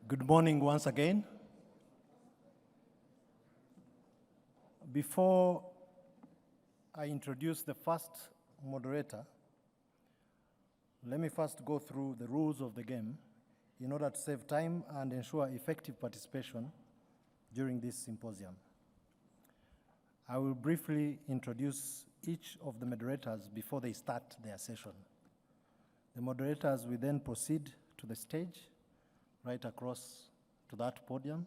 Good morning once again. Before I introduce the first moderator, let me first go through the rules of the game in order to save time and ensure effective participation during this symposium. I will briefly introduce each of the moderators before they start their session. The moderators will then proceed to the stage right across to that podium.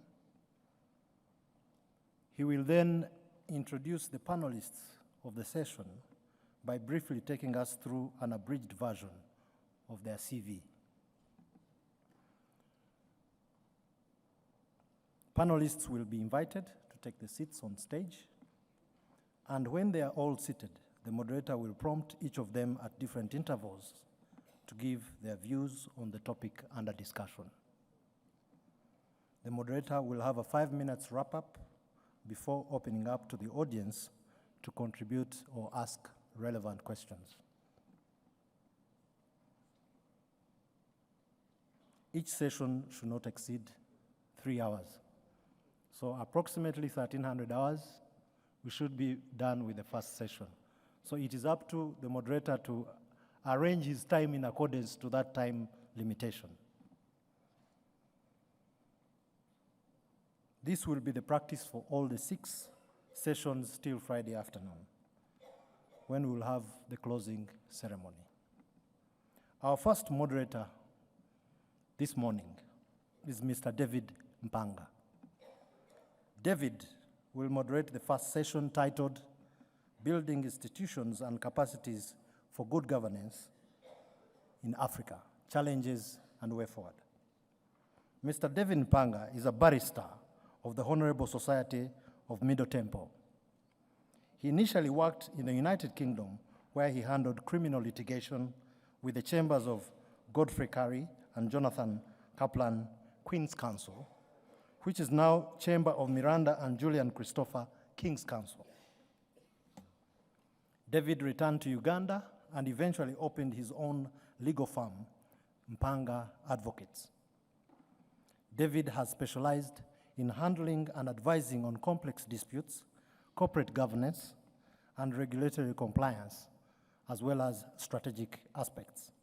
He will then introduce the panelists of the session by briefly taking us through an abridged version of their CV. Panelists will be invited to take the seats on stage, and when they are all seated, the moderator will prompt each of them at different intervals to give their views on the topic under discussion. The moderator will have a 5 minutes wrap-up before opening up to the audience to contribute or ask relevant questions. Each session should not exceed 3 hours. So approximately 1,300 hours, we should be done with the first session. So it is up to the moderator to arrange his time in accordance to that time limitation. This will be the practice for all the 6 sessions till Friday afternoon, when we will have the closing ceremony. Our first moderator this morning is Mr. David Mpanga. David will moderate the first session titled Building Institutions and Capacities for Good Governance in Africa, Challenges and Way Forward. Mr. David Mpanga is a barrister of the Honorable Society of Middle Temple. He initially worked in the United Kingdom, where he handled criminal litigation with the chambers of Godfrey Curry and Jonathan Kaplan Queen's Counsel, which is now Chamber of Miranda and Julian Christopher King's Counsel. David returned to Uganda and eventually opened his own legal firm, Mpanga Advocates. David has specialized in handling and advising on complex disputes, corporate governance, and regulatory compliance, as well as strategic aspects.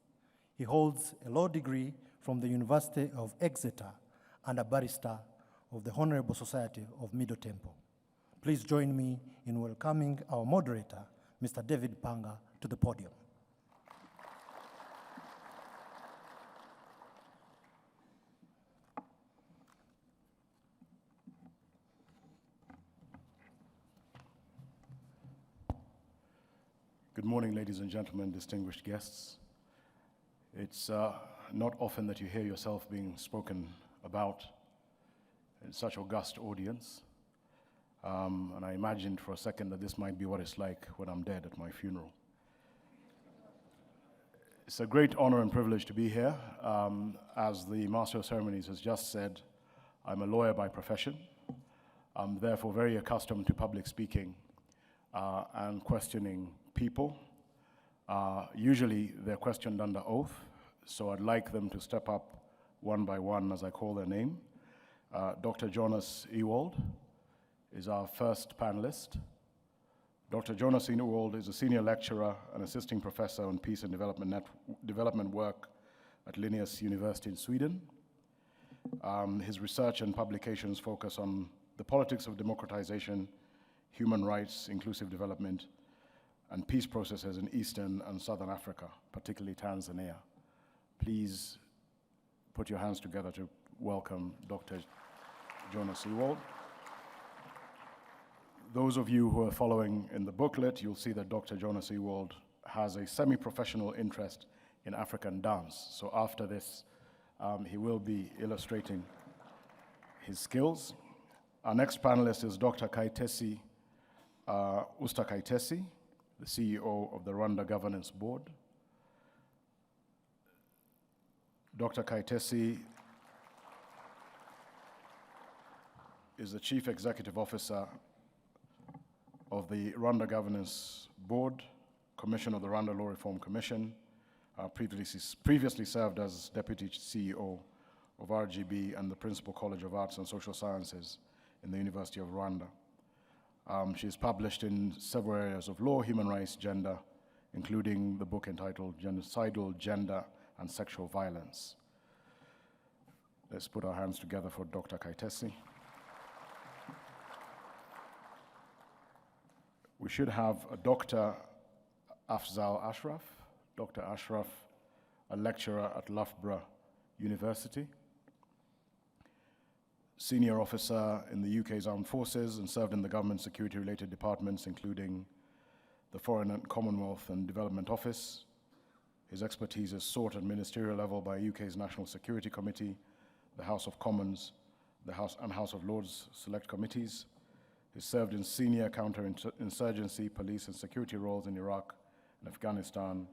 He holds a law degree from the University of Exeter and a barrister of the Honorable Society of Middle Temple. Please join me in welcoming our moderator, Mr. David Mpanga, to the podium. Good morning, ladies and gentlemen, distinguished guests. It's not often that you hear yourself being spoken about in such august audience. And I imagined for a second that this might be what it's like when I'm dead at my funeral. It's a great honor and privilege to be here. As the Master of Ceremonies has just said, I'm a lawyer by profession. I'm therefore very accustomed to public speaking and questioning people. Usually they're questioned under oath, so I'd like them to step up one by one as I call their name. Dr. Jonas Ewald is our first panelist. Dr. Jonas Ewald is a senior lecturer and assisting professor on peace and development work at Linnaeus University in Sweden. His research and publications focus on the politics of democratization, human rights, inclusive development, and peace processes in Eastern and Southern Africa, particularly Tanzania. Please put your hands together to welcome Dr. Jonas Ewald. Those of you who are following in the booklet, you'll see that Dr. Jonas Ewald has a semi-professional interest in African dance. So after this, he will be illustrating his skills. Our next panelist is Dr. Kayitesi, Usta Kayitesi, the CEO of the Rwanda Governance Board. Dr. Kayitesi is the Chief Executive Officer of the Rwanda Governance Board, Commission of the Rwanda Law Reform Commission, previously served as Deputy CEO of RGB and the Principal College of Arts and Social Sciences in the University of Rwanda. She's published in several areas of law, human rights, gender, including the book entitled Genocidal Gender and Sexual Violence. Let's put our hands together for Dr. Kayitesi. We should have a Dr. Afzal Ashraf. Dr. Ashraf, a lecturer at Loughborough University, senior officer in the UK's armed forces and served in the government security-related departments, including the Foreign and Commonwealth and Development Office. His expertise is sought at ministerial level by UK's National Security Committee, the House of Commons, the House and House of Lords select committees. He served in senior counter-insurgency, police and security roles in Iraq and Afghanistan,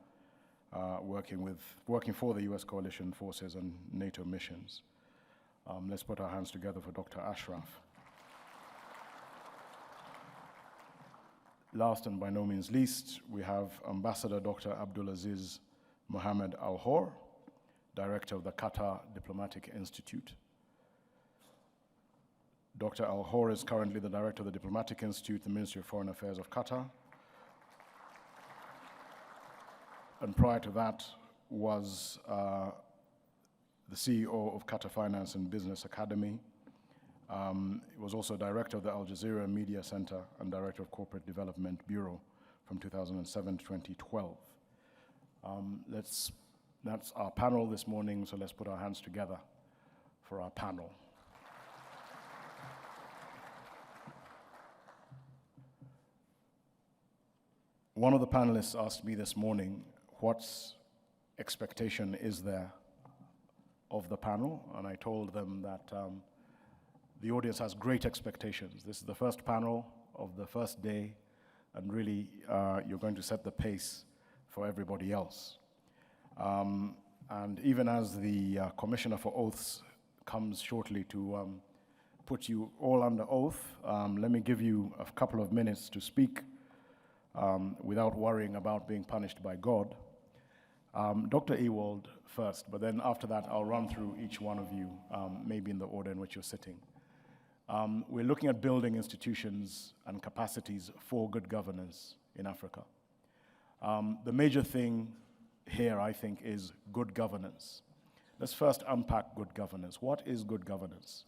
working for the US coalition forces and NATO missions. Let's put our hands together for Dr. Ashraf. Last and by no means least, we have Ambassador Dr. Abdulaziz Mohamed Al-Horr, Director of the Qatar Diplomatic Institute. Dr. Al-Horr is currently the Director of the Diplomatic Institute, the Ministry of Foreign Affairs of Qatar. And prior to that was the CEO of Qatar Finance and Business Academy. He was also Director of the Al Jazeera Media Center and Director of Corporate Development Bureau from 2007 to 2012. That's our panel this morning, so let's put our hands together for our panel. One of the panelists asked me this morning, what expectation is there of the panel? And I told them that the audience has great expectations. This is the first panel of the first day, and really you're going to set the pace for everybody else. And even as the Commissioner for Oaths comes shortly to put you all under oath, let me give you a couple of minutes to speak without worrying about being punished by God. Dr. Ewald first, but then after that, I'll run through each one of you, maybe in the order in which you're sitting. We're looking at building institutions and capacities for good governance in Africa. The major thing here, I think, is good governance. Let's first unpack good governance. What is good governance?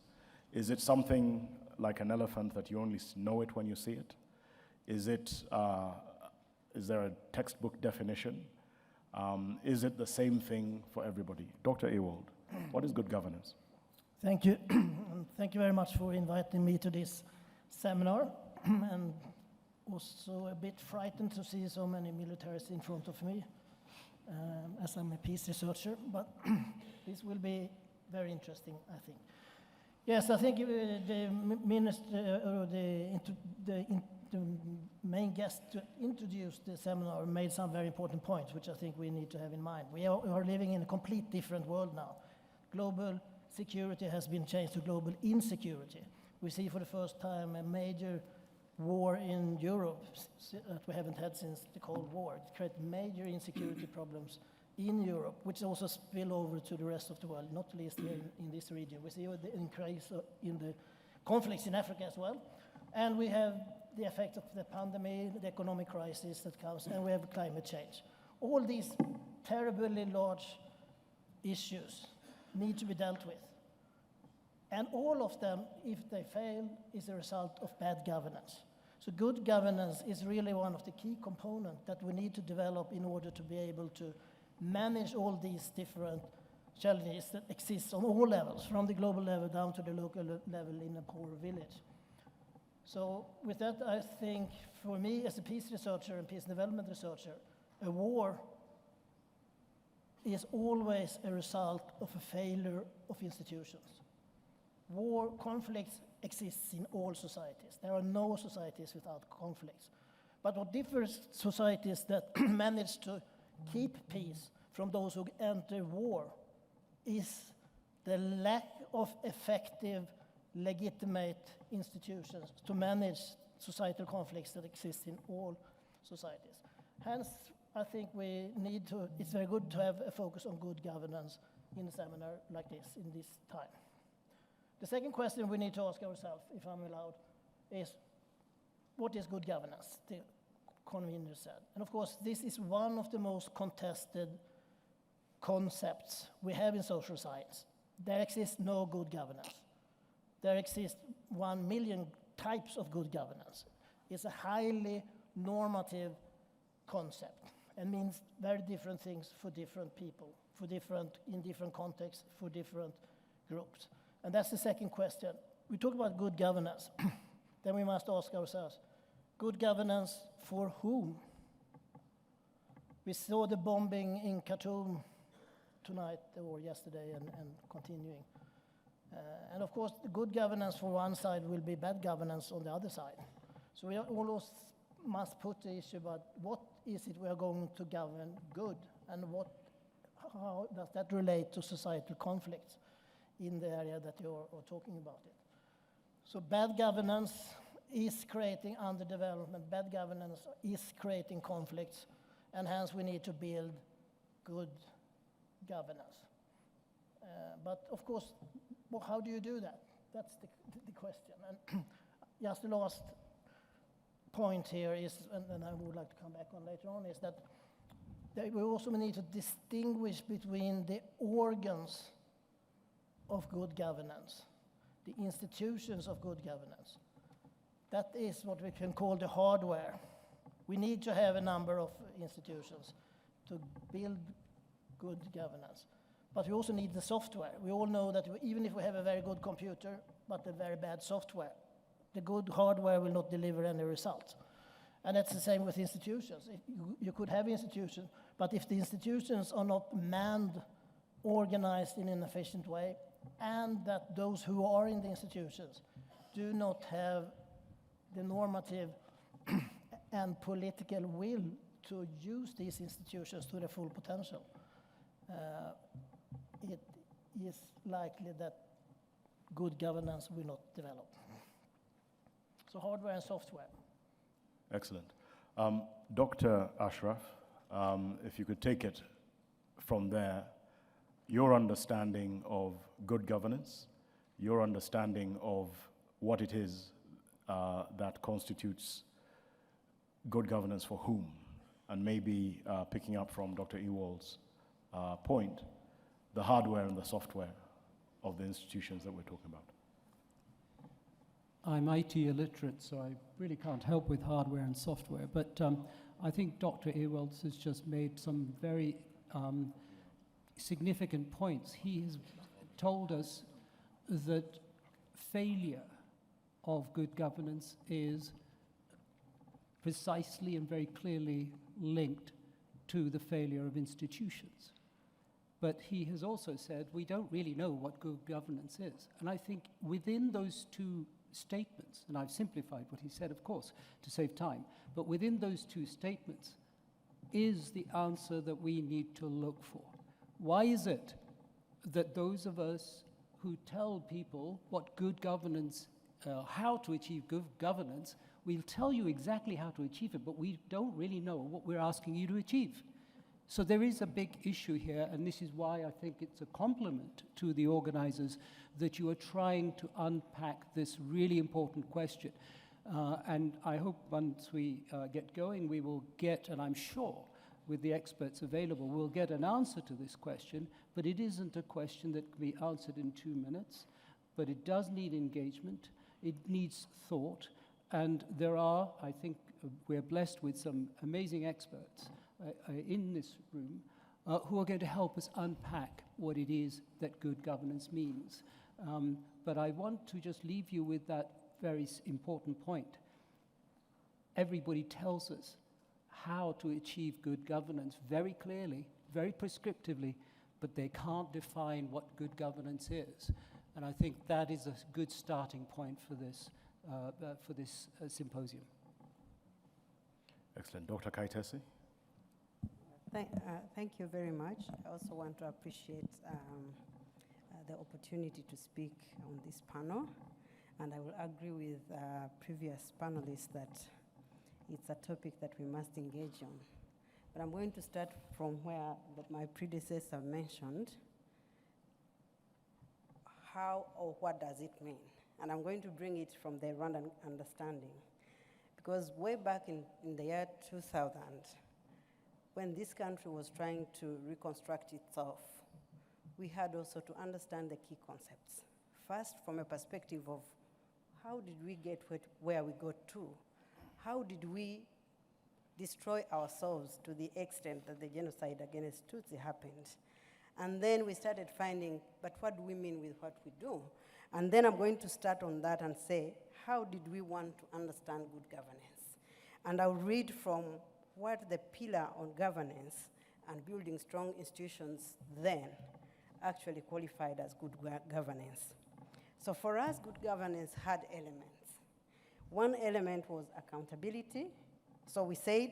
Is it something like an elephant that you only know it when you see it? Is there a textbook definition? Is it the same thing for everybody? Dr. Ewald, what is good governance? Thank you. Thank you very much for inviting me to this seminar. And also a bit frightened to see so many militaries in front of me, as I'm a peace researcher, but this will be very interesting, I think. Yes, I think the minister, or the main guest to introduce the seminar made some very important points, which I think we need to have in mind. We are living in a complete different world now. Global security has been changed to global insecurity. We see for the first time a major war in Europe that we haven't had since the Cold War. It created major insecurity problems in Europe, which also spill over to the rest of the world, not least here in this region. We see the increase in the conflicts in Africa as well. And we have the effect of the pandemic, the economic crisis that comes, and we have climate change. All these terribly large issues need to be dealt with. And all of them, if they fail, is a result of bad governance. So good governance is really one of the key components that we need to develop in order to be able to manage all these different challenges that exist on all levels, from the global level down to the local level in a poor village. So with that, I think for me as a peace researcher and peace development researcher, a war is always a result of a failure of institutions. War, conflicts exists in all societies. There are no societies without conflicts. But what differs societies that manage to keep peace from those who enter war is the lack of effective, legitimate institutions to manage societal conflicts that exist in all societies. Hence, I think we need to, it's very good to have a focus on good governance in a seminar like this, in this time. The second question we need to ask ourselves, if I'm allowed, is what is good governance? The convener said. And of course, this is one of the most contested concepts we have in social science. There exists no good governance. There exist 1 million types of good governance. It's a highly normative concept and means very different things for different people, in different contexts, for different groups. And that's the second question. We talk about good governance. Then we must ask ourselves, good governance for whom? We saw the bombing in Khartoum tonight or yesterday and continuing. And of course, the good governance for one side will be bad governance on the other side. So we always must put the issue about what is it we are going to govern good, and how does that relate to societal conflicts in the area that you're talking about it. So bad governance is creating underdevelopment, bad governance is creating conflicts, and hence we need to build good governance. But of course, how do you do that? That's the question. And just the last point here is, and I would like to come back on later on, is that we also need to distinguish between the organs of good governance, the institutions of good governance. That is what we can call the hardware. We need to have a number of institutions to build good governance. But we also need the software. We all know that even if we have a very good computer, but a very bad software, the good hardware will not deliver any results. And that's the same with institutions. You could have institutions, but if the institutions are not manned, organized in an efficient way, and that those who are in the institutions do not have the normative and political will to use these institutions to their full potential, it is likely that good governance will not develop. So hardware and software. Excellent. Dr. Ashraf, if you could take it from there, your understanding of good governance, your understanding of what it is that constitutes good governance for whom, and maybe picking up from Dr. Ewald's point, the hardware and the software of the institutions that we're talking about. I'm IT illiterate, so I really can't help with hardware and software, but I think Dr. Ewald has just made some very significant points. He has told us that failure of good governance is precisely and very clearly linked to the failure of institutions. But he has also said we don't really know what good governance is. And I think within those two statements, and I've simplified what he said, of course, to save time, but within those two statements is the answer that we need to look for. Why is it that those of us who tell people what good governance, how to achieve good governance, we'll tell you exactly how to achieve it, but we don't really know what we're asking you to achieve? So there is a big issue here, and this is why I think it's a compliment to the organizers that you are trying to unpack this really important question. And I hope once we get going, we will get, and I'm sure with the experts available, we'll get an answer to this question, but it isn't a question that can be answered in 2 minutes, but it does need engagement, it needs thought, and there are, I think, we're blessed with some amazing experts in this room who are going to help us unpack what it is that good governance means. But I want to just leave you with that very important point. Everybody tells us how to achieve good governance very clearly, very prescriptively, but they can't define what good governance is. And I think that is a good starting point for this symposium. Excellent. Dr. Kayitesi? Thank you very much. I also want to appreciate the opportunity to speak on this panel. And I will agree with previous panelists that it's a topic that we must engage on. But I'm going to start from where my predecessor mentioned how or what does it mean? And I'm going to bring it from the Rwandan understanding. Because way back in the year 2000, when this country was trying to reconstruct itself, we had also to understand the key concepts. First, from a perspective of how did we get where we got to? How did we destroy ourselves to the extent that the genocide against Tutsi happened? And then we started finding, but what do we mean with what we do? And then I'm going to start on that and say, how did we want to understand good governance? And I'll read from what the pillar on governance and building strong institutions then actually qualified as good governance. So for us, good governance had elements. One element was accountability. So we said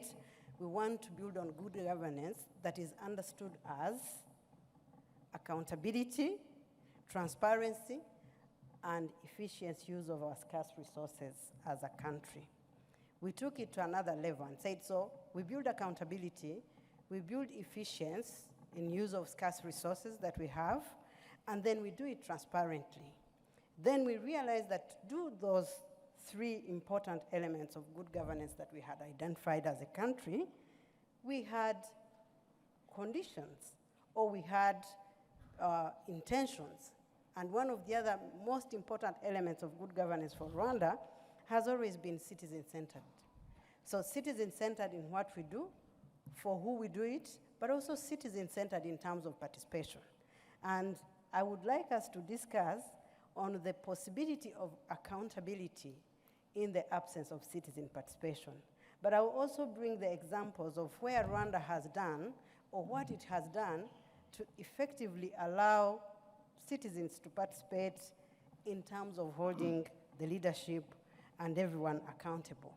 we want to build on good governance that is understood as accountability, transparency, and efficient use of our scarce resources as a country. We took it to another level and said, so we build accountability, we build efficiency in use of scarce resources that we have, and then we do it transparently. Then we realized that to do those three important elements of good governance that we had identified as a country, we had conditions, or we had intentions. And one of the other most important elements of good governance for Rwanda has always been citizen-centered. So citizen-centered in what we do, for who we do it, but also citizen-centered in terms of participation. And I would like us to discuss on the possibility of accountability in the absence of citizen participation. But I will also bring the examples of where Rwanda has done, or what it has done, to effectively allow citizens to participate in terms of holding the leadership and everyone accountable.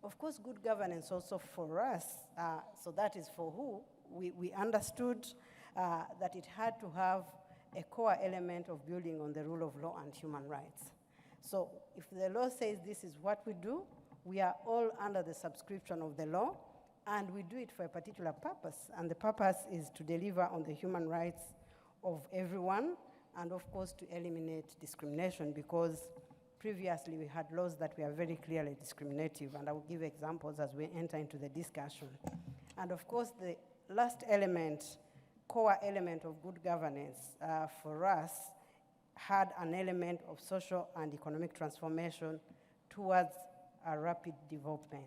Of course, good governance also for us, so that is for who, we understood that it had to have a core element of building on the rule of law and human rights. So if the law says this is what we do, we are all under the subscription of the law, and we do it for a particular purpose. And the purpose is to deliver on the human rights of everyone, and of course to eliminate discrimination, because previously we had laws that were very clearly discriminative, and I will give examples as we enter into the discussion. And of course the last element, core element of good governance for us had an element of social and economic transformation towards a rapid development.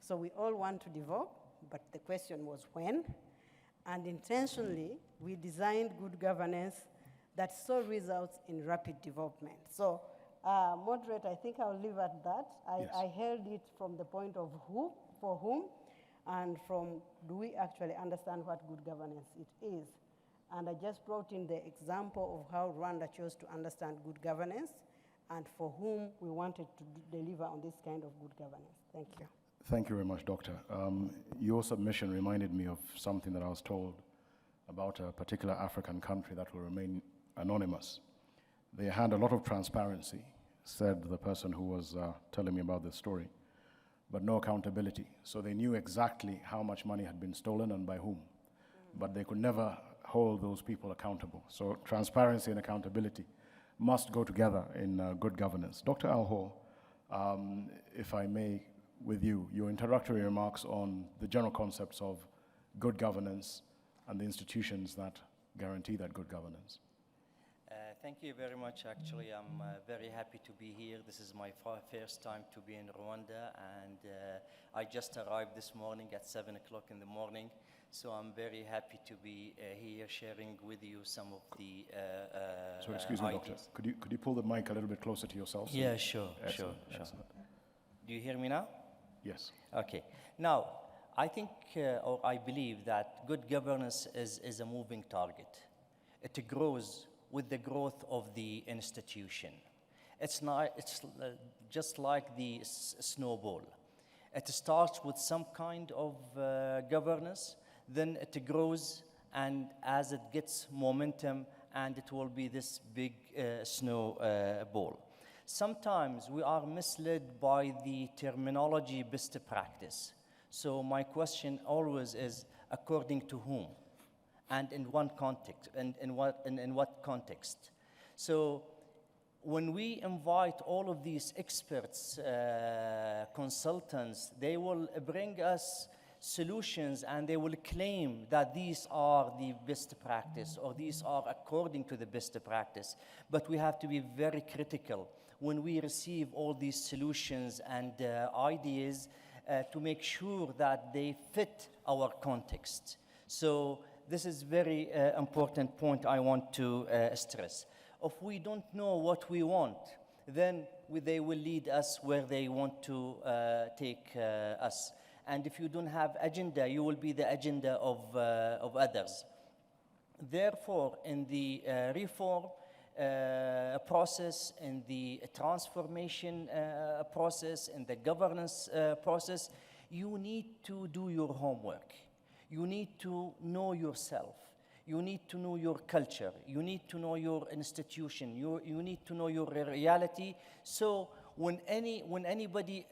So we all want to develop, but the question was when, and intentionally we designed good governance that saw results in rapid development. So moderator, I think I'll leave at that. Yes. I held it from the point of who, for whom, and from do we actually understand what good governance it is. And I just brought in the example of how Rwanda chose to understand good governance and for whom we wanted to deliver on this kind of good governance. Thank you. Thank you very much, Doctor. Your submission reminded me of something that I was told about a particular African country that will remain anonymous. They had a lot of transparency, said the person who was telling me about this story, but no accountability. So they knew exactly how much money had been stolen and by whom, but they could never hold those people accountable. So transparency and accountability must go together in good governance. Dr. Al-Horr, if I may, with you, your introductory remarks on the general concepts of good governance and the institutions that guarantee that good governance. Thank you very much. Actually, I'm very happy to be here. This is my first time to be in Rwanda, and I just arrived this morning at 7 o'clock in the morning. So I'm very happy to be here sharing with you some of the So excuse me, Doctor, could you pull the mic a little bit closer to yourself? So yeah, sure. Excellent. Do you hear me now? Yes. Okay. Now, I think, or I believe that good governance is a moving target. It grows with the growth of the institution. It's just like the snowball. It starts with some kind of governance, then it grows, and as it gets momentum, and it will be this big snowball. Sometimes we are misled by the terminology best practice. So my question always is, according to whom? And in what context? And in what context? So when we invite all of these experts, consultants, they will bring us solutions and they will claim that these are the best practice or these are according to the best practice. But we have to be very critical when we receive all these solutions and ideas to make sure that they fit our context. So this is very important point I want to stress. If we don't know what we want, then they will lead us where they want to take us. And if you don't have agenda, you will be the agenda of others. Therefore, in the reform process, in the transformation process, in the governance process, you need to do your homework. You need to know yourself. You need to know your culture. You need to know your institution. You need to know your reality. So when anybody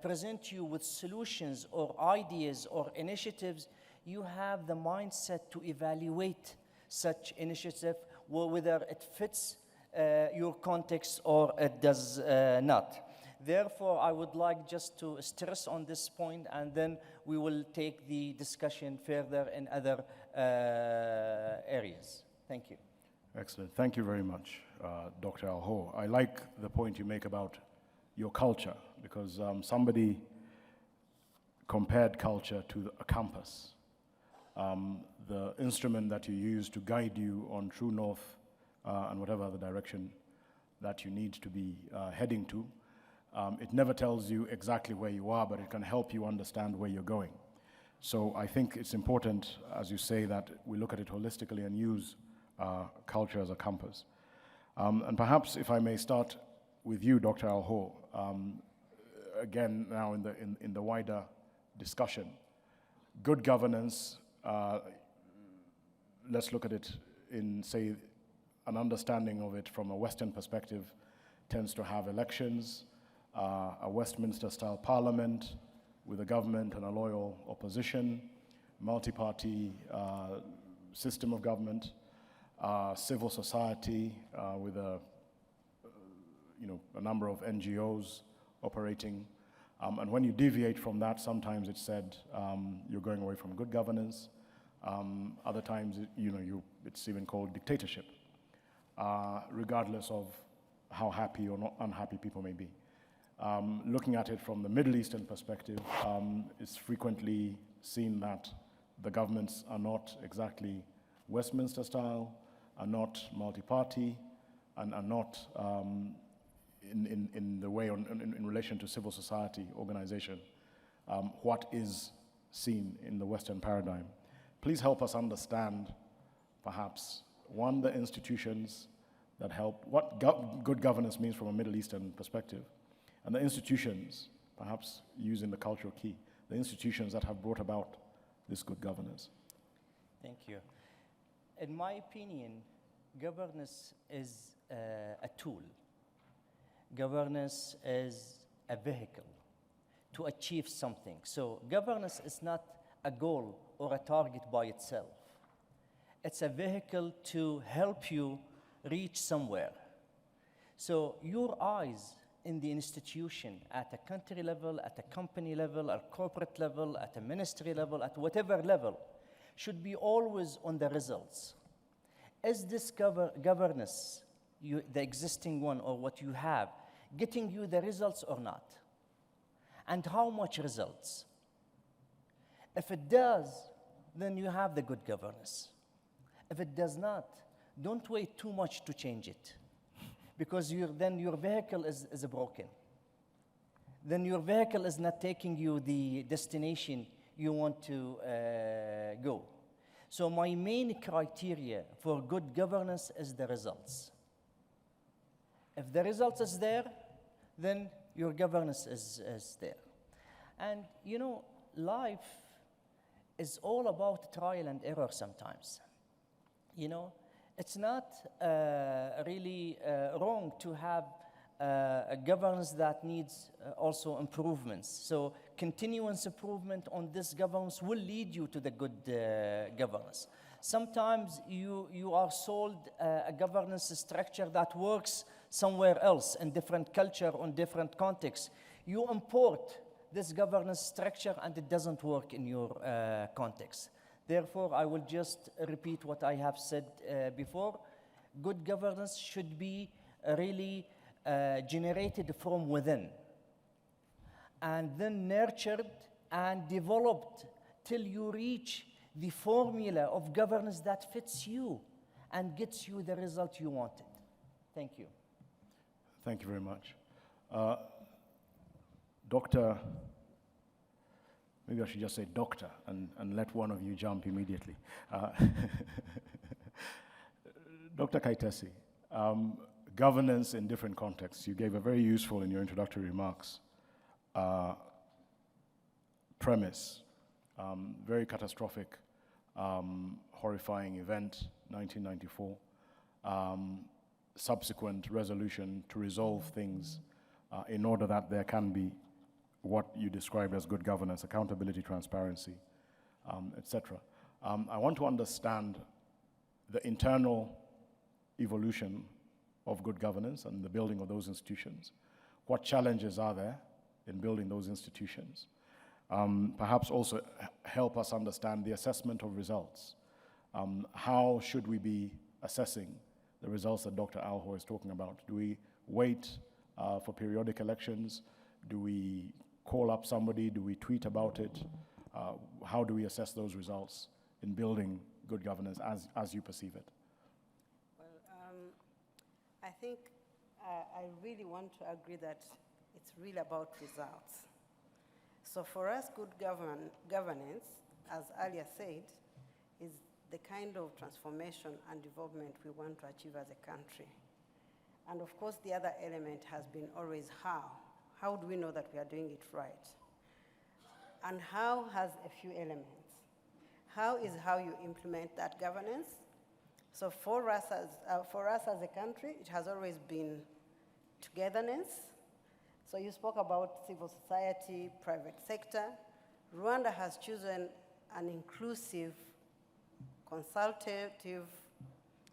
presents you with solutions or ideas or initiatives, you have the mindset to evaluate such initiative, whether it fits your context or it does not. Therefore, I would like just to stress on this point, and then we will take the discussion further in other areas. Thank you. Excellent. Thank you very much, Dr. Al-Horr. I like the point you make about your culture, because somebody compared culture to a compass. The instrument that you use to guide you on true north and whatever other direction that you need to be heading to. It never tells you exactly where you are, but it can help you understand where you're going. So I think it's important, as you say, that we look at it holistically and use culture as a compass. And perhaps if I may start with you, Dr. Al-Horr, again now in the wider discussion. Good governance, let's look at it in, say, an understanding of it from a Western perspective, tends to have elections, a Westminster-style parliament with a government and a loyal opposition, multi-party system of government, civil society with a number of NGOs operating. And when you deviate from that, sometimes it's said you're going away from good governance. Other times, it's even called dictatorship, regardless of how happy or not unhappy people may be. Looking at it from the Middle Eastern perspective, it's frequently seen that the governments are not exactly Westminster style, are not multi-party, and are not in the way in relation to civil society organization, what is seen in the Western paradigm. Please help us understand, perhaps, one, the institutions that help, what good governance means from a Middle Eastern perspective, and the institutions, perhaps using the cultural key, the institutions that have brought about this good governance. Thank you. In my opinion, governance is a tool. Governance is a vehicle to achieve something. So governance is not a goal or a target by itself. It's a vehicle to help you reach somewhere. So your eyes in the institution at a country level, at a company level, at a corporate level, at a ministry level, at whatever level, should be always on the results. Is this governance, the existing one or what you have, getting you the results or not? And how much results? If it does, then you have the good governance. If it does not, don't wait too much to change it, because then your vehicle is broken. Then your vehicle is not taking you the destination you want to go. So my main criteria for good governance is the results. If the results is there, then your governance is there. And life is all about trial and error sometimes. It's not really wrong to have a governance that needs also improvements. So continuous improvement on this governance will lead you to the good governance. Sometimes you are sold a governance structure that works somewhere else in different culture, on different context. You import this governance structure and it doesn't work in your context. Therefore, I will just repeat what I have said before. Good governance should be really generated from within and then nurtured and developed till you reach the formula of governance that fits you and gets you the result you wanted. Thank you. Thank you very much. Doctor, maybe I should just say doctor and let one of you jump immediately. Dr. Kayitesi, governance in different contexts. You gave a very useful in your introductory remarks premise. Very catastrophic, horrifying event, 1994. Subsequent resolution to resolve things in order that there can be what you described as good governance, accountability, transparency, etc. I want to understand the internal evolution of good governance and the building of those institutions. What challenges are there in building those institutions? Perhaps also help us understand the assessment of results. How should we be assessing the results that Dr. Al-Horr is talking about? Do we wait for periodic elections? Do we call up somebody? Do we tweet about it? How do we assess those results in building good governance as you perceive it? Well, I think I really want to agree that it's really about results. So for us, good governance, as earlier said, is the kind of transformation and development we want to achieve as a country. And of course, the other element has been always how. How do we know that we are doing it right? And how has a few elements. How is how you implement that governance. So for us as a country, it has always been togetherness. So you spoke about civil society, private sector. Rwanda has chosen an inclusive, consultative,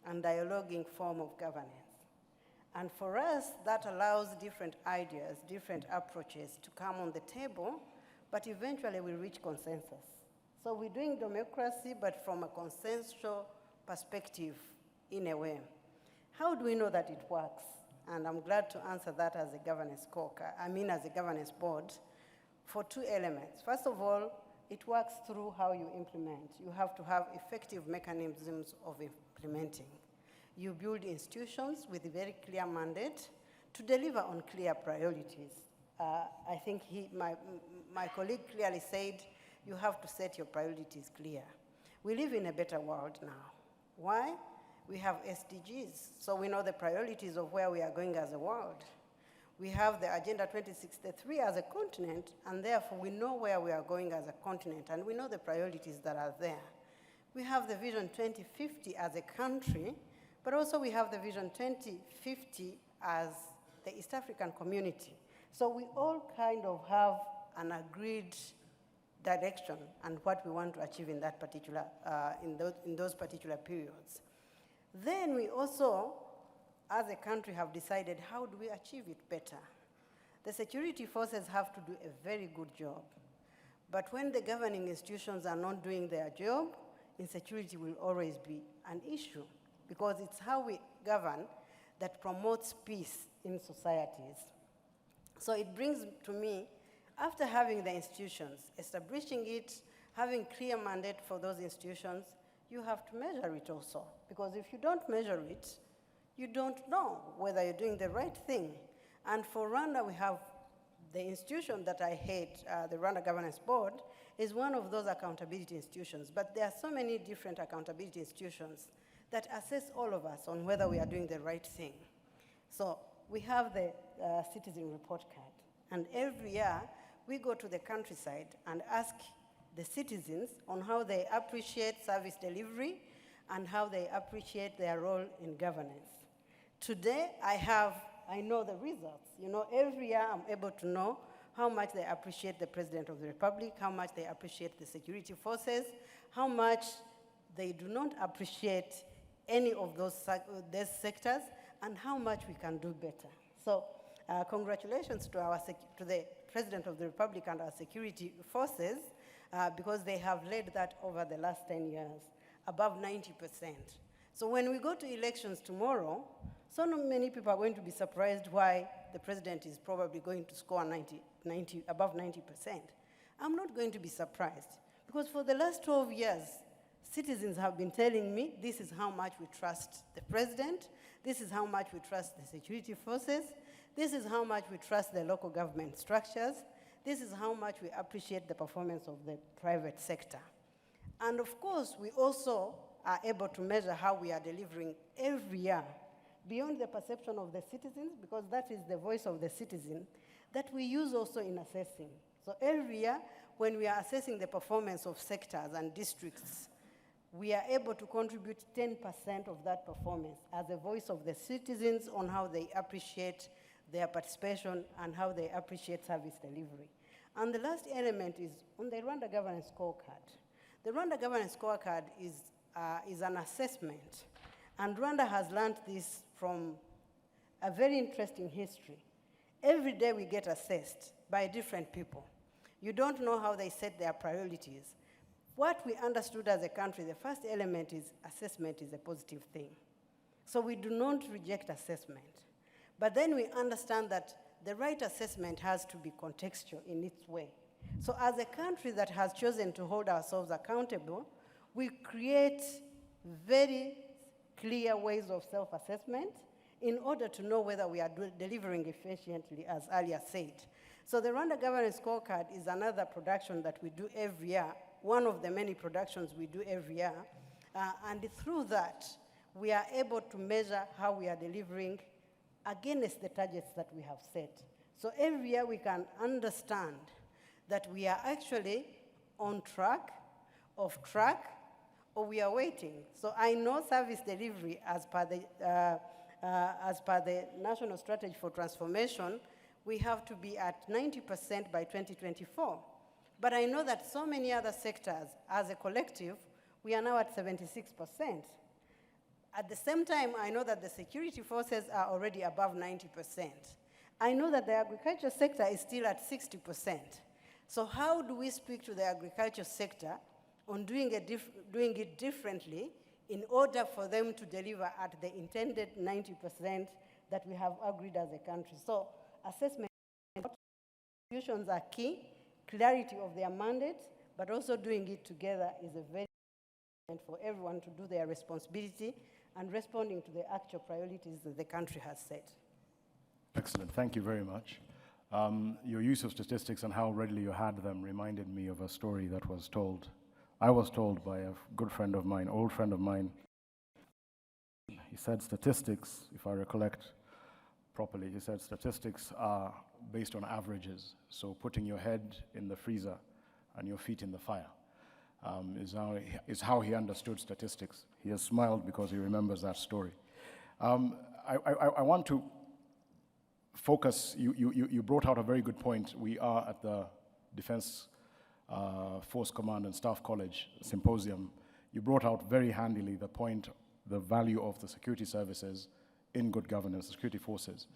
and dialoguing form of governance. And for us, that allows different ideas, different approaches to come on the table, but eventually we reach consensus. So we're doing democracy, but from a consensual perspective in a way. How do we know that it works? And I'm glad to answer that as a governance as a governance board, for two elements. First of all, it works through how you implement. You have to have effective mechanisms of implementing. You build institutions with a very clear mandate to deliver on clear priorities. I think my colleague clearly said, you have to set your priorities clear. We live in a better world now. Why? We have SDGs, so we know the priorities of where we are going as a world. We have the Agenda 2063 as a continent, and therefore we know where we are going as a continent, and we know the priorities that are there. We have the Vision 2050 as a country, but also we have the Vision 2050 as the East African community. So we all kind of have an agreed direction and what we want to achieve in that particular, in those particular periods. Then we also, as a country, have decided how do we achieve it better. The security forces have to do a very good job. But when the governing institutions are not doing their job, insecurity will always be an issue, because it's how we govern that promotes peace in societies. So it brings to me, after having the institutions, establishing it, having clear mandate for those institutions, you have to measure it also. Because if you don't measure it, you don't know whether you're doing the right thing. And for Rwanda, we have the institution that I head, the Rwanda Governance Board, is one of those accountability institutions. But there are so many different accountability institutions that assess all of us on whether we are doing the right thing. So we have the citizen report card. And every year, we go to the countryside and ask the citizens on how they appreciate service delivery and how they appreciate their role in governance. Today, I know the results. You know, every year I'm able to know how much they appreciate the President of the Republic, how much they appreciate the security forces, how much they do not appreciate any of those sectors, and how much we can do better. So congratulations to the President of the Republic and our security forces, because they have led that over the last 10 years, above 90%. So when we go to elections tomorrow, so many people are going to be surprised why the president is probably going to score above 90%. I'm not going to be surprised, because for the last 12 years, citizens have been telling me this is how much we trust the president, this is how much we trust the security forces, this is how much we trust the local government structures, this is how much we appreciate the performance of the private sector. And of course, we also are able to measure how we are delivering every year, beyond the perception of the citizens, because that is the voice of the citizen, that we use also in assessing. So every year, when we are assessing the performance of sectors and districts, we are able to contribute 10% of that performance as a voice of the citizens on how they appreciate their participation and how they appreciate service delivery. And the last element is on the Rwanda Governance Scorecard. The Rwanda Governance Scorecard is an assessment, and Rwanda has learned this from a very interesting history. Every day we get assessed by different people. You don't know how they set their priorities. What we understood as a country, the first element is assessment is a positive thing. So we do not reject assessment. But then we understand that the right assessment has to be contextual in its way. So as a country that has chosen to hold ourselves accountable, we create very clear ways of self-assessment in order to know whether we are delivering efficiently, as earlier said. So the Rwanda Governance Scorecard is another production that we do every year, one of the many productions we do every year. And through that, we are able to measure how we are delivering against the targets that we have set. So every year we can understand that we are actually on track, off track, or we are waiting. So I know service delivery as per the National Strategy for Transformation, we have to be at 90% by 2024. But I know that so many other sectors, as a collective, we are now at 76%. At the same time, I know that the security forces are already above 90%. I know that the agriculture sector is still at 60%. So how do we speak to the agriculture sector on doing it differently in order for them to deliver at the intended 90% that we have agreed as a country? So assessment institutions are key, clarity of their mandate, but also doing it together is a very important for everyone to do their responsibility and responding to the actual priorities that the country has set. Excellent, thank you very much. Your use of statistics and how readily you had them reminded me of a story that was told. I was told by a good friend of mine, old friend of mine. He said statistics, if I recollect properly, he said statistics are based on averages. So putting your head in the freezer and your feet in the fire is how he understood statistics. He has smiled because he remembers that story. I want to focus, you brought out a very good point. We are at the Defense Force Command and Staff College Symposium. You brought out very handily the point, the value of the security services in good governance, the security forces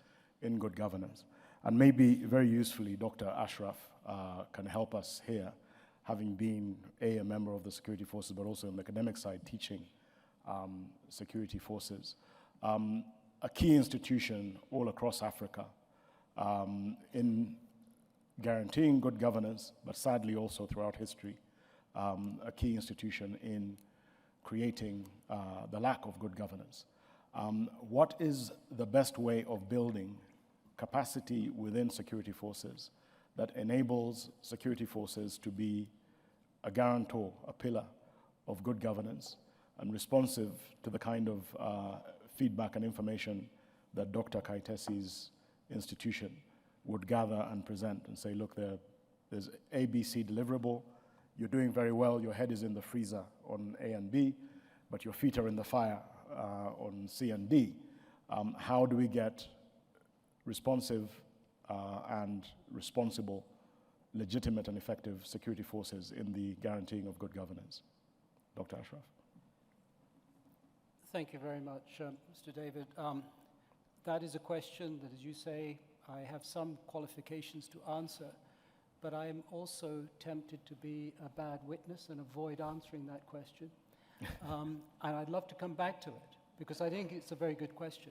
in good governance. And maybe very usefully, Dr. Ashraf can help us here, having been a member of the security forces, but also on the academic side teaching security forces. A key institution all across Africa in guaranteeing good governance, but sadly also throughout history, a key institution in creating the lack of good governance. What is the best way of building capacity within security forces that enables security forces to be a guarantor, a pillar of good governance and responsive to the kind of feedback and information that Dr. Kayitesi's institution would gather and present and say, look, there's ABC deliverable, you're doing very well, your head is in the freezer on A and B, but your feet are in the fire on C and D. How do we get responsive and responsible, legitimate and effective security forces in the guaranteeing of good governance? Dr. Ashraf. Thank you very much, Mr. David. that is a question that, as you say, I have some qualifications to answer, but I am also tempted to be a bad witness and avoid answering that question. And I'd love to come back to it, because I think it's a very good question.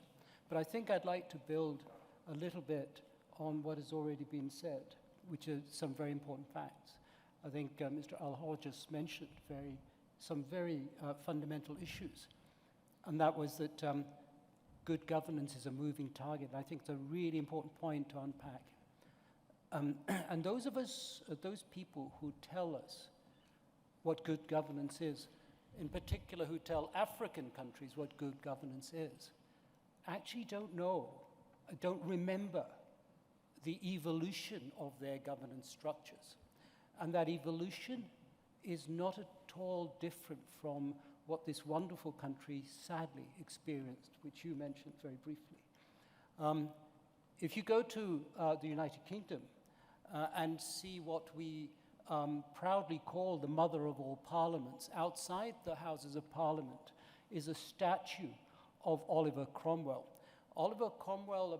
But I think I'd like to build a little bit on what has already been said, which are some very important facts. I think Mr. Al-Horr just mentioned some very fundamental issues, and that was that good governance is a moving target. I think it's a really important point to unpack. And those people who tell us what good governance is, in particular who tell African countries what good governance is, actually don't remember the evolution of their governance structures. And that evolution is not at all different from what this wonderful country sadly experienced, which you mentioned very briefly. If you go to the United Kingdom and see what we proudly call the mother of all parliaments, outside the Houses of Parliament is a statue of Oliver Cromwell. Oliver Cromwell,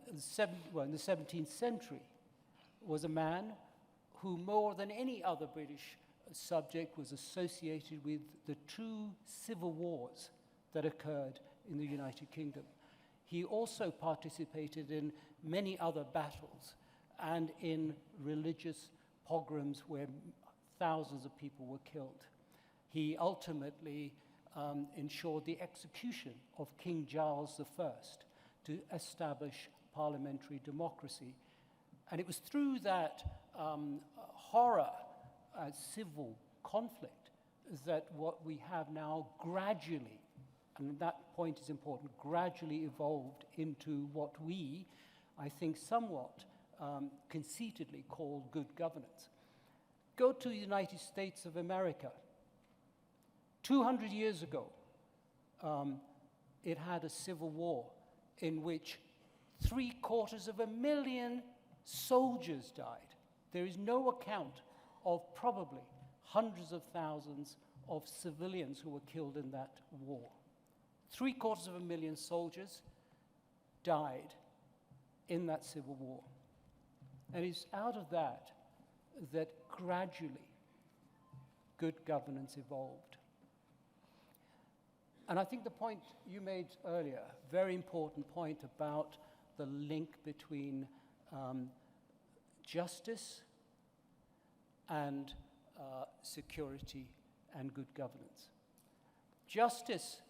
in the 17th century, was a man who, more than any other British subject, was associated with the two civil wars that occurred in the United Kingdom. He also participated in many other battles and in religious pogroms where thousands of people were killed. He ultimately ensured the execution of King Charles I to establish parliamentary democracy. And it was through that horror civil conflict that what we have now gradually, and that point is important, gradually evolved into what we, I think, somewhat conceitedly call good governance. Go to the United States of America. 200 years ago, it had a civil war in which 750,000 soldiers died. There is no account of probably hundreds of thousands of civilians who were killed in that war. 750,000 soldiers died in that civil war. And it's out of that gradually good governance evolved. And I think the point you made earlier, very important point about the link between justice and security and good governance. Justice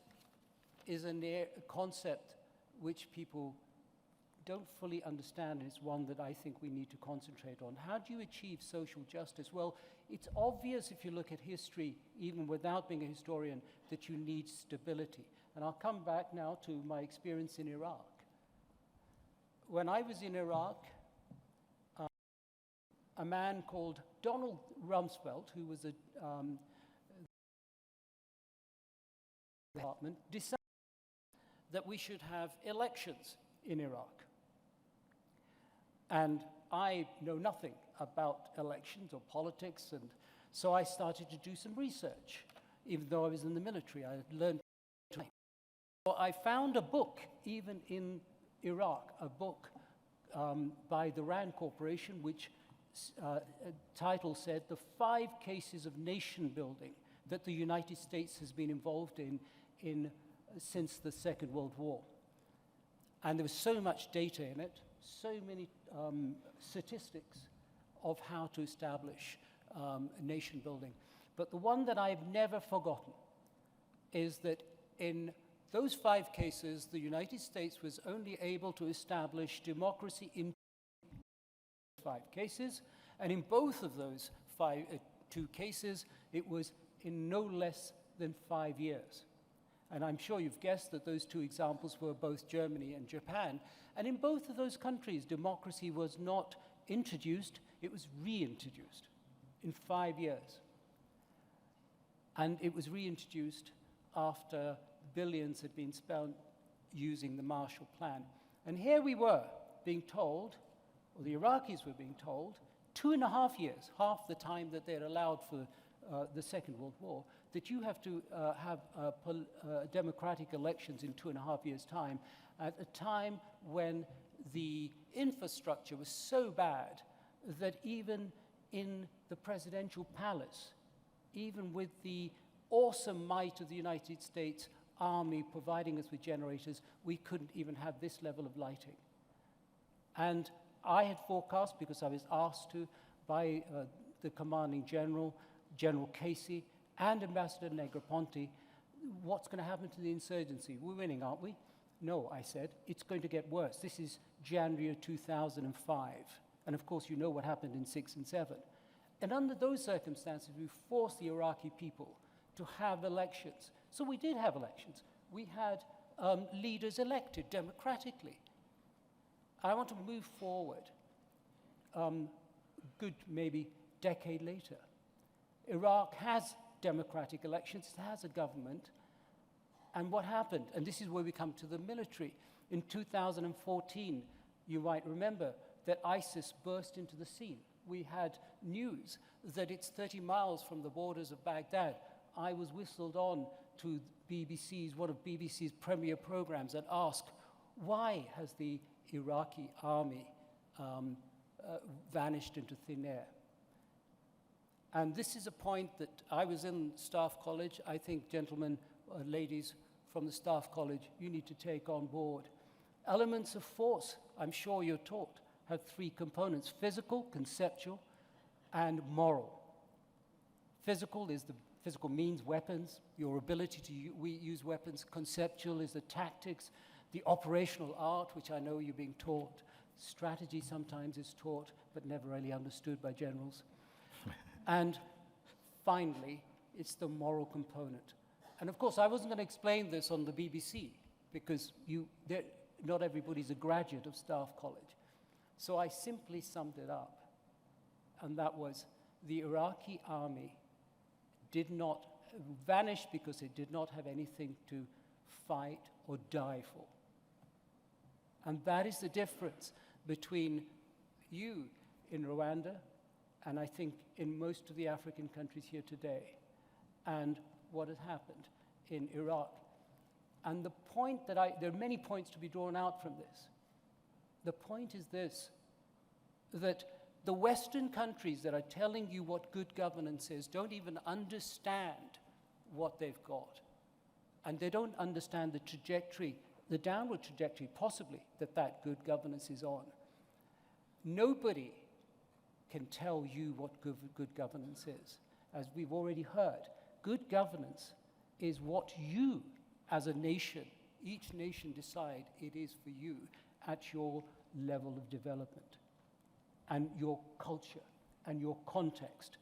is a concept which people don't fully understand, and it's one that I think we need to concentrate on. How do you achieve social justice? Well, it's obvious if you look at history, even without being a historian, that you need stability. And I'll come back now to my experience in Iraq. When I was in Iraq, a man called Donald Rumsfeld, who was a department, decided that we should have elections in Iraq. And I know nothing about elections or politics, and so I started to do some research. Even though I was in the military, I had learned. So I found a book, even in Iraq, a book by the RAND Corporation, which title said, "The 5 Cases of Nation Building that the United States has been involved in since the Second World War." And there was so much data in it, so many statistics of how to establish nation building. But the one that I've never forgotten is that in those 5 cases, the United States was only able to establish democracy in 5 cases, and in both of those 2 cases, it was in no less than 5 years. And I'm sure you've guessed that those 2 examples were both Germany and Japan. And in both of those countries, democracy was not introduced, it was reintroduced in 5 years. And it was reintroduced after billions had been spent using the Marshall Plan. And here we were being told, or the Iraqis were being told, 2.5 years, half the time that they're allowed for the Second World War, that you have to have democratic elections in 2.5 years' time, at a time when the infrastructure was so bad that even in the presidential palace, even with the awesome might of the United States Army providing us with generators, we couldn't even have this level of lighting. And I had forecast, because I was asked to by the commanding general, General Kayitesi, and Ambassador Negroponte, what's going to happen to the insurgency? We're winning, aren't we? No, I said, it's going to get worse. This is January of 2005. And of course, you know what happened in 6 and 7. And under those circumstances, we forced the Iraqi people to have elections. So we did have elections. We had leaders elected democratically. I want to move forward, good maybe decade later. Iraq has democratic elections, it has a government. And what happened? And this is where we come to the military. In 2014, you might remember that ISIS burst into the scene. We had news that it's 30 miles from the borders of Baghdad. I was whistled on to BBC's, one of BBC's premier programs, and asked, why has the Iraqi army vanished into thin air? And this is a point that I was in Staff College. I think, gentlemen, ladies from the Staff College, you need to take on board. Elements of force, I'm sure you're taught, have 3 components: physical, conceptual, and moral. Physical means weapons, your ability to use weapons. Conceptual is the tactics, the operational art, which I know you're being taught. Strategy sometimes is taught, but never really understood by generals. And finally, it's the moral component. And of course, I wasn't going to explain this on the BBC, because not everybody's a graduate of Staff College. So I simply summed it up, and that was the Iraqi army did not vanish because it did not have anything to fight or die for. And that is the difference between you in Rwanda, and I think in most of the African countries here today, and what has happened in Iraq. And the point that there are many points to be drawn out from this. The point is this, that the Western countries that are telling you what good governance is don't even understand what they've got. And they don't understand the trajectory, the downward trajectory, possibly, that good governance is on. Nobody can tell you what good governance is. As we've already heard, good governance is what you, as a nation, each nation decide it is for you at your level of development and your culture and your context.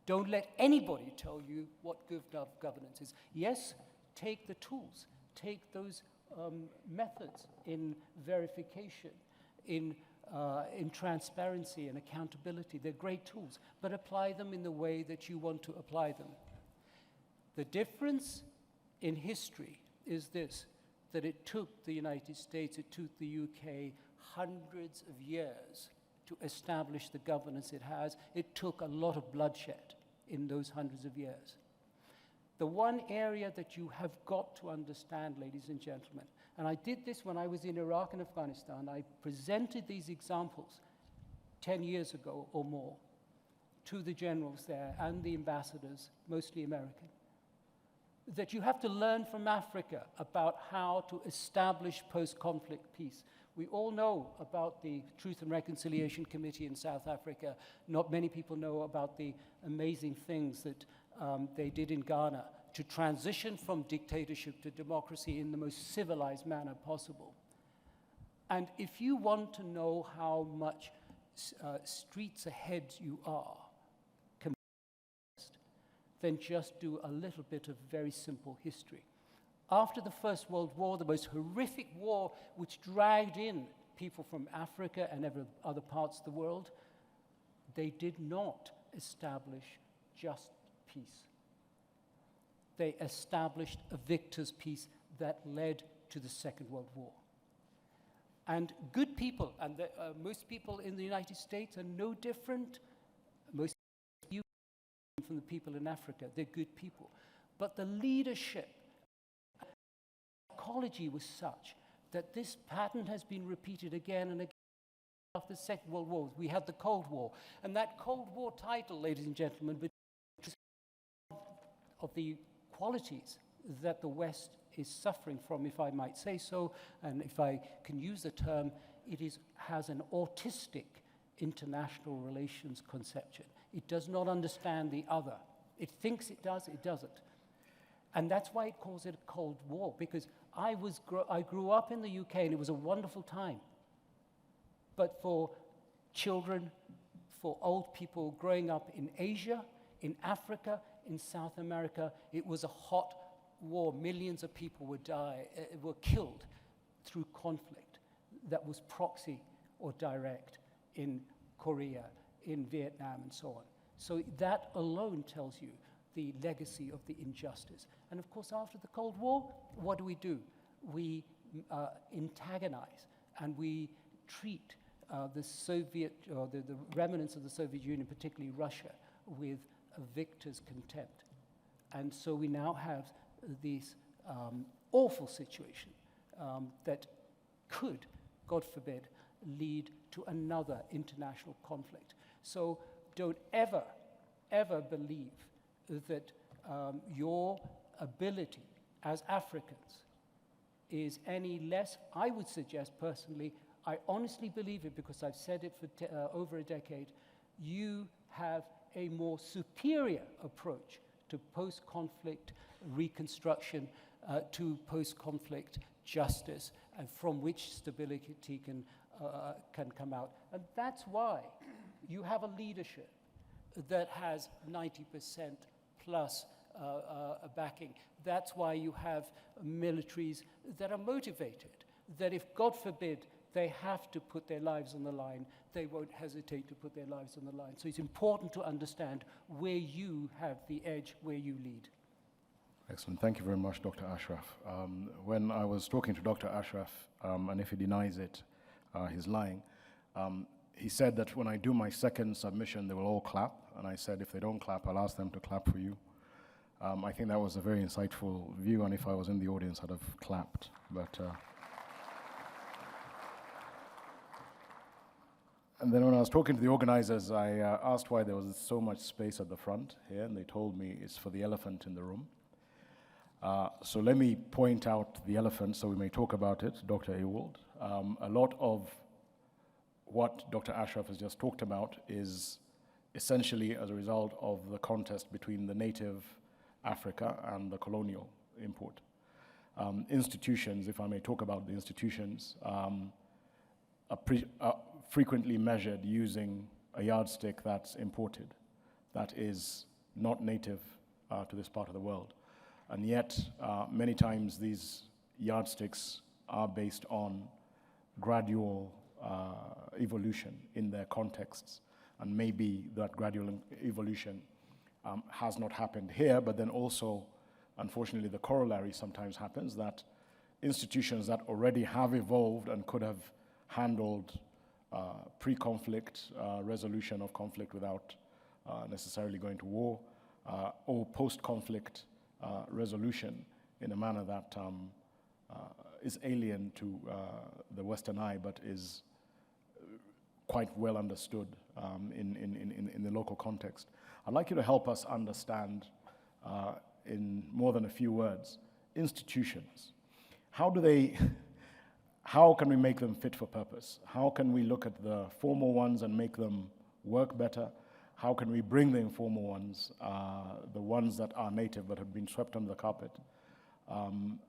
Don't let anybody tell you what good governance is. Yes, take the tools, take those methods in verification, in transparency and accountability. They're great tools, but apply them in the way that you want to apply them. The difference in history is this, that it took the United States, it took the UK hundreds of years to establish the governance it has. It took a lot of bloodshed in those hundreds of years. The one area that you have got to understand, ladies and gentlemen, and I did this when I was in Iraq and Afghanistan, I presented these examples 10 years ago or more to the generals there and the ambassadors, mostly American, that you have to learn from Africa about how to establish post-conflict peace. We all know about the Truth and Reconciliation Committee in South Africa. Not many people know about the amazing things that they did in Ghana to transition from dictatorship to democracy in the most civilized manner possible. And if you want to know how much streets ahead you are, then just do a little bit of very simple history. After the First World War, the most horrific war which dragged in people from Africa and other parts of the world, they did not establish just peace. They established a victor's peace that led to the Second World War. And good people, and most people in the United States are no different. Most from the people in Africa, they're good people. But the leadership, psychology was such that this pattern has been repeated again and again. After the Second World War, we had the Cold War. And that Cold War title, ladies and gentlemen, of the qualities that the West is suffering from, if I might say so, and if I can use the term, has an autistic international relations conception. It does not understand the other. It thinks it does, it doesn't. And that's why it calls it a Cold War, because I grew up in the UK and it was a wonderful time. But for children, for old people growing up in Asia, in Africa, in South America, it was a hot war. Millions of people were killed through conflict that was proxy or direct in Korea, in Vietnam, and so on. So that alone tells you the legacy of the injustice. And of course, after the Cold War, what do? We antagonize and we treat the Soviet, or the remnants of the Soviet Union, particularly Russia, with a victor's contempt. And so we now have this awful situation that could, God forbid, lead to another international conflict. So don't ever, ever believe that your ability as Africans is any less. I would suggest personally, I honestly believe it because I've said it for over a decade, you have a more superior approach to post-conflict reconstruction, to post-conflict justice, and from which stability can come out. And that's why you have a leadership that has 90% plus backing. That's why you have militaries that are motivated, that if, God forbid, they have to put their lives on the line, they won't hesitate to put their lives on the line. So it's important to understand where you have the edge, where you lead. Excellent. Thank you very much, Dr. Ashraf. When I was talking to Dr. Ashraf, and if he denies it, he's lying, he said that when I do my second submission, they will all clap. And I said, if they don't clap, I'll ask them to clap for you. I think that was a very insightful view, and if I was in the audience, I'd have clapped. But and then when I was talking to the organizers, I asked why there was so much space at the front here, and they told me it's for the elephant in the room. So let me point out the elephant so we may talk about it, Dr. Ewald. A lot of what Dr. Ashraf has just talked about is essentially as a result of the contest between the native Africa and the colonial import. Institutions, if I may talk about the institutions, are frequently measured using a yardstick that's imported, that is not native to this part of the world. And yet, many times these yardsticks are based on gradual evolution in their contexts. And maybe that gradual evolution has not happened here, but then also, unfortunately, the corollary sometimes happens that institutions that already have evolved and could have handled pre-conflict resolution of conflict without necessarily going to war, or post-conflict resolution in a manner that is alien to the Western eye, but is quite well understood in the local context. I'd like you to help us understand, in more than a few words, institutions. How can we make them fit for purpose? How can we look at the formal ones and make them work better? How can we bring the informal ones, the ones that are native but have been swept under the carpet,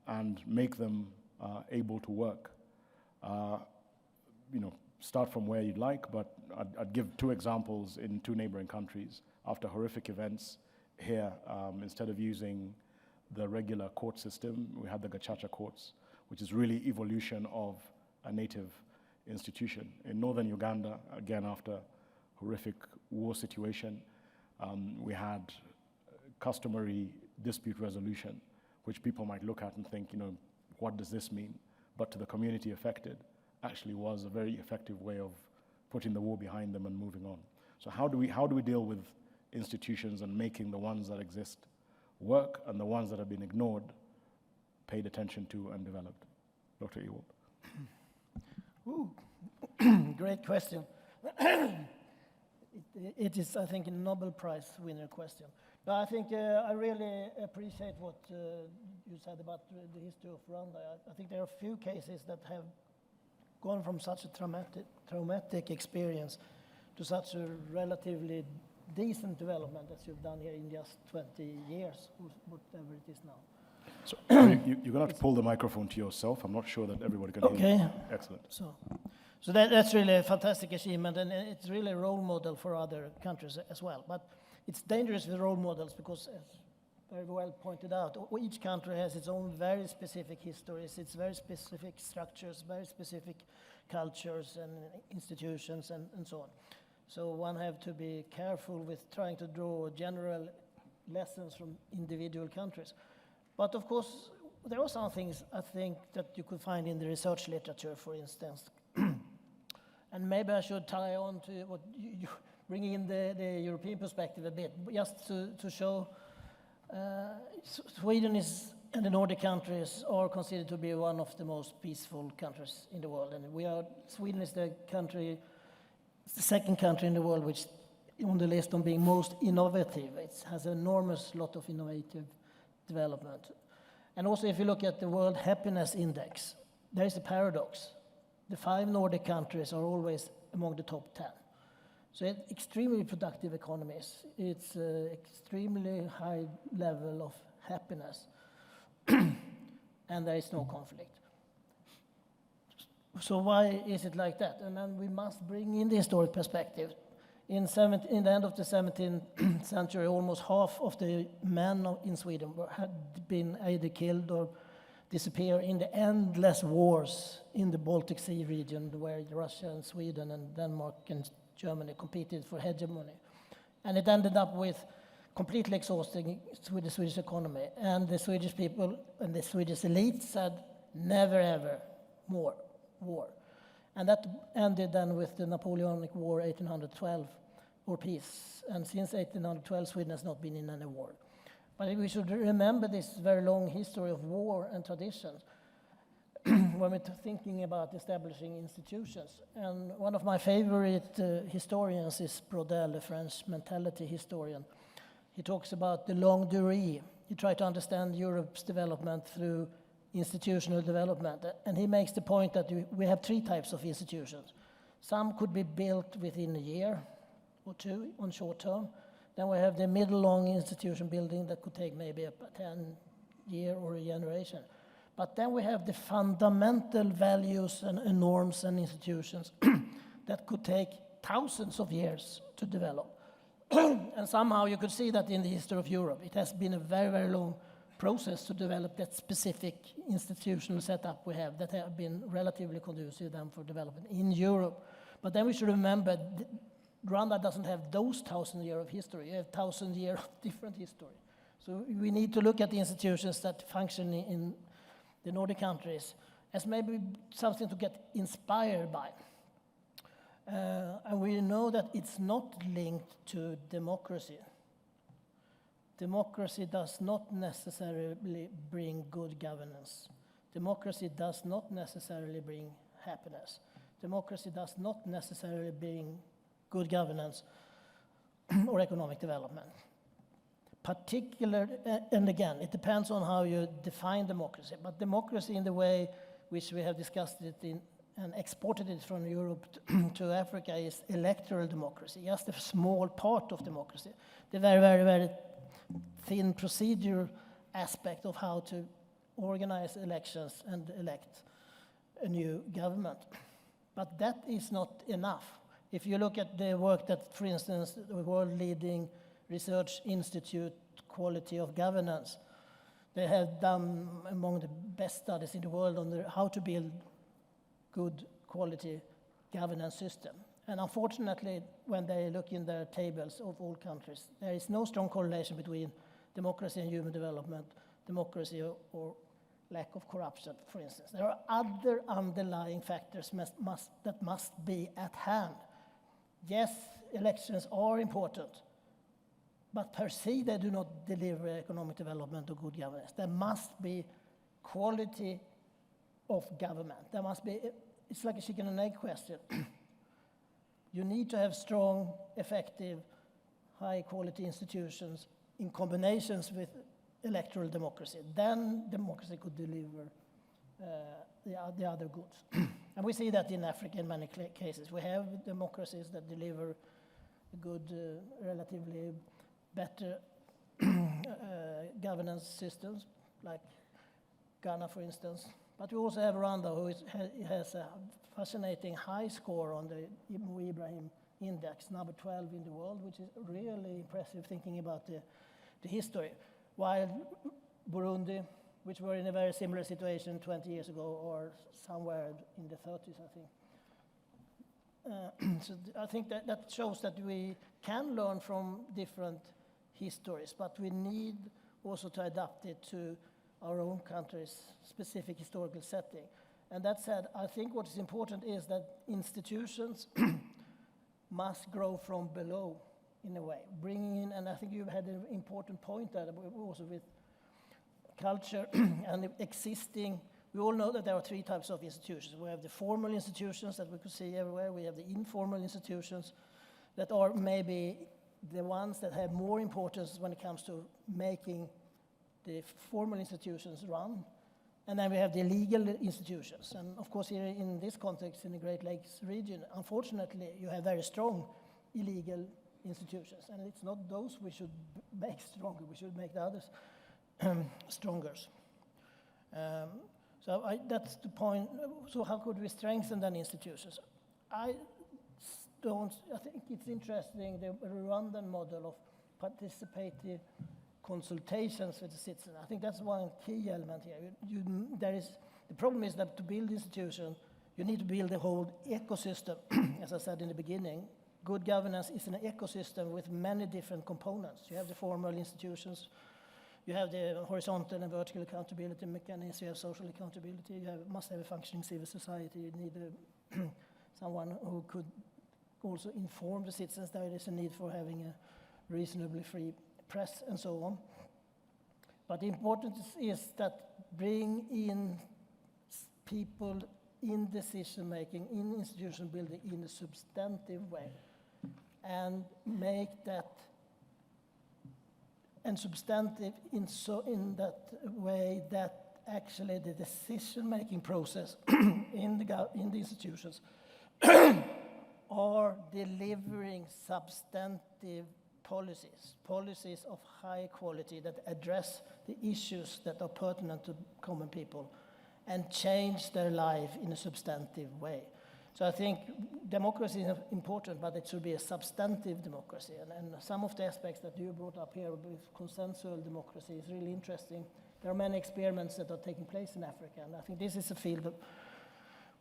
and make them able to work? Start from where you'd like, but I'd give two examples in two neighboring countries. After horrific events here, instead of using the regular court system, we had the gacaca courts, which is really evolution of a native institution. In northern Uganda, again, after horrific war situation, we had customary dispute resolution, which people might look at and think, what does this mean? But to the community affected, actually was a very effective way of putting the war behind them and moving on. So how do we deal with institutions and making the ones that exist work and the ones that have been ignored paid attention to and developed? Dr. Ewald. Ooh, great question. It is, I think, a Nobel Prize winner question. But I think I really appreciate what you said about the history of Rwanda. I think there are few cases that have gone from such a traumatic experience to such a relatively decent development as you've done here in just 20 years, or whatever it is now. So you're going to have to pull the microphone to yourself. I'm not sure that everybody can hear you. Okay. Excellent. So that's really a fantastic achievement, and it's really a role model for other countries as well. But it's dangerous with role models because, as very well pointed out, each country has its own very specific histories, its very specific structures, very specific cultures and institutions and so on. So one have to be careful with trying to draw general lessons from individual countries. But of course, there are some things I think that you could find in the research literature, for instance. And maybe I should tie on to what you bring in the European perspective a bit, just to show Sweden is, and the Nordic countries are considered to be one of the most peaceful countries in the world. And Sweden is the second country in the world which on the list on being most innovative. It has an enormous lot of innovative development. And also if you look at the World Happiness Index, there is a paradox. The 5 Nordic countries are always among the top 10. So it's extremely productive economies. It's extremely high level of happiness. And there is no conflict. So why is it like that? And then we must bring in the historic perspective. In the end of the 17th century, almost half of the men in Sweden had been either killed or disappeared in the endless wars in the Baltic Sea region, where Russia and Sweden and Denmark and Germany competed for hegemony. And it ended up with completely exhausting the Swedish economy. And the Swedish people and the Swedish elite said, never ever more war. And that ended then with the Napoleonic War 1812, or peace. And since 1812, Sweden has not been in any war. But we should remember this very long history of war and traditions when we're thinking about establishing institutions. And one of my favorite historians is Brodel, a French mentality historian. He talks about the longue durée. He tried to understand Europe's development through institutional development. And he makes the point that we have 3 types of institutions. Some could be built within a year or 2 on short term. Then we have the middle-long institution building that could take maybe a 10-year or a generation. But then we have the fundamental values and norms and institutions that could take thousands of years to develop. And somehow you could see that in the history of Europe. It has been a very, very long process to develop that specific institutional setup we have that have been relatively conducive then for development in Europe. But then we should remember Rwanda doesn't have those 1,000 years of history. You have 1,000 years of different history. So we need to look at the institutions that function in the Nordic countries as maybe something to get inspired by. And we know that it's not linked to democracy. Democracy does not necessarily bring good governance. Democracy does not necessarily bring happiness. Democracy does not necessarily bring good governance or economic development. And again, it depends on how you define democracy, but democracy in the way which we have discussed it in and exported it from Europe to Africa is electoral democracy, just a small part of democracy. The very, very, very thin procedure aspect of how to organize elections and elect a new government. But that is not enough. If you look at the work that, for instance, the world-leading research institute, Quality of Governance, they have done among the best studies in the world on how to build good quality governance system. And unfortunately, when they look in their tables of all countries, there is no strong correlation between democracy and human development, democracy or lack of corruption, for instance. There are other underlying factors that must be at hand. Yes, elections are important, but per se they do not deliver economic development or good governance. There must be quality of government. There must be, it's like a chicken and egg question. You need to have strong, effective, high-quality institutions in combinations with electoral democracy. Then democracy could deliver the other goods. And we see that in Africa in many cases. We have democracies that deliver good, relatively better governance systems, like Ghana, for instance. But we also have Rwanda, who has a fascinating high score on the Ibrahim Index, number 12 in the world, which is really impressive thinking about the history. While Burundi, which were in a very similar situation 20 years ago, or somewhere in the 30s, I think. So I think that shows that we can learn from different histories, but we need also to adapt it to our own country's specific historical setting. And that said, I think what is important is that institutions must grow from below, in a way, bringing in, and I think you've had an important point there, also with culture and existing. We all know that there are three types of institutions. We have the formal institutions that we could see everywhere. We have the informal institutions that are maybe the ones that have more importance when it comes to making the formal institutions run. And then we have the legal institutions. And of course, here in this context, in the Great Lakes region, unfortunately, you have very strong illegal institutions. And it's not those we should make stronger. We should make the others stronger. That's the point. So how could we strengthen then institutions? I think it's interesting, the Rwandan model of participative consultations with the citizen. I think that's one key element here. The problem is that to build institutions, you need to build a whole ecosystem. As I said in the beginning, good governance is an ecosystem with many different components. You have the formal institutions, you have the horizontal and vertical accountability mechanisms, you have social accountability, must have a functioning civil society, you need someone who could also inform the citizens. There is a need for having a reasonably free press and so on. But the importance is that bring in people in decision making, in institution building in a substantive way, and make that and substantive in that way that actually the decision making process in the institutions are delivering substantive policies of high quality that address the issues that are pertinent to common people and change their life in a substantive way. So I think democracy is important, but it should be a substantive democracy. And some of the aspects that you brought up here with consensual democracy is really interesting. There are many experiments that are taking place in Africa, and I think this is a field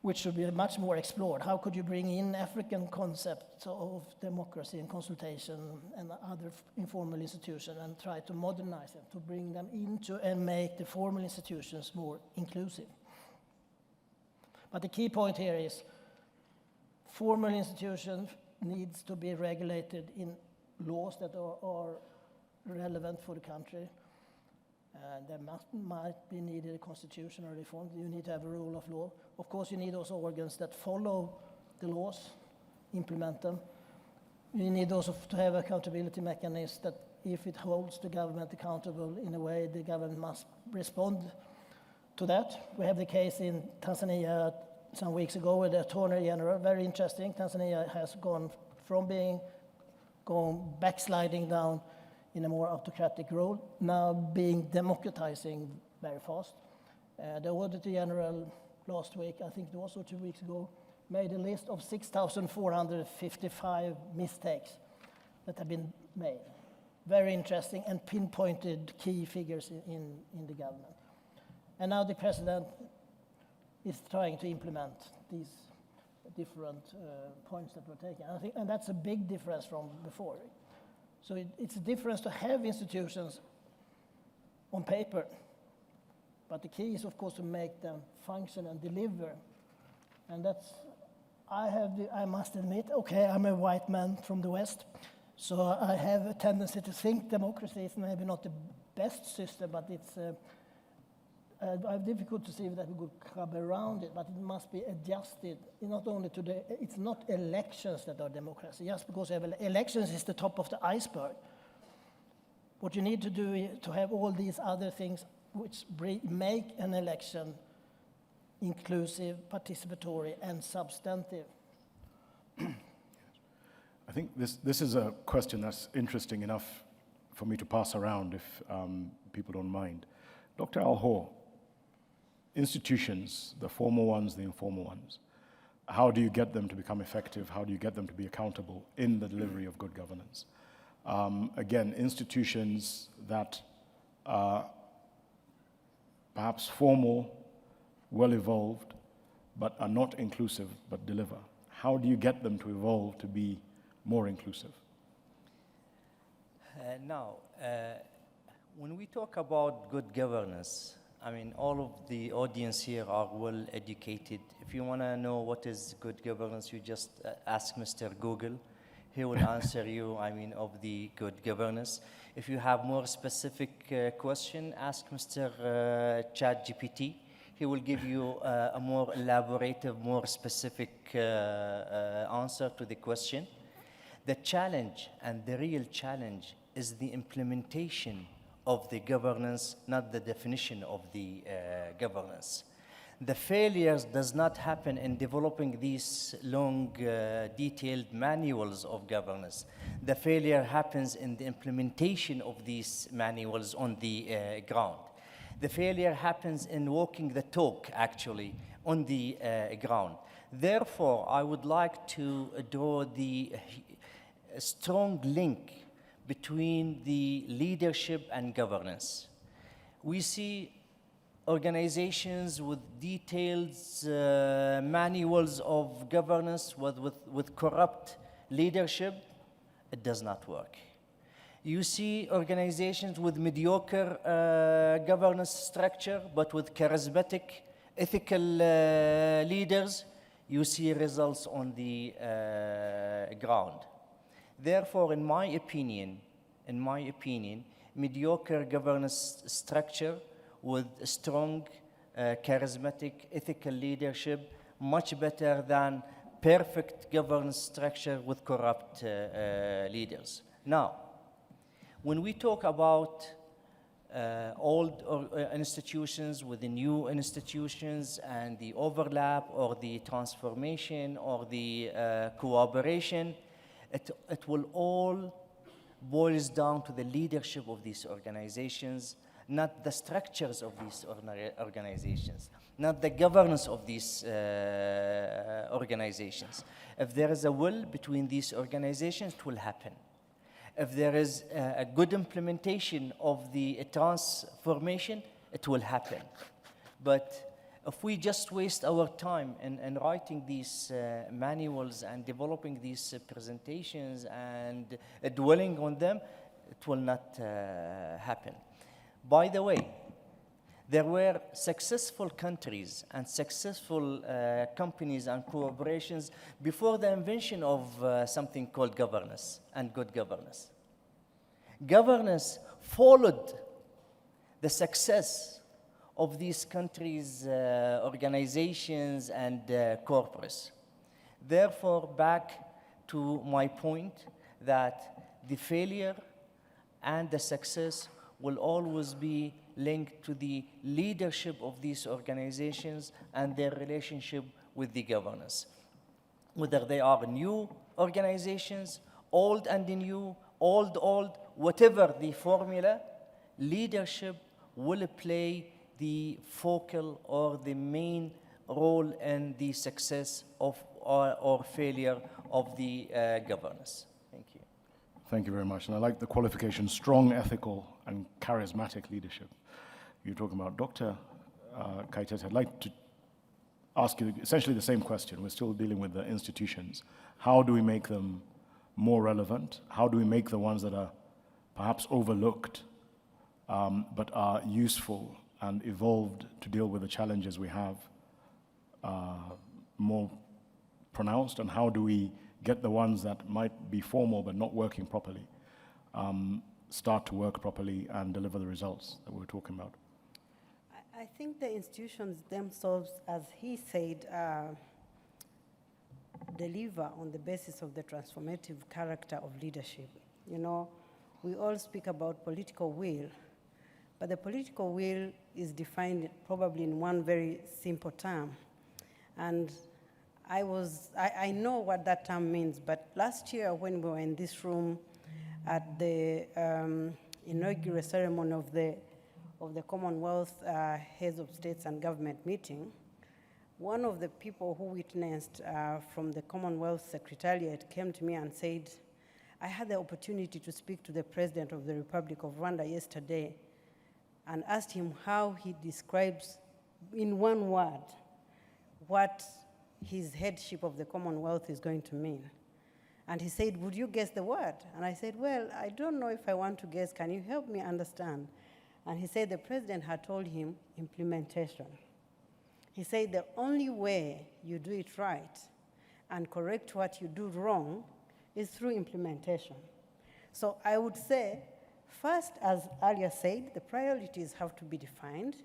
which should be much more explored. How could you bring in African concepts of democracy and consultation and other informal institutions and try to modernize them, to bring them into and make the formal institutions more inclusive? But the key point here is formal institutions needs to be regulated in laws that are relevant for the country. There might be needed a constitutional reform. You need to have a rule of law. Of course, you need also organs that follow the laws, implement them. You need also to have accountability mechanisms that if it holds the government accountable in a way, the government must respond to that. We have the case in Tanzania some weeks ago with the Attorney General, very interesting. Tanzania has gone from backsliding down in a more autocratic role, now being democratizing very fast. The Auditor General last week, I think it was 2 weeks ago, made a list of 6,455 mistakes that have been made. Very interesting and pinpointed key figures in the government. And now the president is trying to implement these different points that were taken. I think, and that's a big difference from before. So it's a difference to have institutions on paper, but the key is, of course, to make them function and deliver. And that's, I must admit, okay, I'm a white man from the West, so I have a tendency to think democracy is maybe not the best system, but it's I have difficult to see that we could come around it, but it must be adjusted. Not only to the, it's not elections that are democracy. Just because you have elections is the top of the iceberg. What you need to do is to have all these other things which make an election inclusive, participatory, and substantive. I think this is a question that's interesting enough for me to pass around if people don't mind. Dr. Al-Horr, institutions, the formal ones, the informal ones, how do you get them to become effective? How do you get them to be accountable in the delivery of good governance? Again, institutions that are perhaps formal, well-evolved, but are not inclusive, but deliver. How do you get them to evolve to be more inclusive? Now, when we talk about good governance, I mean, all of the audience here are well educated. If you want to know what is good governance, you just ask Mr. Google. He will answer you, I mean, of the good governance. If you have more specific question, ask Mr. ChatGPT. He will give you a more elaborative, more specific answer to the question. The challenge, and the real challenge, is the implementation of the governance, not the definition of the governance. The failures does not happen in developing these long, detailed manuals of governance. The failure happens in the implementation of these manuals on the ground. The failure happens in walking the talk, actually, on the ground. Therefore, I would like to draw the strong link between the leadership and governance. We see organizations with detailed manuals of governance with corrupt leadership. It does not work. You see organizations with mediocre governance structure, but with charismatic, ethical leaders. You see results on the ground. Therefore, in my opinion, mediocre governance structure with strong, charismatic, ethical leadership, much better than perfect governance structure with corrupt leaders. Now, when we talk about old institutions with the new institutions and the overlap or the transformation or the cooperation, it will all boils down to the leadership of these organizations, not the structures of these organizations, not the governance of these organizations. If there is a will between these organizations, it will happen. If there is a good implementation of the transformation, it will happen. But if we just waste our time in writing these manuals and developing these presentations and dwelling on them, it will not happen. By the way, there were successful countries and successful companies and corporations before the invention of something called governance and good governance. Governance followed the success of these countries' organizations and corporates. Therefore, back to my point that the failure and the success will always be linked to the leadership of these organizations and their relationship with the governance. Whether they are new organizations, old and new, old, whatever the formula, leadership will play the focal or the main role in the success of or failure of the governance. Thank you. Thank you very much. And I like the qualification, strong, ethical, and charismatic leadership. You're talking about Dr. Kayitesi. I'd like to ask you essentially the same question. We're still dealing with the institutions. How do we make them more relevant? How do we make the ones that are perhaps overlooked but are useful and evolved to deal with the challenges we have more pronounced? And how do we get the ones that might be formal but not working properly start to work properly and deliver the results that we were talking about? I think the institutions themselves, as he said, deliver on the basis of the transformative character of leadership. You know, we all speak about political will, but the political will is defined probably in one very simple term. And I know what that term means, but last year when we were in this room at the inaugural ceremony of the Commonwealth Heads of States and Government meeting, one of the people who witnessed from the Commonwealth Secretariat came to me and said, I had the opportunity to speak to the President of the Republic of Rwanda yesterday and asked him how he describes in one word what his headship of the Commonwealth is going to mean. And he said, would you guess the word? And I said, well, I don't know if I want to guess. Can you help me understand? And he said the President had told him implementation. He said the only way you do it right and correct what you do wrong is through implementation. So I would say, first, as earlier said, the priorities have to be defined.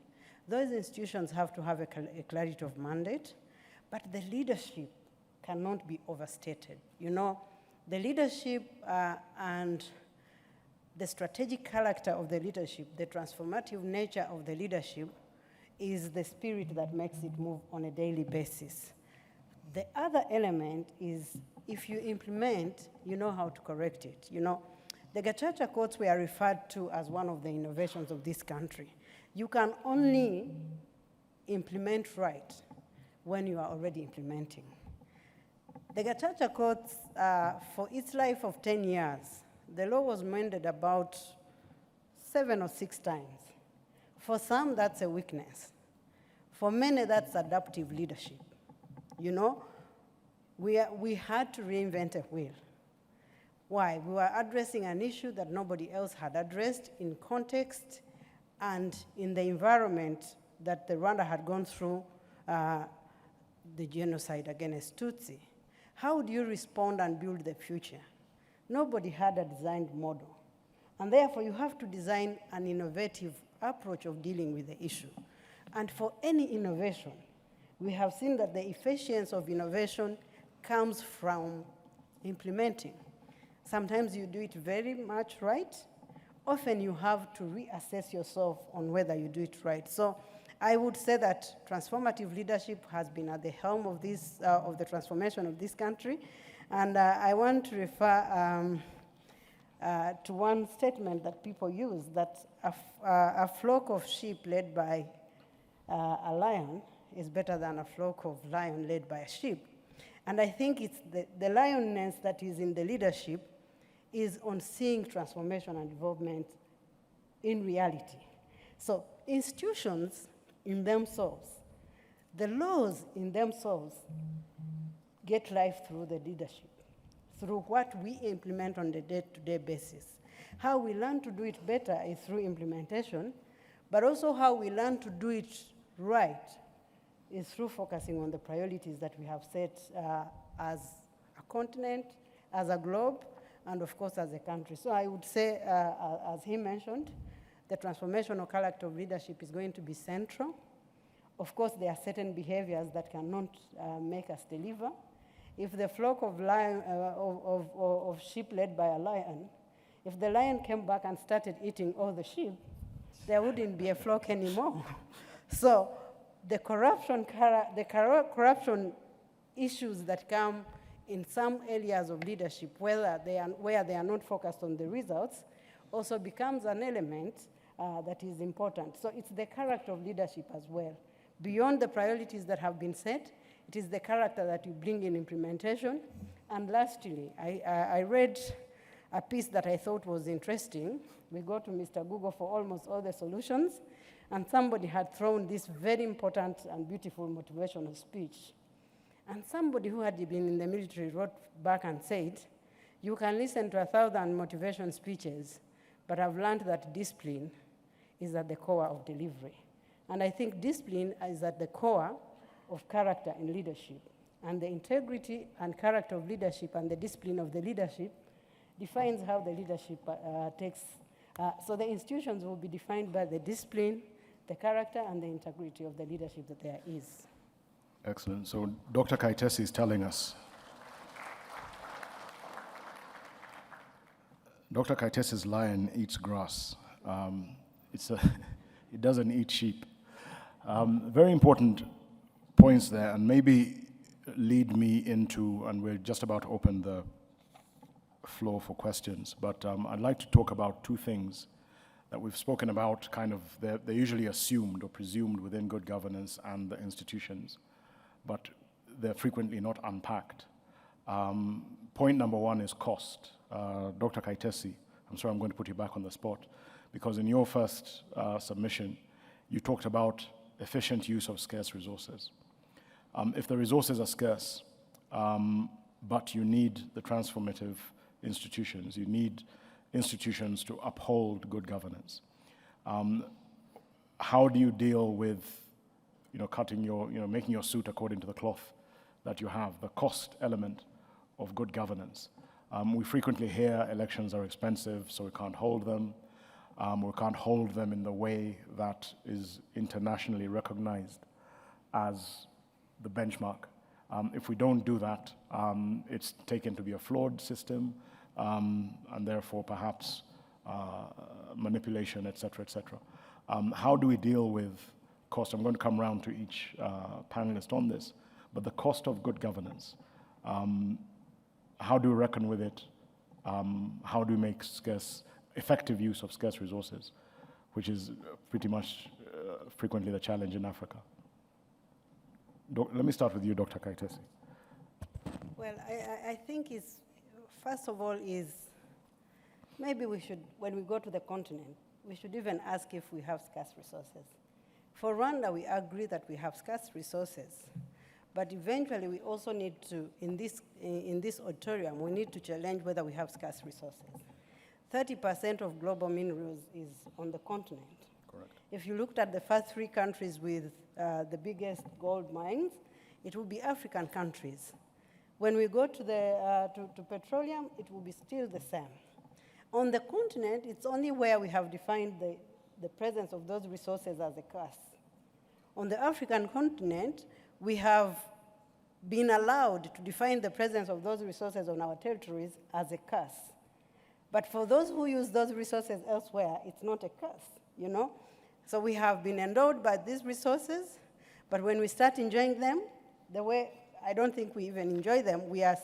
Those institutions have to have a clarity of mandate, but the leadership cannot be overstated. You know, the leadership and the strategic character of the leadership, the transformative nature of the leadership is the spirit that makes it move on a daily basis. The other element is if you implement, you know how to correct it. You know, the Gacaca courts were referred to as one of the innovations of this country. You can only implement right when you are already implementing. The Gacaca courts, for its life of 10 years, the law was amended about 7 or 6 times. For some, that's a weakness. For many, that's adaptive leadership. You know, we had to reinvent a wheel. Why? We were addressing an issue that nobody else had addressed in context and in the environment that the Rwanda had gone through the genocide against Tutsi. How do you respond and build the future? Nobody had a designed model. And therefore, you have to design an innovative approach of dealing with the issue. And for any innovation, we have seen that the efficiency of innovation comes from implementing. Sometimes you do it very much right. Often you have to reassess yourself on whether you do it right. So I would say that transformative leadership has been at the helm of this, of the transformation of this country. And I want to refer to one statement that people use, that a flock of sheep led by a lion is better than a flock of lion led by a sheep. And I think it's the lioness that is in the leadership is on seeing transformation and development in reality. So institutions in themselves, the laws in themselves get life through the leadership, through what we implement on the day-to-day basis. How we learn to do it better is through implementation, but also how we learn to do it right is through focusing on the priorities that we have set as a continent, as a globe, and of course as a country. So I would say, as he mentioned, the transformational character of leadership is going to be central. Of course, there are certain behaviors that cannot make us deliver. If the flock of, of sheep led by a lion, if the lion came back and started eating all the sheep, there wouldn't be a flock anymore. So the corruption issues that come in some areas of leadership, where they are not focused on the results, also becomes an element that is important. So it's the character of leadership as well. Beyond the priorities that have been set, it is the character that you bring in implementation. And lastly, I read a piece that I thought was interesting. We go to Mr. Google for almost all the solutions, and somebody had thrown this very important and beautiful motivational speech. And somebody who had been in the military wrote back and said, you can listen to 1,000 motivation speeches, but I've learned that discipline is at the core of delivery. And I think discipline is at the core of character in leadership. And the integrity and character of leadership and the discipline of the leadership defines how the leadership takes. So the institutions will be defined by the discipline, the character and the integrity of the leadership that there is. Excellent. So Dr. Kayitesi is telling us. Dr. Kayitesi's lion eats grass. It doesn't eat sheep. Very important points there, and maybe lead me into, and we're just about to open the floor for questions, but I'd like to talk about two things that we've spoken about, kind of, they're usually assumed or presumed within good governance and the institutions, but they're frequently not unpacked. Point number one is cost. Dr. Kayitesi, I'm sorry, I'm going to put you back on the spot, because in your first submission, you talked about efficient use of scarce resources. If the resources are scarce, but you need the transformative institutions, you need institutions to uphold good governance. How do you deal with, cutting your, making your suit according to the cloth that you have, the cost element of good governance? We frequently hear elections are expensive, so we can't hold them. We can't hold them in the way that is internationally recognized as the benchmark. If we don't do that, it's taken to be a flawed system, and therefore perhaps manipulation, et cetera, et cetera. How do we deal with cost? I'm going to come around to each panelist on this, but the cost of good governance, how do we reckon with it? How do we make effective use of scarce resources, which is pretty much frequently the challenge in Africa? Let me start with you, Dr. Kayitesi. Well, I think first of all, maybe we should, when we go to the continent, we should even ask if we have scarce resources. For Rwanda, we agree that we have scarce resources, but eventually we also need to, in this auditorium, we need to challenge whether we have scarce resources. 30% of global minerals is on the continent. Correct. If you looked at the first 3 countries with the biggest gold mines, it will be African countries. When we go to to petroleum, it will be still the same. On the continent, it's only where we have defined the presence of those resources as a curse. On the African continent, we have been allowed to define the presence of those resources on our territories as a curse. But for those who use those resources elsewhere, it's not a curse, So we have been endowed by these resources, but when we start enjoying them, the way I don't think we even enjoy them, we are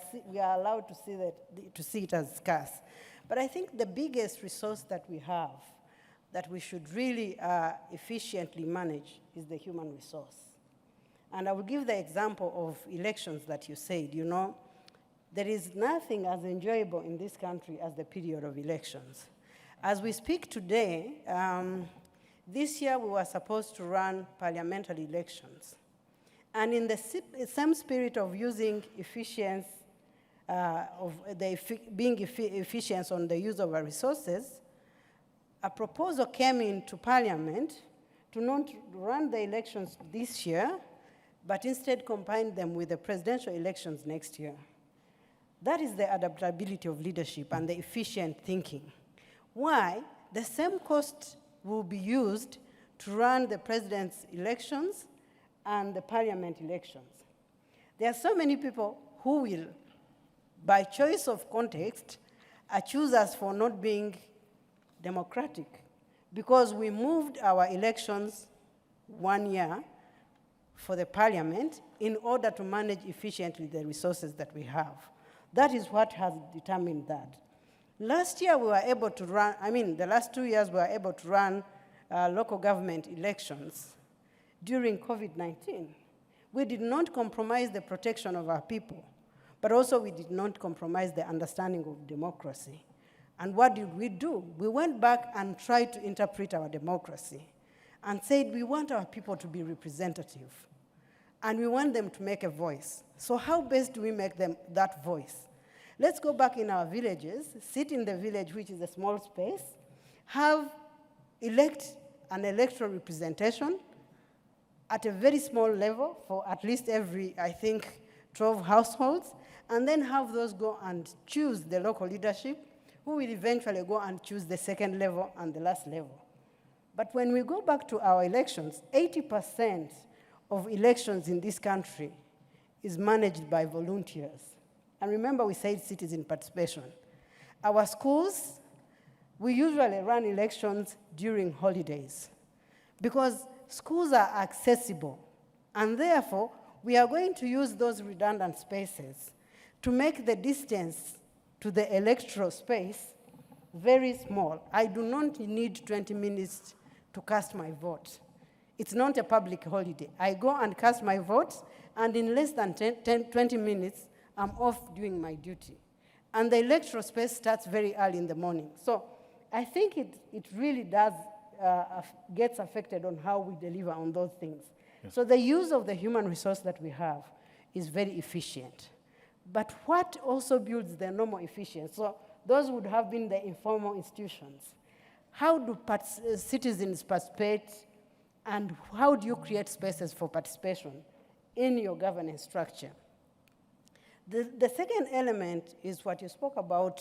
allowed to see it as scarce. But I think the biggest resource that we have, that we should really efficiently manage, is the human resource. And I will give the example of elections that you said, There is nothing as enjoyable in this country as the period of elections. As we speak today, this year we were supposed to run parliamentary elections. And in the same spirit of using efficiency, being efficient on the use of our resources, a proposal came into Parliament to not run the elections this year, but instead combine them with the presidential elections next year. That is the adaptability of leadership and the efficient thinking. Why? The same cost will be used to run the president's elections and the parliament elections. There are so many people who will, by choice of context, accuse us for not being democratic because we moved our elections 1 year for the parliament in order to manage efficiently the resources that we have. That is what has determined that. Last year we were able to run, the last 2 years we were able to run local government elections during COVID-19. We did not compromise the protection of our people, but also we did not compromise the understanding of democracy. And what did we do? We went back and tried to interpret our democracy and said we want our people to be representative and we want them to make a voice. So how best do we make them that voice? Let's go back in our villages, sit in the village, which is a small space, elect an electoral representation at a very small level for at least every, 12 households, and then have those go and choose the local leadership, who will eventually go and choose the second level and the last level. But when we go back to our elections, 80% of elections in this country is managed by volunteers. And remember, we said citizen participation. Our schools, we usually run elections during holidays because schools are accessible. And therefore, we are going to use those redundant spaces to make the distance to the electoral space very small. I do not need 20 minutes to cast my vote. It's not a public holiday. I go and cast my vote, and in less than 20 minutes, I'm off doing my duty. And the electoral space starts very early in the morning. So I think it really does gets affected on how we deliver on those things. Yes. So the use of the human resource that we have is very efficient. But what also builds the normal efficiency? So those would have been the informal institutions. How do citizens participate, and how do you create spaces for participation in your governance structure? The second element is what you spoke about,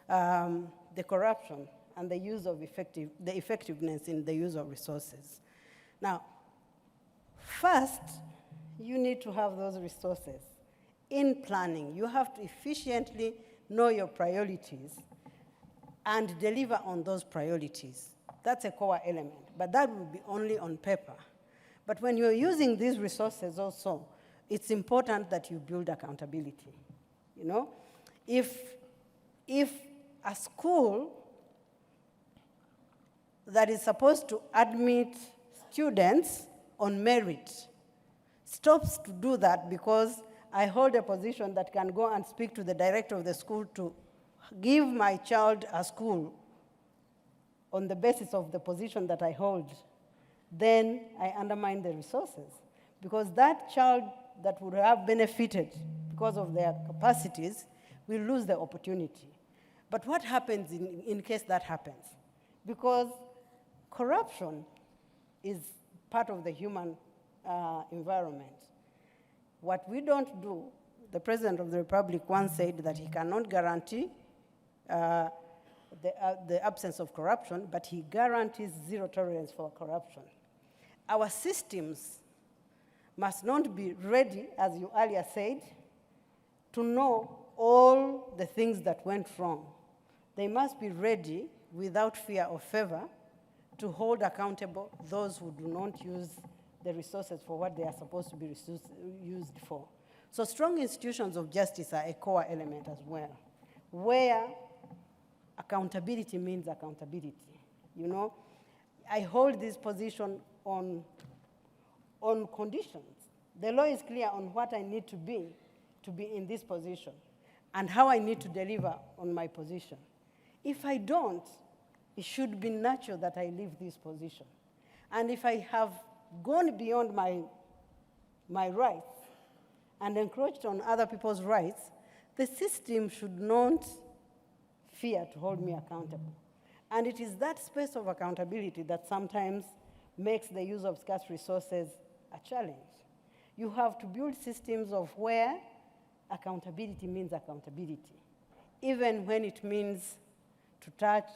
the corruption and the use of the effectiveness in the use of resources. Now, first, you need to have those resources. In planning, you have to efficiently know your priorities and deliver on those priorities. That's a core element, but that will be only on paper. But when you're using these resources also, it's important that you build accountability. You know, if a school that is supposed to admit students on merit stops to do that because I hold a position that can go and speak to the director of the school to give my child a school on the basis of the position that I hold, then I undermine the resources. Because that child that would have benefited because of their capacities will lose the opportunity. But what happens in case that happens? Because corruption is part of the human environment. What we don't do, the President of the Republic once said that he cannot guarantee the absence of corruption, but he guarantees zero tolerance for corruption. Our systems must not be ready, as you earlier said, to know all the things that went wrong. They must be ready, without fear or favor, to hold accountable those who do not use the resources for what they are supposed to be used for. So strong institutions of justice are a core element as well, where accountability means accountability. You know, I hold this position on conditions. The law is clear on what I need to be in this position and how I need to deliver on my position. If I don't, it should be natural that I leave this position. And if I have gone beyond my rights and encroached on other people's rights, the system should not fear to hold me accountable. And it is that space of accountability that sometimes makes the use of scarce resources a challenge. You have to build systems of where accountability means accountability, even when it means to touch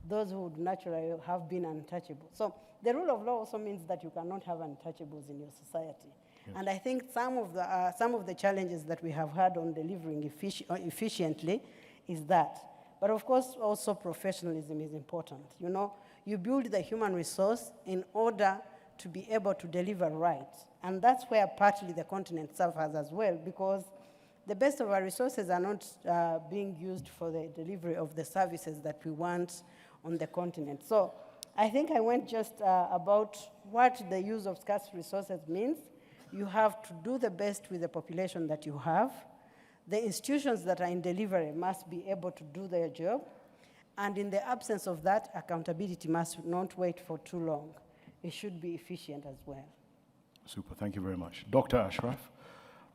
those who would naturally have been untouchable. So the rule of law also means that you cannot have untouchables in your society. Yes. And I think some of the challenges that we have had on delivering efficiently is that. But of course, also professionalism is important. You know, you build the human resource in order to be able to deliver right. And that's where partly the continent suffers as well, because the best of our resources are not being used for the delivery of the services that we want on the continent. So I think I went just about what the use of scarce resources means. You have to do the best with the population that you have. The institutions that are in delivery must be able to do their job. And in the absence of that, accountability must not wait for too long. It should be efficient as well. Super, thank you very much. Dr. Ashraf,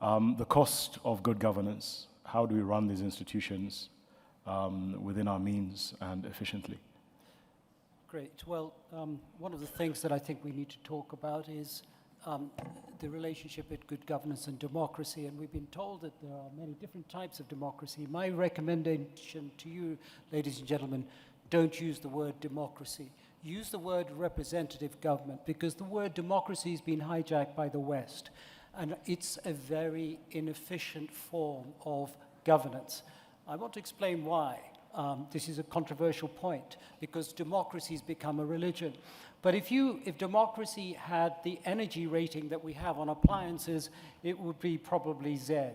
the cost of good governance, how do we run these institutions within our means and efficiently? Great. Well, one of the things that I think we need to talk about is the relationship between good governance and democracy, and we've been told that there are many different types of democracy. My recommendation to you, ladies and gentlemen, don't use the word democracy. use the word representative government, because the word democracy has been hijacked by the West, and it's a very inefficient form of governance. I want to explain why. This is a controversial point, because democracy has become a religion. But if democracy had the energy rating that we have on appliances, it would be probably Z.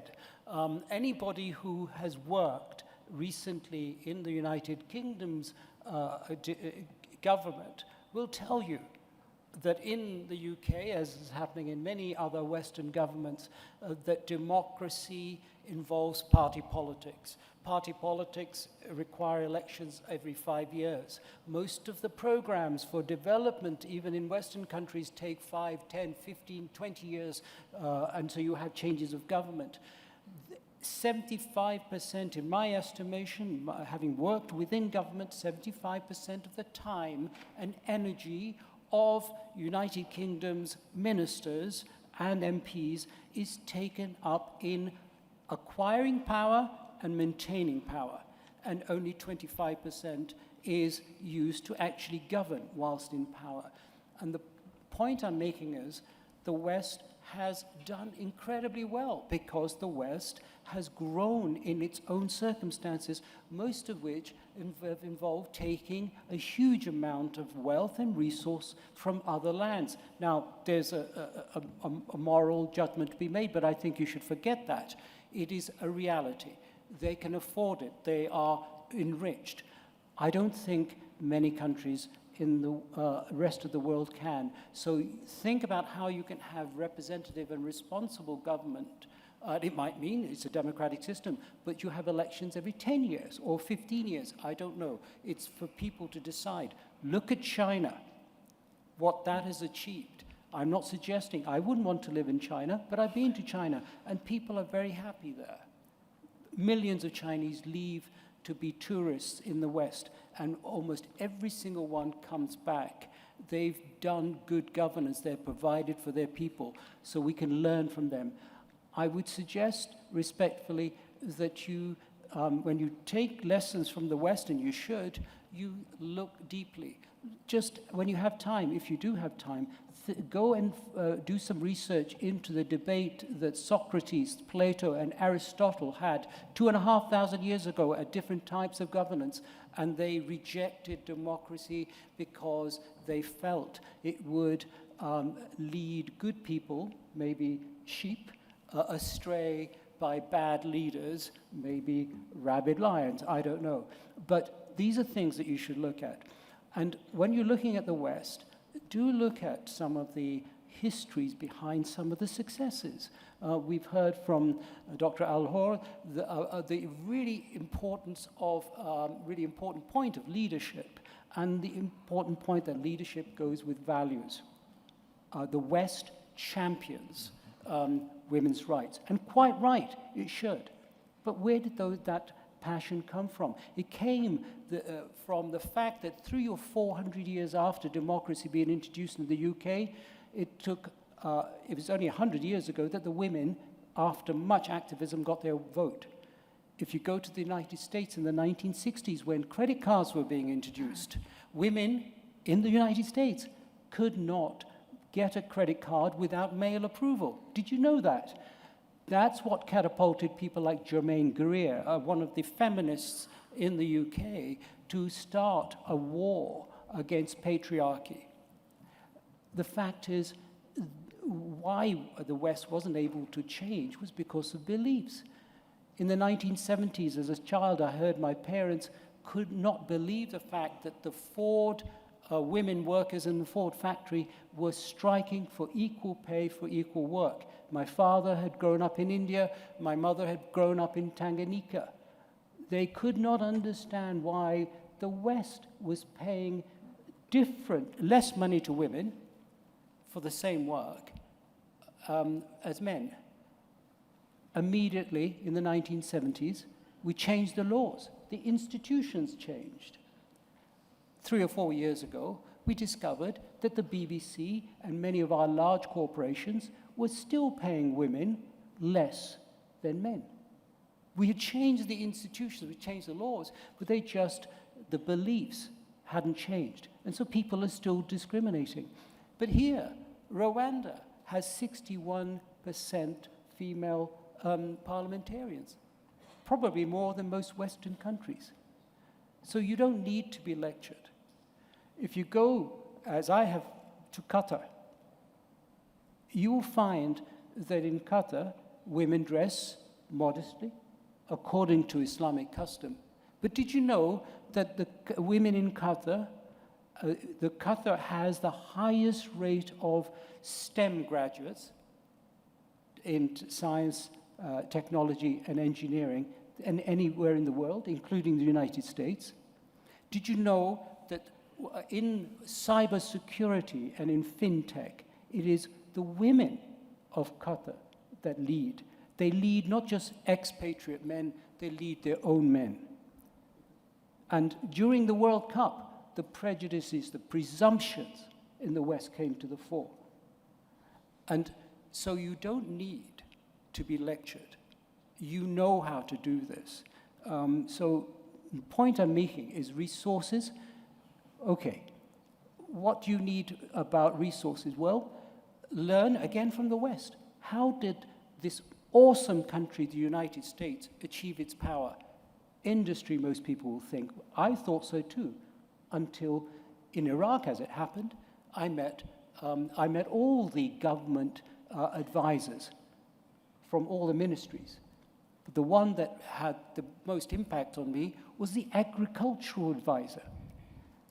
Anybody who has worked recently in the United Kingdom's government will tell you that in the UK, as is happening in many other Western governments, that democracy involves party politics. Party politics require elections every 5 years. Most of the programs for development, even in Western countries, take 5, 10, 15, 20 years until you have changes of government. 75%, in my estimation, having worked within government, 75% of the time and energy of United Kingdom's ministers and MPs is taken up in acquiring power and maintaining power, and only 25% is used to actually govern whilst in power. And the point I'm making is the West has done incredibly well, because the West has grown in its own circumstances, most of which involve taking a huge amount of wealth and resource from other lands. Now, there's a moral judgment to be made, but I think you should forget that. It is a reality. They can afford it. They are enriched. I don't think many countries in the rest of the world can. So think about how you can have representative and responsible government. It might mean it's a democratic system, but you have elections every 10 years or 15 years. I don't know. It's for people to decide. Look at China, what that has achieved. I'm not suggesting, I wouldn't want to live in China, but I've been to China, and people are very happy there. Millions of Chinese leave to be tourists in the West, and almost every single one comes back. They've done good governance. They're provided for their people, so we can learn from them. I would suggest respectfully that you, when you take lessons from the West, and you should, you look deeply. Just when you have time, if you do have time, go and do some research into the debate that Socrates, Plato, and Aristotle had 2,500 years ago at different types of governance, and they rejected democracy because they felt it would lead good people, maybe sheep, astray by bad leaders, maybe rabid lions, I don't know. But these are things that you should look at. And when you're looking at the West, do look at some of the histories behind some of the successes. We've heard from Dr. Al-Horr the really important point of leadership, and the important point that leadership goes with values. The West champions women's rights, and quite right, it should. But where did that passion come from? It came from the fact that 300 or 400 years after democracy being introduced in the UK, it was only 100 years ago that the women, after much activism, got their vote. If you go to the United States in the 1960s, when credit cards were being introduced, women in the United States could not get a credit card without male approval. Did you know that? That's what catapulted people like Germaine Greer, one of the feminists in the UK, to start a war against patriarchy. The fact is, why the West wasn't able to change was because of beliefs. In the 1970s, as a child, I heard my parents could not believe the fact that the Ford women workers in the Ford factory were striking for equal pay for equal work. My father had grown up in India. My mother had grown up in Tanganyika. They could not understand why the West was paying less money to women for the same work as men. Immediately in the 1970s, we changed the laws. The institutions changed. 3 or 4 years ago, we discovered that the BBC and many of our large corporations were still paying women less than men. We had changed the institutions, we changed the laws, but the beliefs hadn't changed. And so people are still discriminating. But here, Rwanda has 61% female parliamentarians, probably more than most Western countries. So you don't need to be lectured. If you go, as I have, to Qatar, you will find that in Qatar, women dress modestly, according to Islamic custom. But did you know that the women in Qatar, Qatar has the highest rate of STEM graduates in science, technology, and engineering and anywhere in the world, including the United States? Did you know that in cybersecurity and in fintech, it is the women of Qatar that lead? They lead not just expatriate men, they lead their own men. And during the World Cup, the prejudices, the presumptions in the West came to the fore. And so you don't need to be lectured. You know how to do this. So the point I'm making is resources. Okay, what do you need about resources? Well, learn again from the West. How did this awesome country, the United States, achieve its power? Industry, most people will think. I thought so too, until in Iraq, as it happened, I met all the government advisors from all the ministries. But the one that had the most impact on me was the agricultural advisor.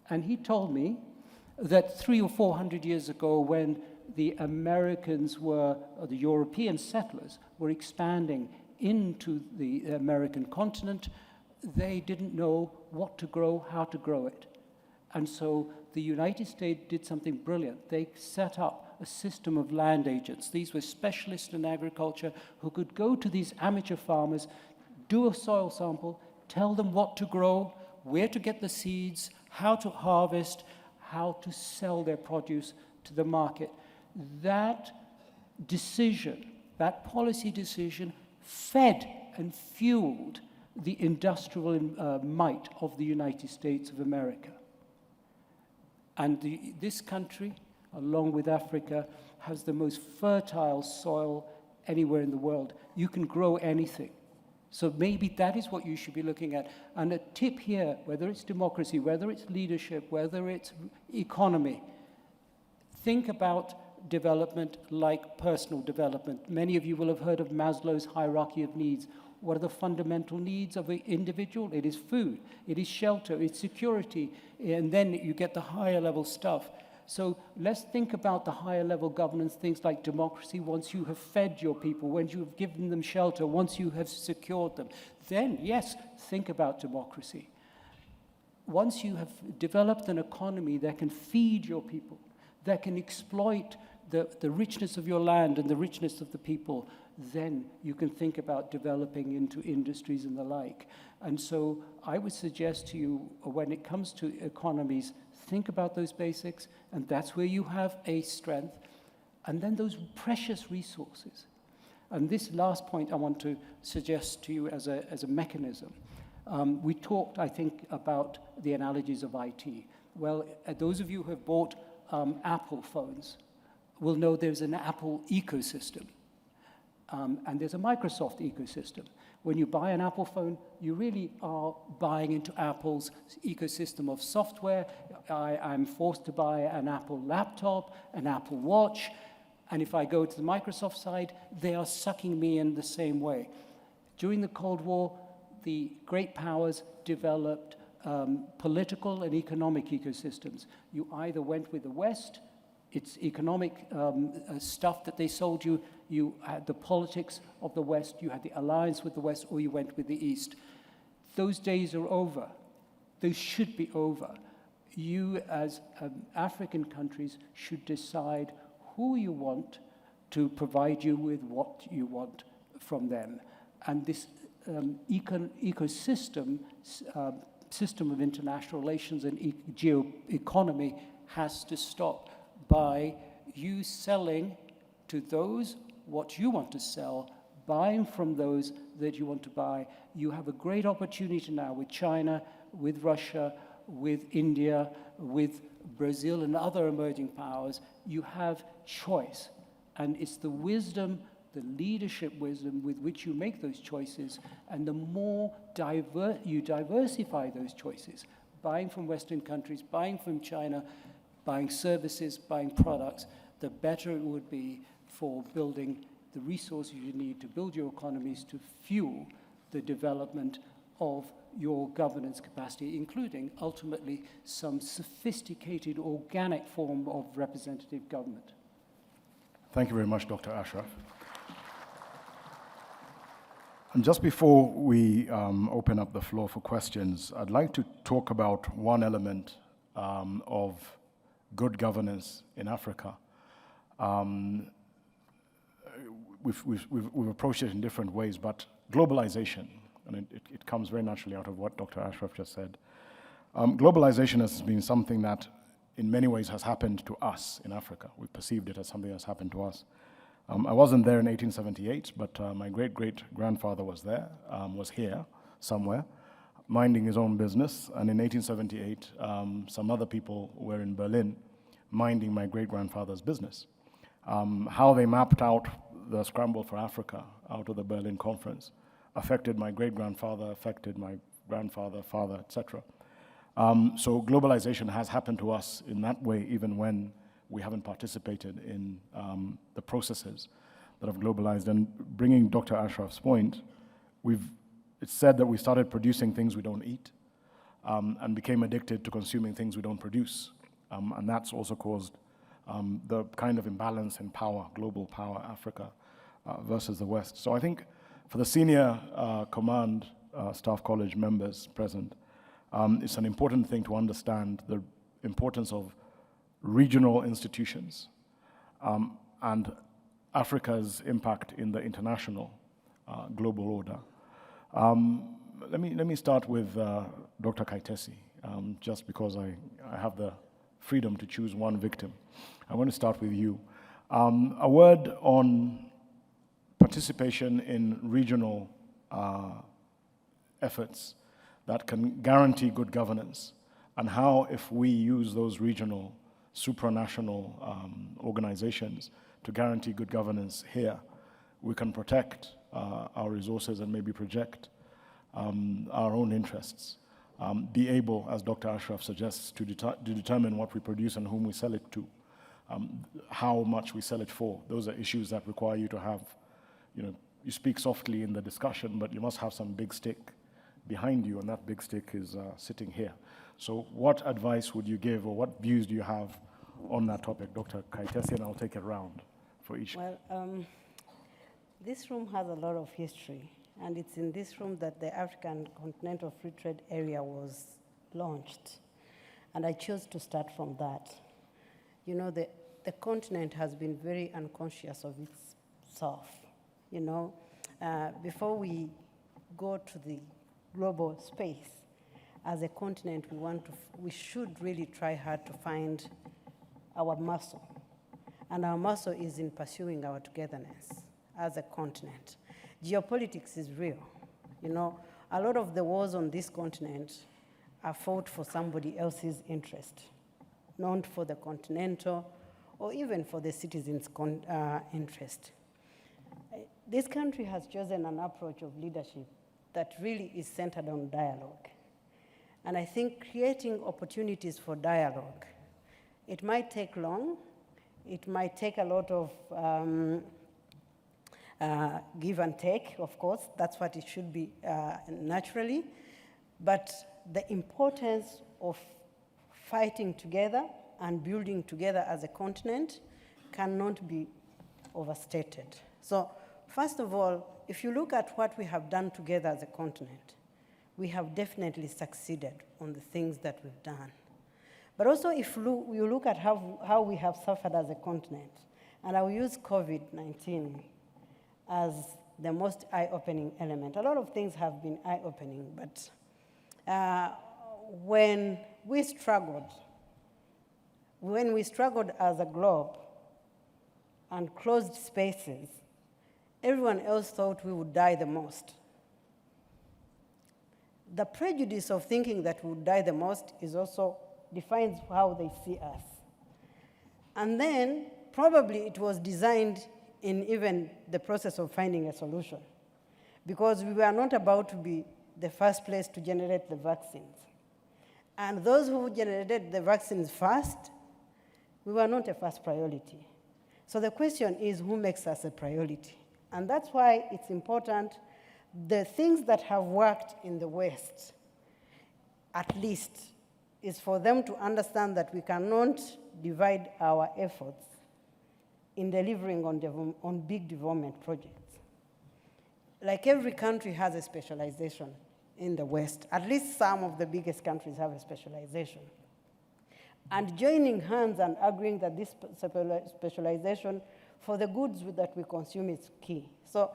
And he told me that 300 or 400 years ago, when the Americans were, or the European settlers, were expanding into the American continent, they didn't know what to grow, how to grow it. And so the United States did something brilliant. They set up a system of land agents. These were specialists in agriculture who could go to these amateur farmers, do a soil sample, tell them what to grow, where to get the seeds, how to harvest, how to sell their produce to the market. That decision, that policy decision, fed and fueled the industrial might of the United States of America. And this country, along with Africa, has the most fertile soil anywhere in the world. You can grow anything. So maybe that is what you should be looking at. And a tip here, whether it's democracy, whether it's leadership, whether it's economy, think about development like personal development. Many of you will have heard of Maslow's hierarchy of needs. What are the fundamental needs of an individual? It is food, it is shelter, it's security, and then you get the higher level stuff. So let's think about the higher level governance, things like democracy. Once you have fed your people, once you have given them shelter, once you have secured them, then yes, think about democracy. Once you have developed an economy that can feed your people, that can exploit the richness of your land and the richness of the people, then you can think about developing into industries and the like. And so I would suggest to you, when it comes to economies, think about those basics, and that's where you have a strength. And then those precious resources. And this last point I want to suggest to you as a mechanism. We talked, I think, about the analogies of IT. Well, those of you who have bought Apple phones will know there's an Apple ecosystem. And there's a Microsoft ecosystem. When you buy an Apple phone, you really are buying into Apple's ecosystem of software. I'm forced to buy an Apple laptop, an Apple Watch, and if I go to the Microsoft side, they are sucking me in the same way. During the Cold War, the great powers developed political and economic ecosystems. You either went with the West, its economic stuff that they sold you, you had the politics of the West, you had the alliance with the West, or you went with the East. Those days are over. Those should be over. You, as African countries, should decide who you want to provide you with what you want from them. And this ecosystem, system of international relations and geoeconomy has to stop by you selling to those what you want to sell, buying from those that you want to buy. You have a great opportunity now with China, with Russia, with India, with Brazil and other emerging powers, you have choice. And it's the wisdom, the leadership wisdom with which you make those choices, and the more you diversify those choices, buying from Western countries, buying from China, buying services, buying products, the better it would be for building the resources you need to build your economies to fuel the development of your governance capacity, including ultimately some sophisticated organic form of representative government. Thank you very much, Dr. Ashraf. And just before we open up the floor for questions, I'd like to talk about one element of good governance in Africa. We've approached it in different ways, but globalization, and it comes very naturally out of what Dr. Ashraf just said. Globalization has been something that in many ways has happened to us in Africa. We perceived it as something that's happened to us. I wasn't there in 1878, but my great-great-grandfather was there, was here somewhere, minding his own business. And in 1878, some other people were in Berlin minding my great-grandfather's business. How they mapped out the scramble for Africa out of the Berlin Conference affected my great-grandfather, affected my grandfather, father, etc. So globalization has happened to us in that way, even when we haven't participated in the processes that have globalized. And bringing Dr. Ashraf's point, it's said that we started producing things we don't eat and became addicted to consuming things we don't produce. And that's also caused the kind of imbalance in power, global power, Africa versus the West. So I think for the senior command staff college members present, it's an important thing to understand the importance of regional institutions and Africa's impact in the international global order. Let me start with Dr. Kayitesi, just because I have the freedom to choose one victim. I want to start with you. A word on participation in regional efforts that can guarantee good governance, and how, if we use those regional supranational organizations to guarantee good governance here, we can protect our resources and maybe project our own interests. Be able, as Dr. Ashraf suggests, to determine what we produce and whom we sell it to, how much we sell it for. Those are issues that require you to have, you speak softly in the discussion, but you must have some big stick behind you, and that big stick is sitting here. So what advice would you give, or what views do you have on that topic, Dr. Kayitesi, and I'll take it round for each. Well, this room has a lot of history, and it's in this room that the African Continental Free Trade Area was launched, and I chose to start from that. The continent has been very unconscious of itself. Before we go to the global space, as a continent, we should really try hard to find our muscle. And our muscle is in pursuing our togetherness as a continent. Geopolitics is real. A lot of the wars on this continent are fought for somebody else's interest, not for the continental or even for the citizens' interest. This country has chosen an approach of leadership that really is centered on dialogue. And I think creating opportunities for dialogue, it might take long, it might take a lot of give and take, of course, that's what it should be naturally, but the importance of fighting together and building together as a continent cannot be overstated. So, first of all, if you look at what we have done together as a continent, we have definitely succeeded on the things that we've done. But also, if you look at how we have suffered as a continent, and I will use COVID-19 as the most eye-opening element. A lot of things have been eye-opening, but when we struggled as a globe and closed spaces, everyone else thought we would die the most. the prejudice of thinking that we would die the most is also defines how they see us. And then probably it was designed in even the process of finding a solution, because we were not about to be the first place to generate the vaccines. And those who generated the vaccines first, we were not a first priority. So the question is, who makes us a priority? And that's why it's important, the things that have worked in the West, at least, is for them to understand that we cannot divide our efforts in delivering on big development projects. Like every country has a specialization in the West. At least some of the biggest countries have a specialization. And joining hands and agreeing that this specialization for the goods that we consume is key. So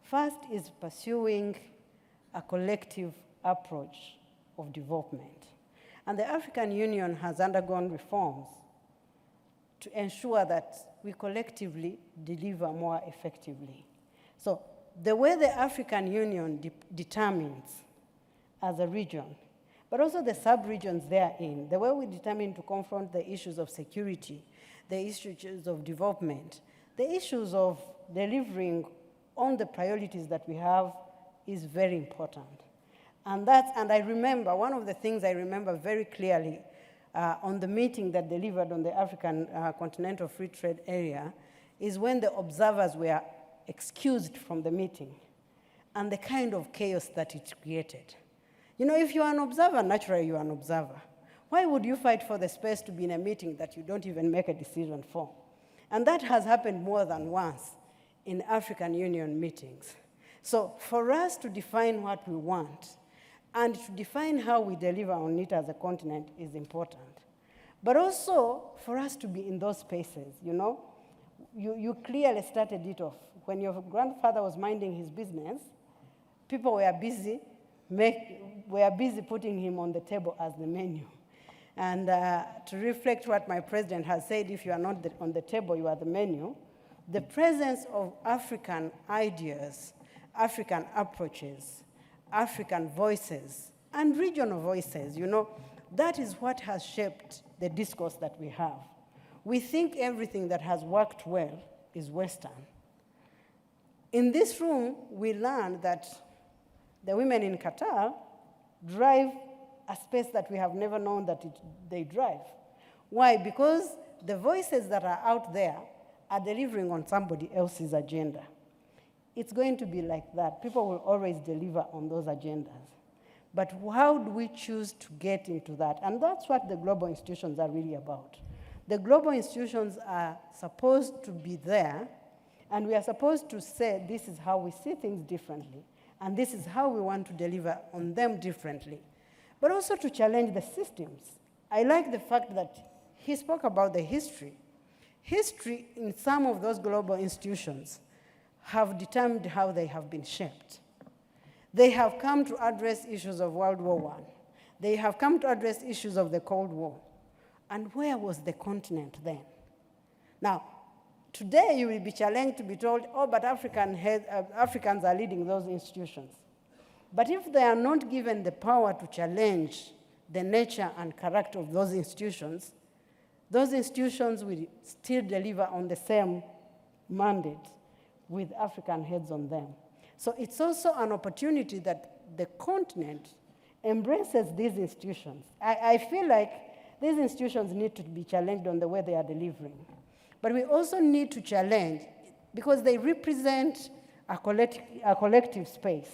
first is pursuing a collective approach of development. And the African Union has undergone reforms to ensure that we collectively deliver more effectively. So the way the African Union determines as a region, but also the sub-regions therein, the way we determine to confront the issues of security, the issues of development, the issues of delivering on the priorities that we have is very important. And I remember, one of the things I remember very clearly on the meeting that delivered on the African Continental Free Trade Area is when the observers were excused from the meeting and the kind of chaos that it created. You know, if you are an observer, naturally you are an observer. Why would you fight for the space to be in a meeting that you don't even make a decision for? And that has happened more than once in African Union meetings. So for us to define what we want and to define how we deliver on it as a continent is important. But also for us to be in those spaces, you know? You clearly started it off. When your grandfather was minding his business, people were busy putting him on the table as the menu. And to reflect what my president has said, if you are not on the table, you are the menu. The presence of African ideas, African approaches, African voices, and regional voices, you know, that is what has shaped the discourse that we have. We think everything that has worked well is Western. In this room, we learned that the women in Qatar drive a space that we have never known that they drive. Why? Because the voices that are out there are delivering on somebody else's agenda. It's going to be like that. People will always deliver on those agendas. But how do we choose to get into that? And that's what the global institutions are really about. The global institutions are supposed to be there, and we are supposed to say, this is how we see things differently, and this is how we want to deliver on them differently. But also to challenge the systems. I like the fact that he spoke about the history. History in some of those global institutions have determined how they have been shaped. They have come to address issues of World War I. They have come to address issues of the Cold War. And where was the continent then? Now, today you will be challenged to be told, oh, but Africans are leading those institutions. But if they are not given the power to challenge the nature and character of those institutions will still deliver on the same mandate with African heads on them. So it's also an opportunity that the continent embraces these institutions. I feel like these institutions need to be challenged on the way they are delivering. But we also need to challenge, because they represent a collective space.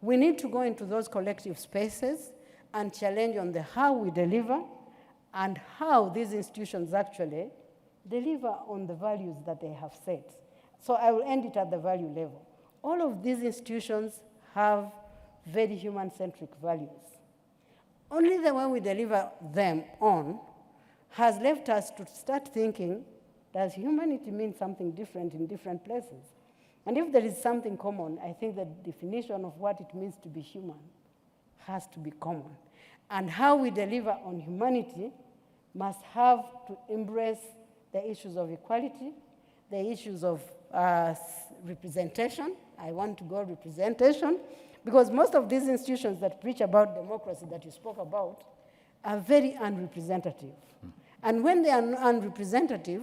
We need to go into those collective spaces and challenge on the how we deliver and how these institutions actually deliver on the values that they have set. So I will end it at the value level. All of these institutions have very human-centric values. Only the way we deliver them on has left us to start thinking, does humanity mean something different in different places? And if there is something common, I think the definition of what it means to be human has to be common. And how we deliver on humanity must have to embrace the issues of equality, the issues of representation. I want to go representation, Because most of these institutions that preach about democracy that you spoke about are very unrepresentative. And when they are unrepresentative,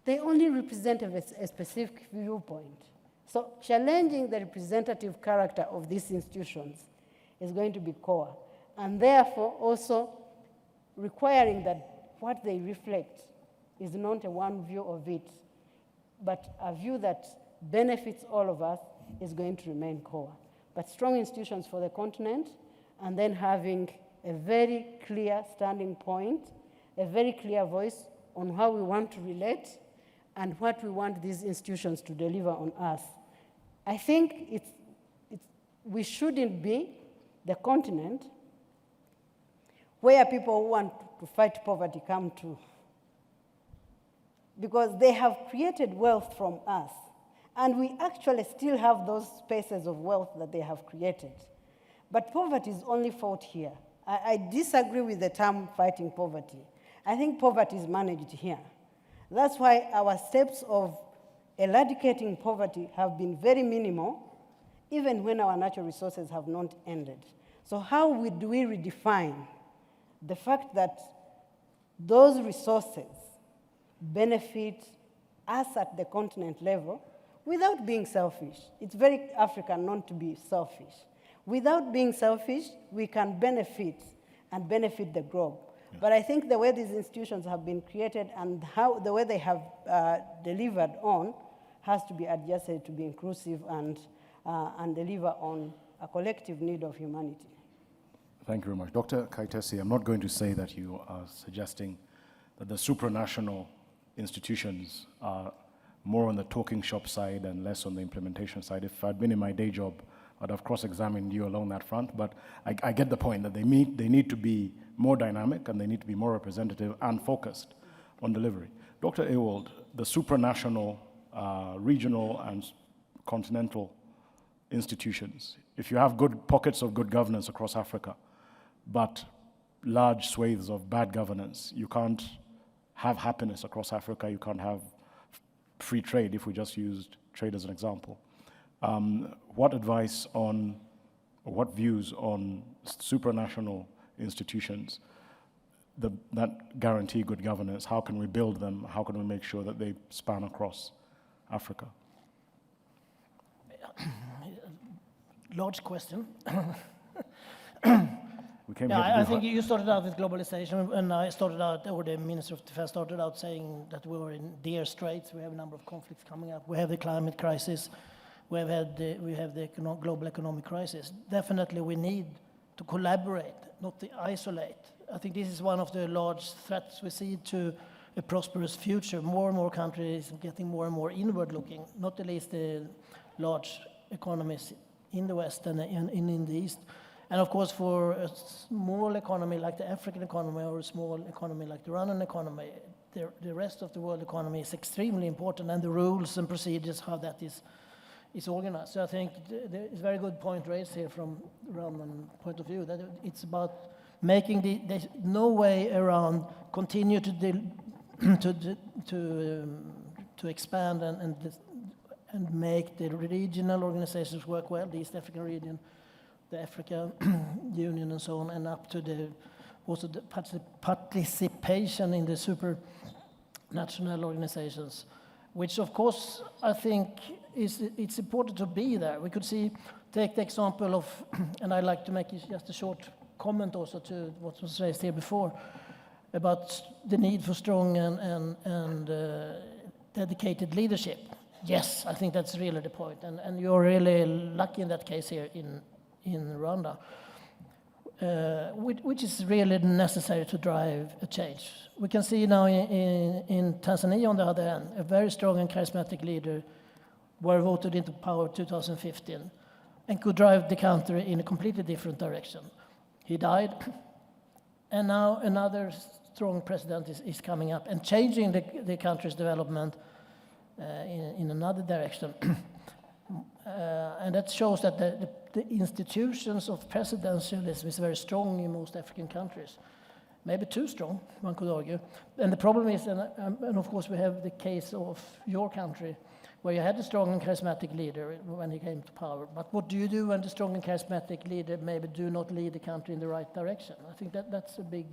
they only represent a specific viewpoint. So challenging the representative character of these institutions is going to be core. And therefore also requiring that what they reflect is not a one view of it, but a view that benefits all of us is going to remain core. But strong institutions for the continent, and then having a very clear standing point, a very clear voice on how we want to relate and what we want these institutions to deliver on us. I think we shouldn't be the continent where people who want to fight poverty come to, because they have created wealth from us, and we actually still have those spaces of wealth that they have created. But poverty is only fought here. I disagree with the term fighting poverty. I think poverty is managed here. That's why our steps of eradicating poverty have been very minimal, even when our natural resources have not ended. So how do we redefine the fact that those resources benefit us at the continent level without being selfish? It's very African not to be selfish. Without being selfish, we can benefit and benefit the globe. Yeah. But I think the way these institutions have been created and the way they have delivered on has to be adjusted to be inclusive and deliver on a collective need of humanity. Thank you very much. Dr. Kayitesi, I'm not going to say that you are suggesting that the supranational institutions are more on the talking shop side and less on the implementation side. If I'd been in my day job, I'd have cross-examined you along that front, but I get the point that they need to be more dynamic and they need to be more representative and focused on delivery. Dr. Ewald, the supranational, regional and continental institutions, if you have good pockets of good governance across Africa, but large swathes of bad governance, you can't have happiness across Africa, you can't have free trade, if we just used trade as an example. What advice on, or what views on supranational institutions that guarantee good governance? How can we build them? How can we make sure that they span across Africa? Large question. We came I think you started out with globalization, and I started out, or the Minister of Defense started out saying that we were in dire straits. We have a number of conflicts coming up. We have the climate crisis. We have the global economic crisis. Definitely we need to collaborate, not to isolate. I think this is one of the large threats we see to a prosperous future. More and more countries getting more and more inward looking, not the least the large economies in the West and in the East. And of course, for a small economy like the African economy or a small economy like the Rwandan economy, the rest of the world economy is extremely important, and the rules and procedures, how that is organized. So I think it's a very good point raised here from Rwandan point of view, that it's about making there's no way around continue to expand and make the regional organizations work well, the East African region, the Africa Union and so on, and up to also the participation in the supranational organizations, which of course I think it's important to be there. We could take the example of, and I'd like to make just a short comment also to what was raised here before, about the need for strong and dedicated leadership. Yes, I think that's really the point, and you're really lucky in that case here in Rwanda, which is really necessary to drive a change. We can see now in Tanzania, on the other hand, a very strong and charismatic leader were voted into power 2015 and could drive the country in a completely different direction. He died, and now another strong president is coming up and changing the country's development in another direction. And that shows that the institutions of presidentialism is very strong in most African countries. Maybe too strong, one could argue. And the problem is, and of course we have the case of your country, where you had a strong and charismatic leader when he came to power. But what do you do when the strong and charismatic leader maybe do not lead the country in the right direction? I think that's a big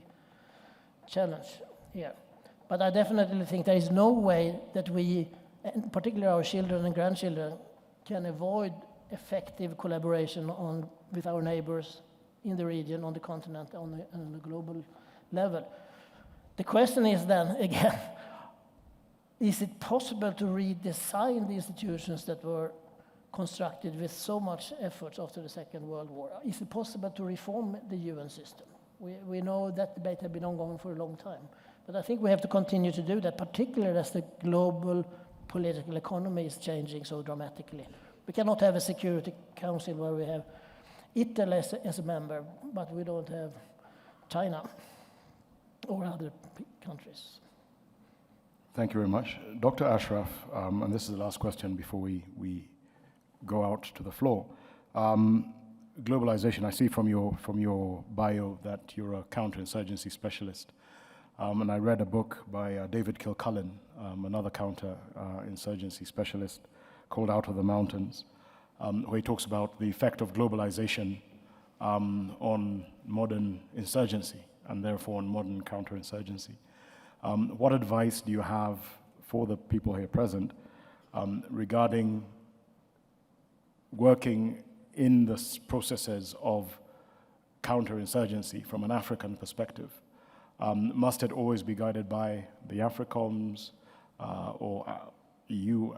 challenge here. But I definitely think there is no way that we, and particularly our children and grandchildren, can avoid effective collaboration with our neighbors in the region, on the continent, on a global level. The question is then, again, is it possible to redesign the institutions that were constructed with so much effort after the Second World War? Is it possible to reform the UN system? We know that debate has been ongoing for a long time. But I think we have to continue to do that, particularly as the global political economy is changing so dramatically. We cannot have a Security Council where we have Italy as a member, but we don't have China or other countries. Thank you very much. Dr. Ashraf, and this is the last question before we go out to the floor. Globalization, I see from your bio that you're a counterinsurgency specialist. And I read a book by David Kilcullen, another counterinsurgency specialist, called Out of the Mountains, where he talks about the effect of globalization on modern insurgency and therefore on modern counterinsurgency. What advice do you have for the people here present regarding working in the processes of counterinsurgency from an African perspective? Must it always be guided by the AFRICOMs or EU,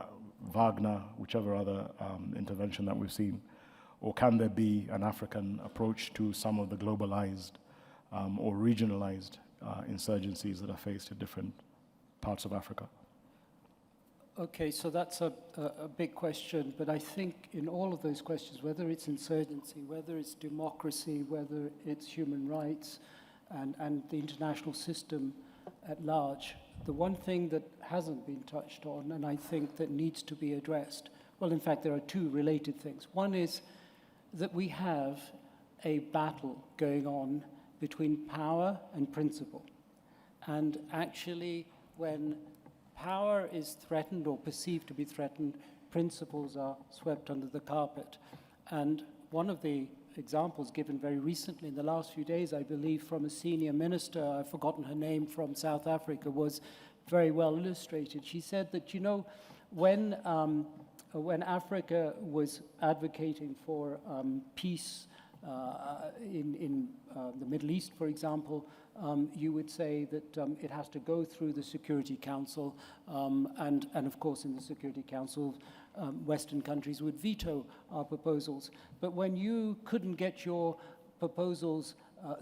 Wagner, whichever other intervention that we've seen? Or can there be an African approach to some of the globalized or regionalized insurgencies that are faced in different parts of Africa? Okay, so that's a big question, but I think in all of those questions, whether it's insurgency, whether it's democracy, whether it's human rights, and the international system at large, the one thing that hasn't been touched on, and I think that needs to be addressed, well, in fact, there are two related things. One is that we have a battle going on between power and principle. And actually, when power is threatened or perceived to be threatened, principles are swept under the carpet. And one of the examples given very recently in the last few days, I believe, from a senior minister, I've forgotten her name, from South Africa, was very well illustrated. She said that, you know, when Africa was advocating for peace in the Middle East, for example, you would say that it has to go through the Security Council, and of course in the Security Council, Western countries would veto our proposals. But when you couldn't get your proposals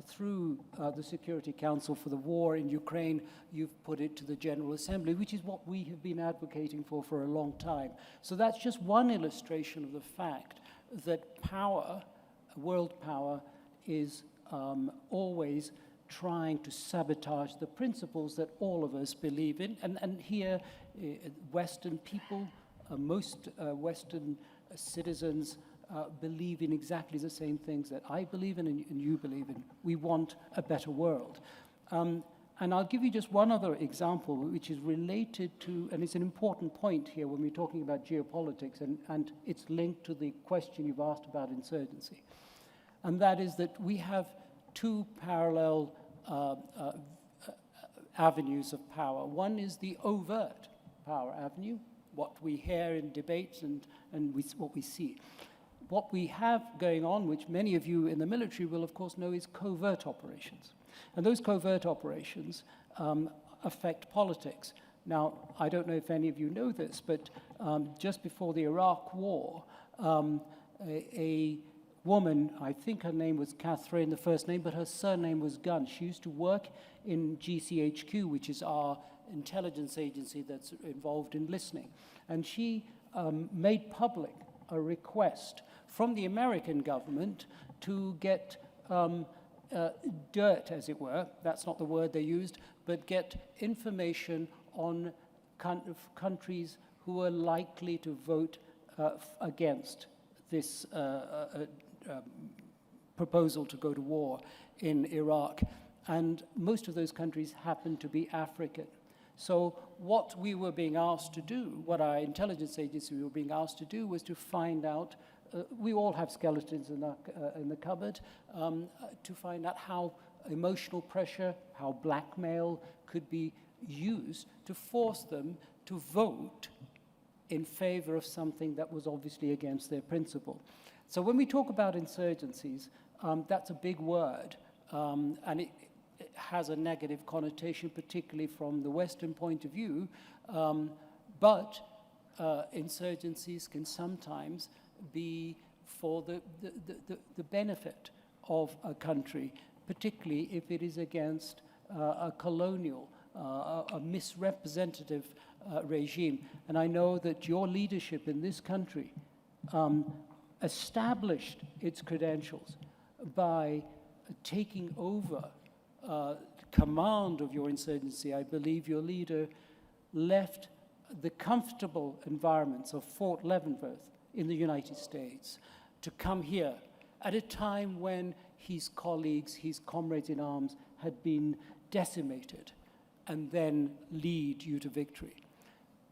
through the Security Council for the war in Ukraine, you've put it to the General Assembly, which is what we have been advocating for a long time. So that's just one illustration of the fact that power, world power, is always trying to sabotage the principles that all of us believe in. And here, Western people, most Western citizens believe in exactly the same things that I believe in and you believe in. We want a better world. And I'll give you just one other example, which is related to, and it's an important point here when we're talking about geopolitics, and it's linked to the question you've asked about insurgency. And that is that we have two parallel avenues of power. One is the overt power avenue, what we hear in debates and what we see. What we have going on, which many of you in the military will of course know, is covert operations. And those covert operations affect politics. Now, I don't know if any of you know this, but just before the Iraq War, a woman, I think her name was Catherine, the first name, but her surname was Gunn. She used to work in GCHQ, which is our intelligence agency that's involved in listening. And she made public a request from the American government to get dirt, as it were, that's not the word they used, but get information on countries who are likely to vote against this proposal to go to war in Iraq. And most of those countries happen to be African. So what we were being asked to do, what our intelligence agency were being asked to do, was to find out, we all have skeletons in the cupboard, to find out how emotional pressure, how blackmail could be used to force them to vote in favor of something that was obviously against their principle. So when we talk about insurgencies, that's a big word, and it has a negative connotation, particularly from the Western point of view, but insurgencies can sometimes be for the benefit of a country, particularly if it is against a colonial, a misrepresentative regime. And I know that your leadership in this country established its credentials by taking over command of your insurgency. I believe your leader left the comfortable environments of Fort Leavenworth in the United States to come here at a time when his colleagues, his comrades in arms, had been decimated, and then lead you to victory.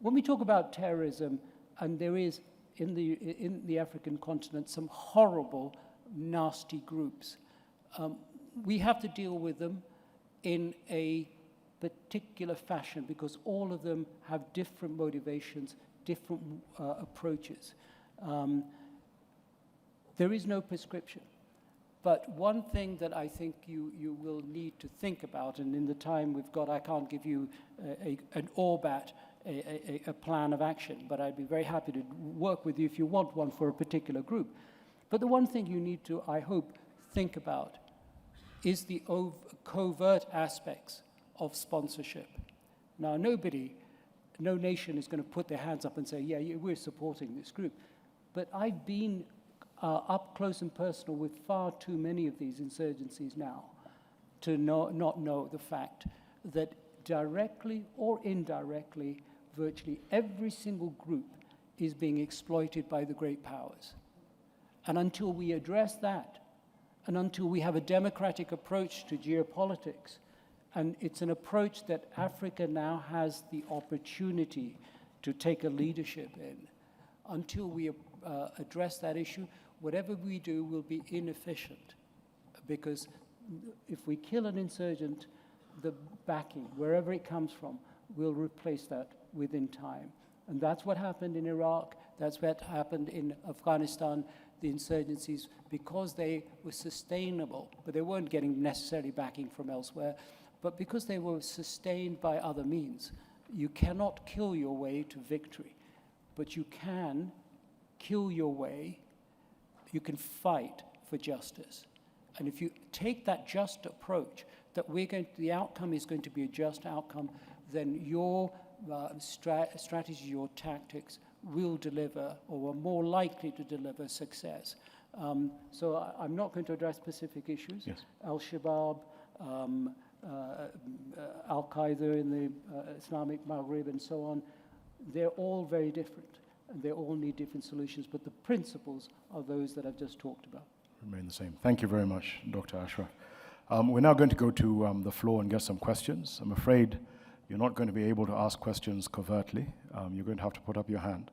When we talk about terrorism, and there is in the African continent some horrible, nasty groups, we have to deal with them in a particular fashion because all of them have different motivations, different approaches. There is no prescription. But one thing that I think you will need to think about, and in the time we've got, I can't give you an ORBAT, a plan of action, but I'd be very happy to work with you if you want one for a particular group. But the one thing you need to, I hope, think about is the covert aspects of sponsorship. Now, no nation is going to put their hands up and say, yeah, we're supporting this group. But I've been up close and personal with far too many of these insurgencies now to not know the fact that directly or indirectly, virtually every single group is being exploited by the great powers. And until we address that, and until we have a democratic approach to geopolitics, and it's an approach that Africa now has the opportunity to take a leadership in, until we address that issue, whatever we do will be inefficient. Because if we kill an insurgent, the backing, wherever it comes from, will replace that within time. And that's what happened in Iraq, that's what happened in Afghanistan, the insurgencies, because they were sustainable, but they weren't getting necessarily backing from elsewhere, but because they were sustained by other means. You cannot kill your way to victory, but you can kill your way, you can fight for justice. And if you take that just approach, that the outcome is going to be a just outcome, then your strategy, your tactics will deliver, or are more likely to deliver, success. So I'm not going to address specific issues. Yes. Al-Shabaab, Al-Qaeda in the Islamic Maghreb and so on, they're all very different. And they all need different solutions, but the principles are those that I've just talked about. Remain the same. Thank you very much, Dr. Ashraf. We're now going to go to the floor and get some questions. I'm afraid you're not going to be able to ask questions covertly. You're going to have to put up your hand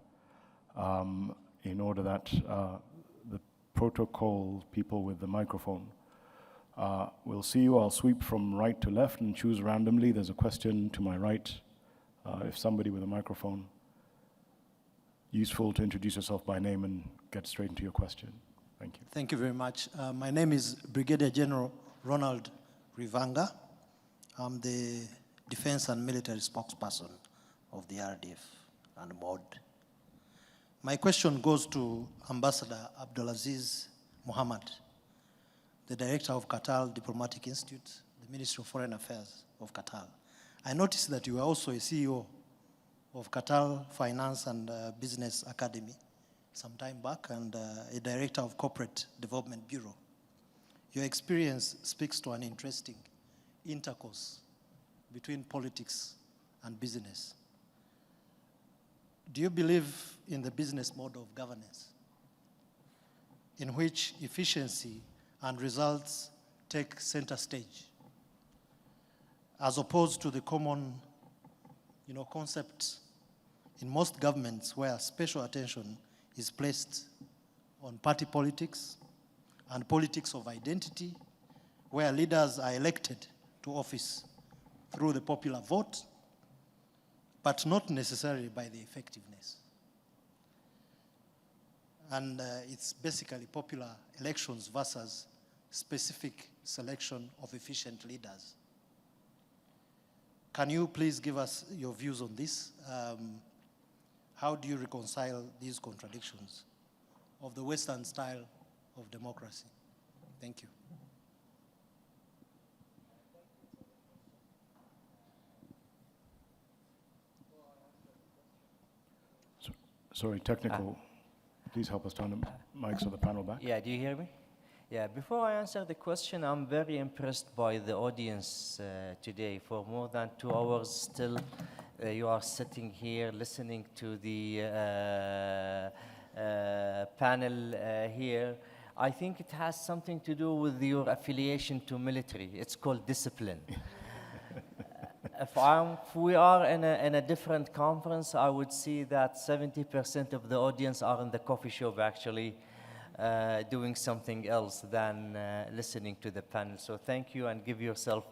in order that the protocol people with the microphone will see you. I'll sweep from right to left and choose randomly. There's a question to my right. If somebody with a microphone, useful to introduce yourself by name and get straight into your question. Thank you. Thank you very much. My name is Brigadier General Ronald Rivanga. I'm the Defense and Military Spokesperson of the RDF and MOD. My question goes to Ambassador Abdulaziz Mohamed, the Director of Qatar Diplomatic Institute, the Ministry of Foreign Affairs of Qatar. I noticed that you are also a CEO of Qatar Finance and Business Academy some time back, and a Director of Corporate Development Bureau. Your experience speaks to an interesting intercourse between politics and business. Do you believe in the business model of governance, in which efficiency and results take center stage, as opposed to the common concept in most governments where special attention is placed on party politics and politics of identity, where leaders are elected to office through the popular vote, but not necessarily by the effectiveness. And it's basically popular elections versus specific selection of efficient leaders. Can you please give us your views on this? How do you reconcile these contradictions of the Western style of democracy? Thank you. Sorry, technical. Please help us turn the mics of the panel back. Yeah, do you hear me? Yeah, before I answer the question, I'm very impressed by the audience today. For more than 2 hours still, you are sitting here listening to the panel here. I think it has something to do with your affiliation to military. It's called discipline. If we are in a different conference, I would see that 70% of the audience are in the coffee shop actually doing something else than listening to the panel. So thank you, and give yourself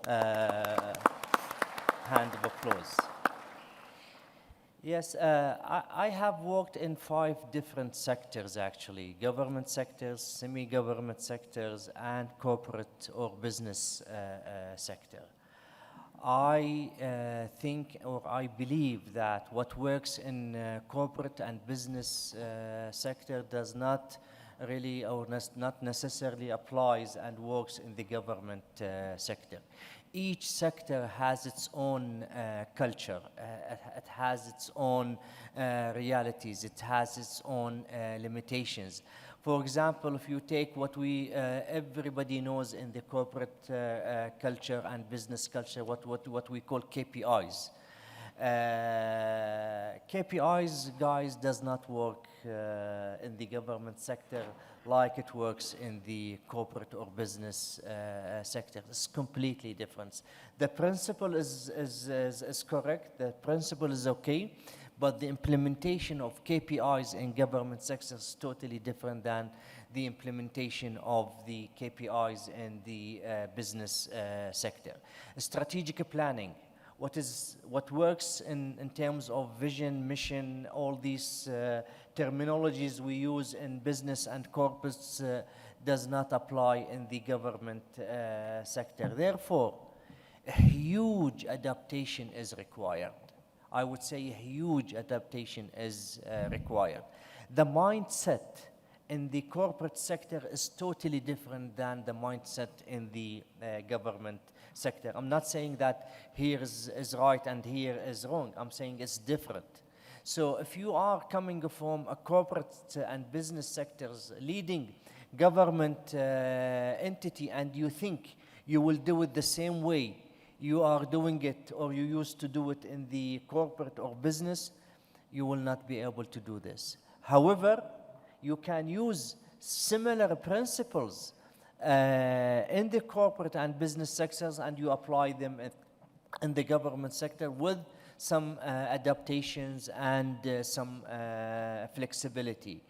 a hand of applause. Yes, I have worked in 5 different sectors actually: government sectors, semi-government sectors, and corporate or business sector. I think, or I believe, that what works in corporate and business sector does not really, or not necessarily applies and works in the government sector. Each sector has its own culture, it has its own realities, it has its own limitations. For example, if you take what everybody knows in the corporate culture and business culture, what we call KPIs. KPIs, guys, does not work in the government sector like it works in the corporate or business sector. It's completely different. The principle is correct, the principle is okay, but the implementation of KPIs in government sectors is totally different than the implementation of the KPIs in the business sector. Strategic planning, what works in terms of vision, mission, all these terminologies we use in business and corporates does not apply in the government sector. Therefore, a huge adaptation is required. I would say a huge adaptation is required. The mindset in the corporate sector is totally different than the mindset in the government sector. I'm not saying that here is right and here is wrong. I'm saying it's different. So if you are coming from a corporate and business sectors leading government entity, and you think you will do it the same way you are doing it or you used to do it in the corporate or business, you will not be able to do this. However, you can use similar principles in the corporate and business sectors, and you apply them in the government sector with some adaptations and some flexibility.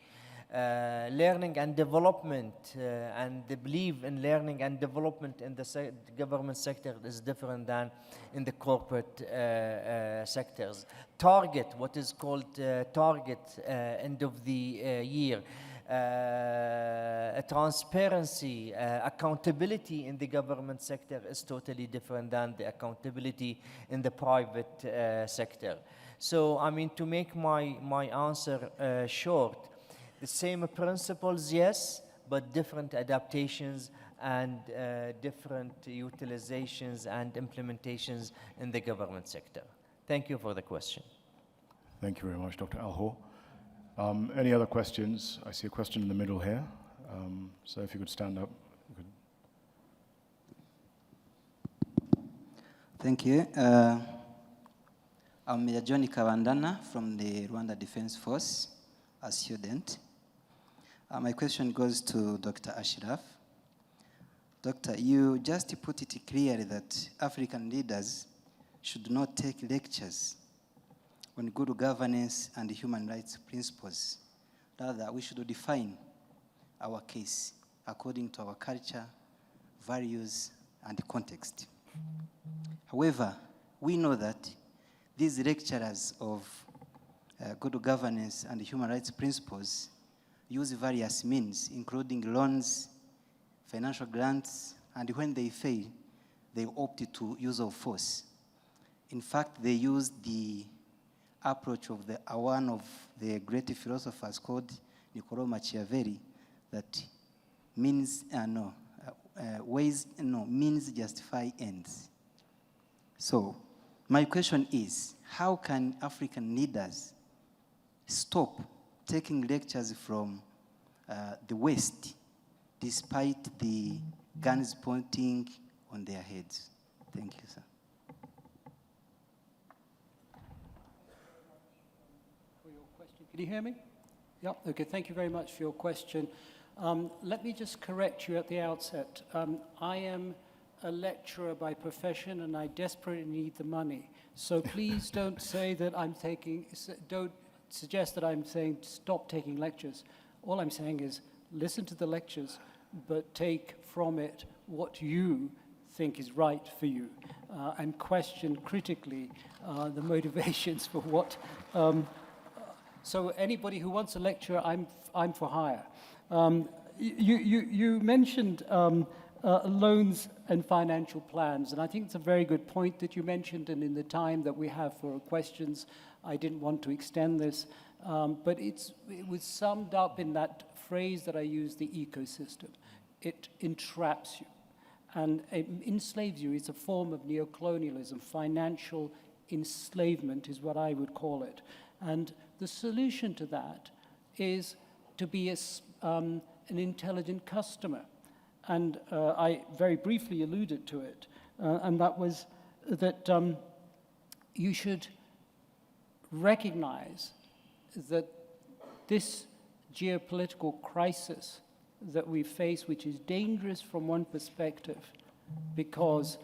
Learning and development and the belief in learning and development in the government sector is different than in the corporate sectors. Target, what is called target end of the year. Transparency, accountability in the government sector is totally different than the accountability in the private sector. So, I mean, to make my answer short, the same principles, yes, but different adaptations and different utilizations and implementations in the government sector. Thank you for the question. Thank you very much, Dr. Al-Horr. Any other questions? I see a question in the middle here. So if you could stand up. Thank you. I'm Major Johnny Kawandana from the Rwanda Defense Force, a student. My question goes to Dr. Ashraf. Doctor, you just put it clearly that African leaders should not take lectures on good governance and human rights principles. Rather, we should define our case according to our culture, values, and context. However, we know that these lecturers of good governance and human rights principles use various means, including loans, financial grants, and when they fail, they opt to use of force. In fact, they use the approach of one of the great philosophers called Niccolo Machiavelli, that means justify ends. So my question is, how can African leaders stop taking lectures from the West despite the guns pointing on their heads? Thank you, sir. Can you hear me? Yep, okay, thank you very much for your question. Let me just correct you at the outset. I am a lecturer by profession and I desperately need the money. So please don't say that don't suggest that I'm saying stop taking lectures. All I'm saying is listen to the lectures, but take from it what you think is right for you, and question critically the motivations for what. So anybody who wants a lecture, I'm for hire. You mentioned loans and financial plans, and I think it's a very good point that you mentioned, and in the time that we have for questions, I didn't want to extend this, but it was summed up in that phrase that I used, the ecosystem. It entraps you and it enslaves you. It's a form of neocolonialism. Financial enslavement is what I would call it. And the solution to that is to be an intelligent customer. And I very briefly alluded to it, and that was that you should recognize that this geopolitical crisis that we face, which is dangerous from one perspective, because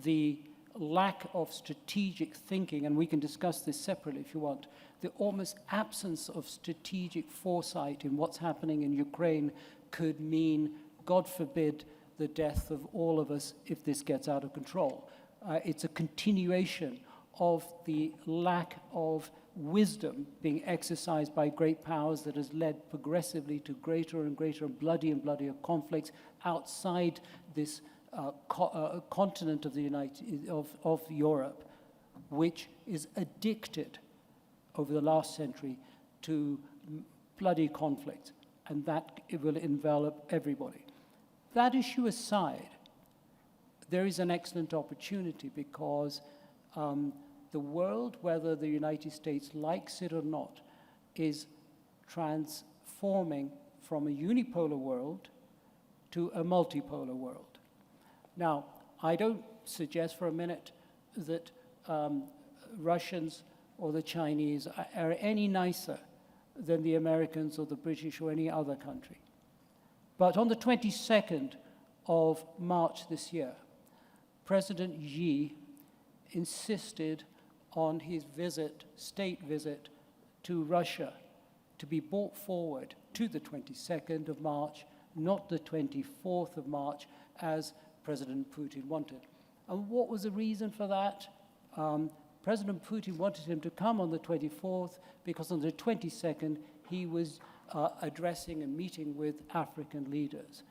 the lack of strategic thinking, and we can discuss this separately if you want, the almost absence of strategic foresight in what's happening in Ukraine could mean, God forbid, the death of all of us if this gets out of control. It's a continuation of the lack of wisdom being exercised by great powers that has led progressively to greater and greater and bloodier conflicts outside this continent of of Europe, which is addicted over the last century to bloody conflict, and that it will envelop everybody. That issue aside, there is an excellent opportunity because the world, whether the United States likes it or not, is transforming from a unipolar world to a multipolar world. Now, I don't suggest for a minute that Russians or the Chinese are any nicer than the Americans or the British or any other country. But on the 22nd of March this year, President Xi insisted on his state visit to Russia, to be brought forward to the 22nd of March, not the 24th of March, as President Putin wanted. And what was the reason for that? President Putin wanted him to come on the 24th because on the 22nd he was addressing a meeting with African leaders.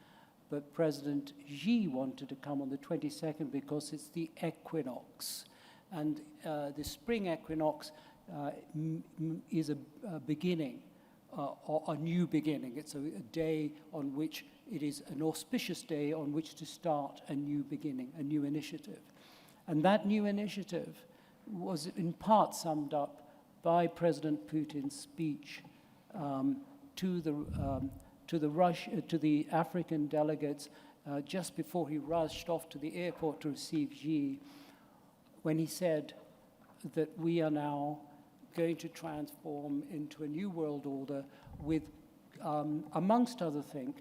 But President Xi wanted to come on the 22nd because it's the equinox. And the spring equinox is a beginning, or a new beginning. It's a day on which it is an auspicious day on which to start a new beginning, a new initiative. And that new initiative was in part summed up by President Putin's speech to the African delegates just before he rushed off to the airport to receive Xi, when he said that we are now going to transform into a new world order with, amongst other things,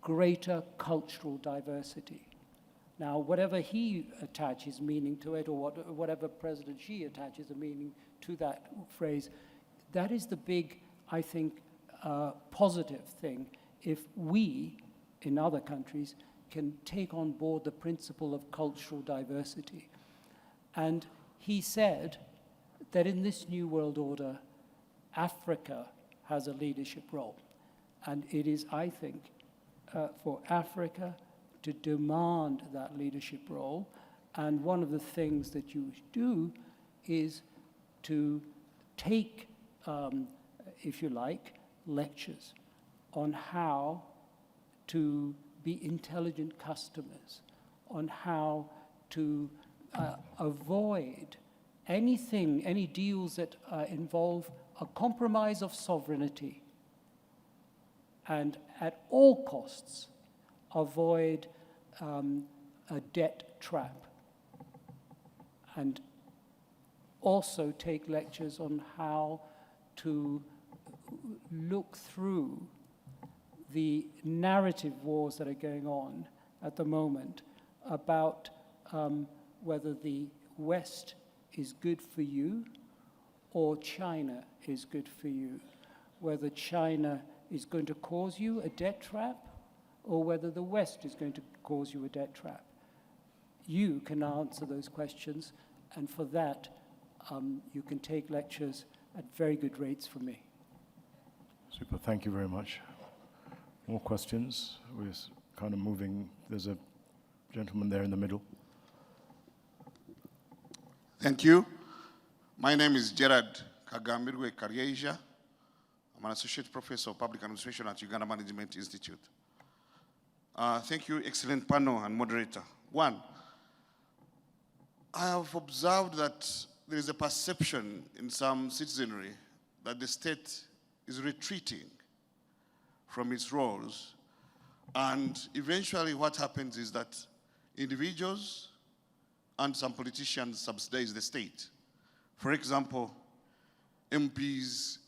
greater cultural diversity. Now, whatever he attaches meaning to it, or whatever President Xi attaches a meaning to that phrase, that is the big, I think, positive thing. If we, in other countries, can take on board the principle of cultural diversity. And he said that in this new world order, Africa has a leadership role. And it is, I think, for Africa to demand that leadership role. And one of the things that you do is to take, if you like, lectures on how to be intelligent customers, on how to avoid anything, any deals that involve a compromise of sovereignty, and at all costs avoid a debt trap, and also take lectures on how to look through the narrative wars that are going on at the moment about whether the West is good for you or China is good for you, whether China is going to cause you a debt trap or whether the West is going to cause you a debt trap. You can answer those questions, and for that, you can take lectures at very good rates from me. Super, thank you very much. More questions? We're kind of moving. There's a gentleman there in the middle. Thank you. My name is Gerard Kagamirwe Karyeja. I'm an associate professor of public administration at Uganda Management Institute. Thank you, excellent panel and moderator. One, I have observed that there is a perception in some citizenry that the state is retreating from its roles, and eventually what happens is that individuals and some politicians subsidize the state. For example, MPs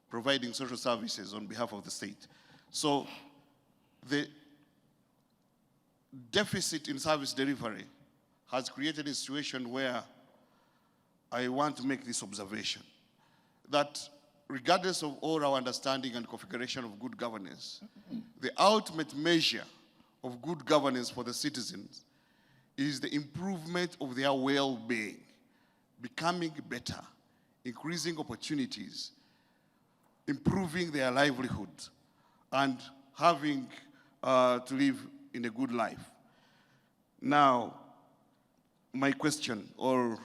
providing social services on behalf of the state. So the deficit in service delivery has created a situation where I want to make this observation, that regardless of all our understanding and configuration of good governance, the ultimate measure of good governance for the citizens is the improvement of their well-being, becoming better, increasing opportunities, improving their livelihood, and having to live in a good life. Now, my question, or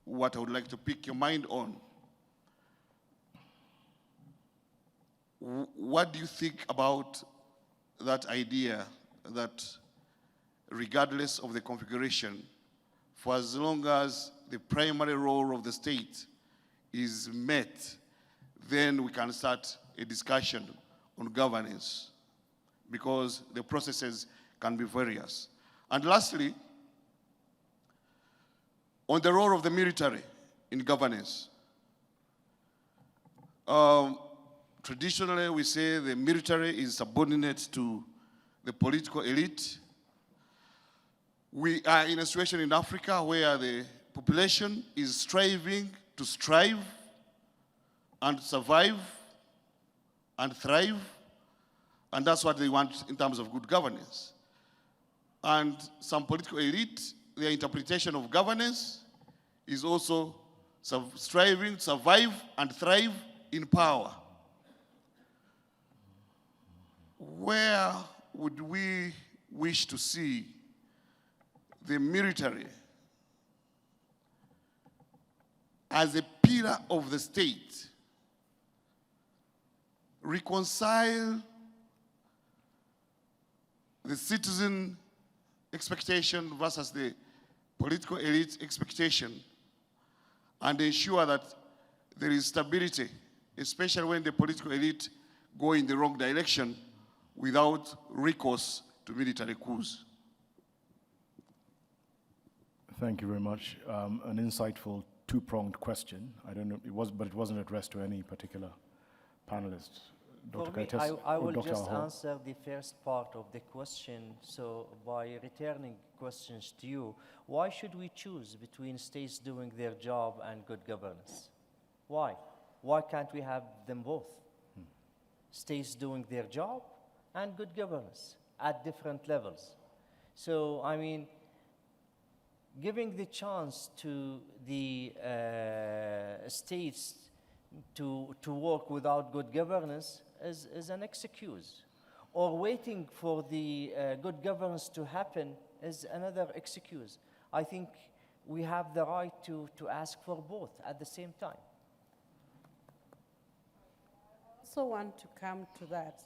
what I would like to pick your mind on, what do you think about that idea that regardless of the configuration, for as long as the primary role of the state is met, then we can start a discussion on governance, because the processes can be various. And lastly, on the role of the military in governance. Traditionally, we say the military is subordinate to the political elite. We are in a situation in Africa where the population is striving to strive and survive and thrive, and that's what they want in terms of good governance. And some political elite, their interpretation of governance is also striving to survive and thrive in power. Where would we wish to see the military as a pillar of the state reconcile the citizen expectation versus the political elite expectation, and ensure that there is stability, especially when the political elite go in the wrong direction without recourse to military coups? Thank you very much. An insightful two-pronged question. I don't know, but it wasn't addressed to any particular panelist. Dr. For me, Kayitesi I or will Dr. just Al-Horr? answer the first part of the question. So by returning questions to you, why should we choose between states doing their job and good governance? Why? Why can't we have them both? States doing their job and good governance at different levels. So, I mean, giving the chance to the states to work without good governance is an excuse. Or waiting for the good governance to happen is another excuse. I think we have the right to ask for both at the same time. I also want to come to that.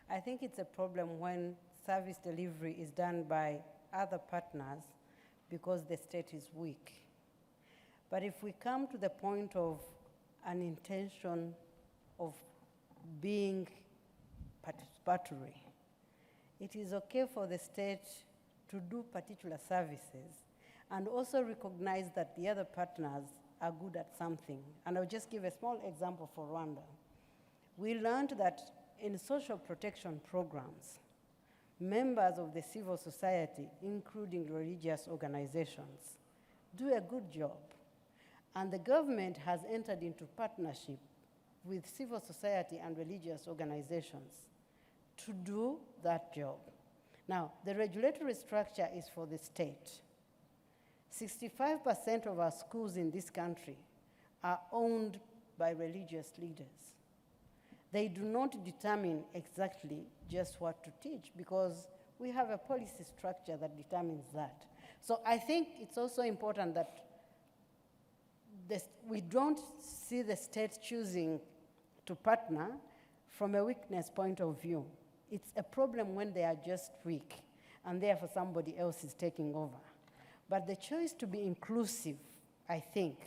I think it's a problem when service delivery is done by other partners because the state is weak. But if we come to the point of an intention of being participatory, it is okay for the state to do particular services and also recognize that the other partners are good at something. And I'll just give a small example for Rwanda. We learned that in social protection programs, members of the civil society, including religious organizations, do a good job. And the government has entered into partnership with civil society and religious organizations to do that job. Now, the regulatory structure is for the state. 65% of our schools in this country are owned by religious leaders. They do not determine exactly just what to teach because we have a policy structure that determines that. So I think it's also important that we don't see the state choosing to partner from a weakness point of view. It's a problem when they are just weak and therefore somebody else is taking over. But the choice to be inclusive, I think,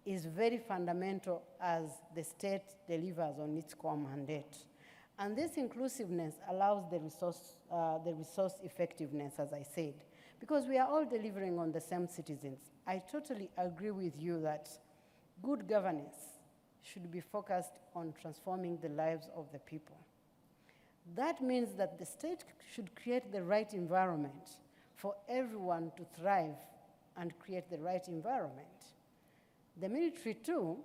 is very fundamental as the state delivers on its core mandate. And this inclusiveness allows the resource effectiveness, as I said, because we are all delivering on the same citizens. I totally agree with you that good governance should be focused on transforming the lives of the people. That means that the state should create the right environment for everyone to thrive and create the right environment. The military too,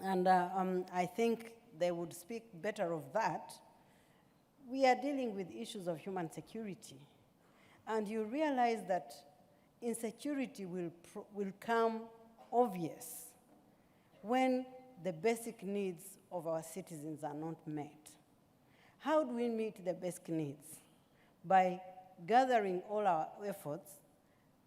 and I think they would speak better of that, we are dealing with issues of human security. And you realize that insecurity will come obvious when the basic needs of our citizens are not met. How do we meet the basic needs? By gathering all our efforts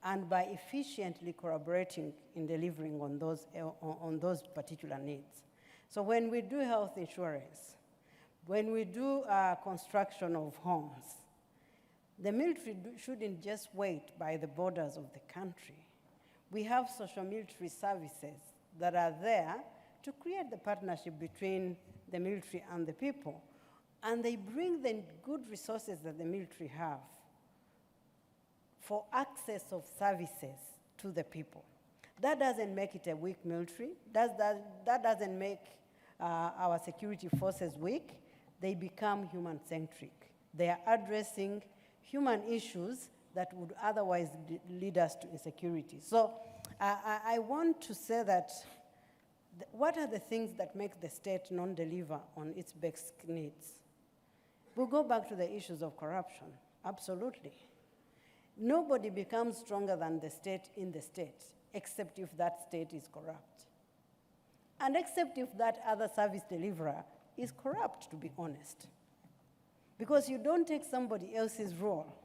and by efficiently collaborating in delivering on those particular needs. So when we do health insurance, when we do construction of homes, the military shouldn't just wait by the borders of the country. We have social military services that are there to create the partnership between the military and the people. And they bring the good resources that the military have for access of services to the people. That doesn't make it a weak military. That doesn't make our security forces weak. They become human-centric. They are addressing human issues that would otherwise lead us to insecurity. So I want to say that what are the things that make the state non-deliver on its basic needs? We'll go back to the issues of corruption, absolutely. Nobody becomes stronger than the state in the state, except if that state is corrupt. And except if that other service deliverer is corrupt, to be honest. Because you don't take somebody else's role,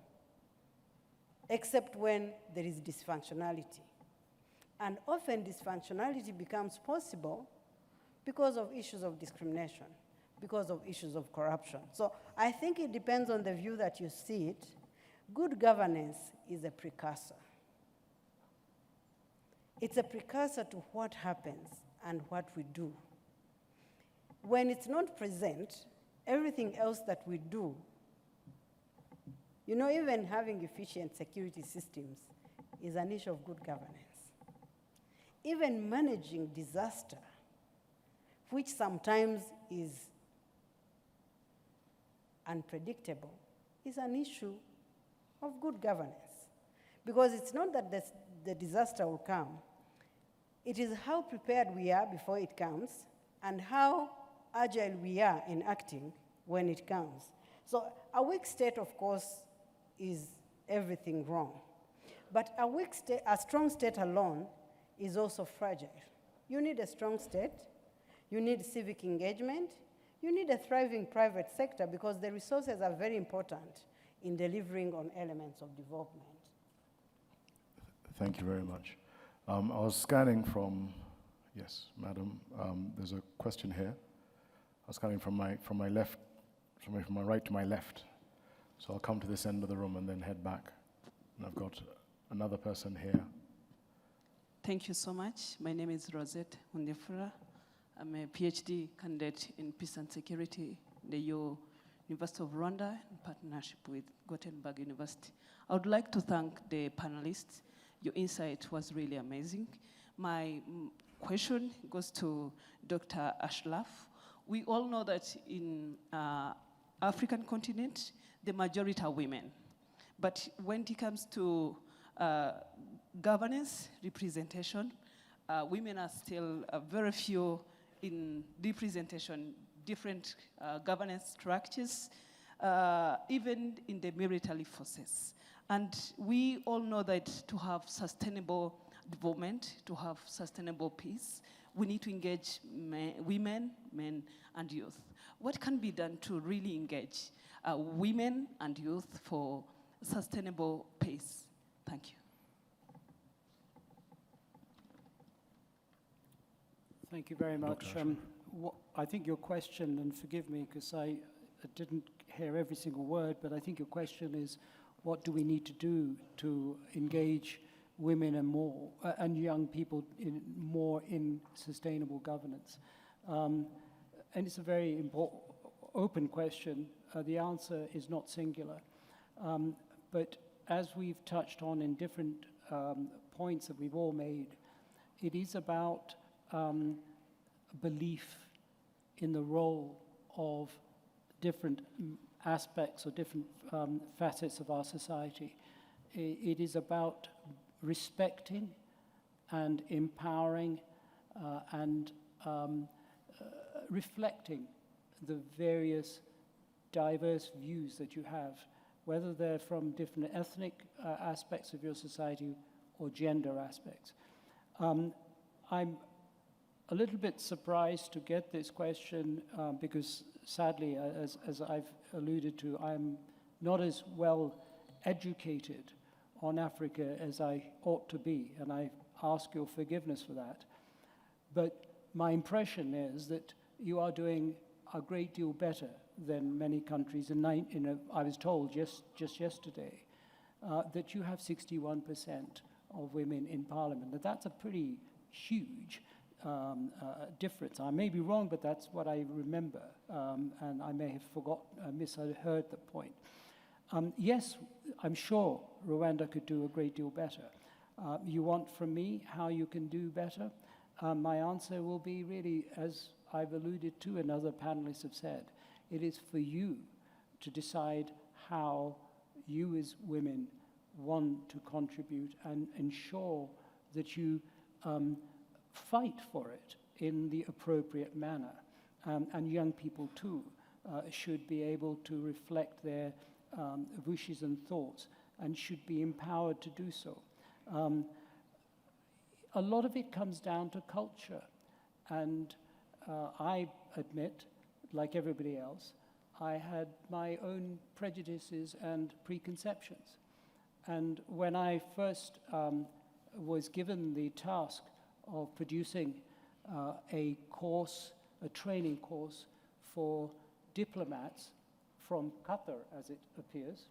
except when there is dysfunctionality. And often dysfunctionality becomes possible because of issues of discrimination, because of issues of corruption. So I think it depends on the view that you see it. Good governance is a precursor. It's a precursor to what happens and what we do. When it's not present, everything else that we do, even having efficient security systems is an issue of good governance. Even managing disaster, which sometimes is unpredictable is an issue of good governance. Because it's not that the disaster will come, it is how prepared we are before it comes and how agile we are in acting when it comes. So a weak state, of course, is everything wrong. But a strong state alone is also fragile. You need a strong state, you need civic engagement, you need a thriving private sector because the resources are very important in delivering on elements of development. Thank you very much. I was scanning from, yes, madam, there's a question here. I was scanning from my left, from my right to my left. So I'll come to this end of the room and then head back. And I've got another person here. Thank you so much. My name is Rosette Hundefura. I'm a PhD candidate in peace and security in the University of Rwanda in partnership with Gothenburg University. I would like to thank the panelists. Your insight was really amazing. My question goes to Dr. Ashraf. We all know that in African continent, the majority are women. But when it comes to governance, representation, women are still very few in representation, different governance structures, even in the military forces. And we all know that to have sustainable development, to have sustainable peace, we need to engage women, men, and youth. What can be done to really engage women and youth for sustainable peace? Thank you. Thank you very much. I think your question, and forgive me because I didn't hear every single word, but I think your question is, what do we need to do to engage women and young people more in sustainable governance? And it's a very important, open question. The answer is not singular. But as we've touched on in different points that we've all made, it is about belief in the role of different aspects or different facets of our society. It is about respecting and empowering and reflecting the various diverse views that you have, whether they're from different ethnic aspects of your society or gender aspects. I'm a little bit surprised to get this question because sadly, as I've alluded to, I'm not as well educated on Africa as I ought to be, and I ask your forgiveness for that. But my impression is that you are doing a great deal better than many countries. I was told just yesterday that you have 61% of women in parliament. That's a pretty huge difference. I may be wrong, but that's what I remember, and I may have misheard the point. Yes, I'm sure Rwanda could do a great deal better. You want from me how you can do better? My answer will be really, as I've alluded to and other panelists have said, it is for you to decide how you as women want to contribute and ensure that you fight for it in the appropriate manner. And young people too should be able to reflect their wishes and thoughts and should be empowered to do so. A lot of it comes down to culture. And I admit, like everybody else, I had my own prejudices and preconceptions. And when I first was given the task of producing a training course for diplomats from Qatar, as it appears,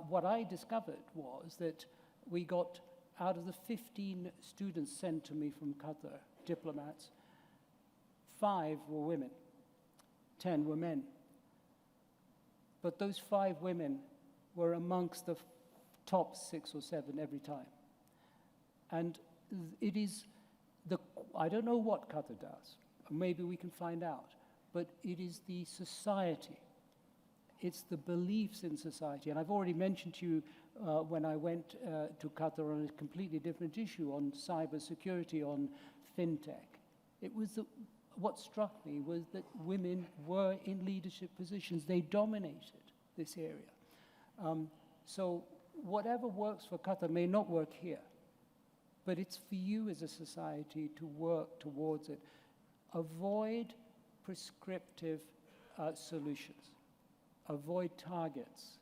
what I discovered was that we got, out of the 15 students sent to me from Qatar, diplomats, 5 were women, 10 were men. But those 5 women were amongst the top 6 or 7 every time. And it is I don't know what Qatar does, maybe we can find out, but it is the society It's the beliefs in society. And I've already mentioned to you when I went to Qatar on a completely different issue, on cybersecurity, on fintech. It was what struck me was that women were in leadership positions. They dominated this area. So whatever works for Qatar may not work here, but it's for you as a society to work towards it. Avoid prescriptive solutions. Avoid targets.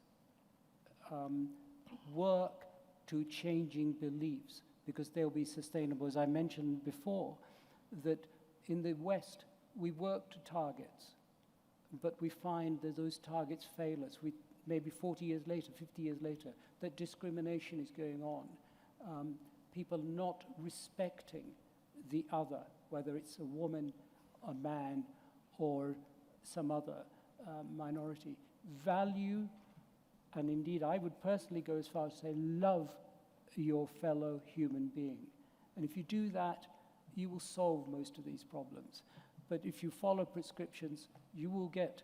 Work to changing beliefs because they'll be sustainable. As I mentioned before, that in the West, we work to targets, but we find that those targets fail us. Maybe 40 years later, 50 years later, that discrimination is going on. People not respecting the other, whether it's a woman, a man, or some other minority. Value, and indeed I would personally go as far as to say love your fellow human being. And if you do that, you will solve most of these problems. But if you follow prescriptions, you will get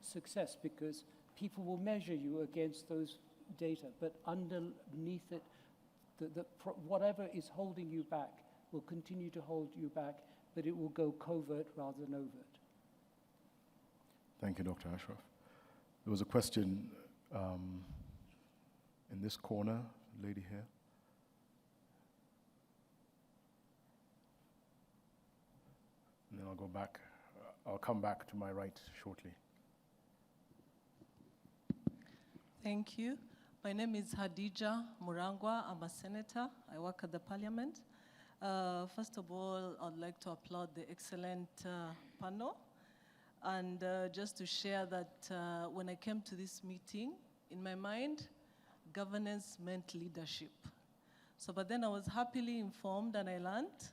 success because people will measure you against those data. But underneath it, whatever is holding you back will continue to hold you back, but it will go covert rather than overt. Thank you, Dr. Ashraf. There was a question in this corner, lady here. And then I'll go back. I'll come back to my right shortly. Thank you. My name is Hadija Murangwa. I'm a senator. I work at the parliament. First of all, I'd like to applaud the excellent panel. And just to share that when I came to this meeting, in my mind, governance meant leadership. So, but then I was happily informed and I learned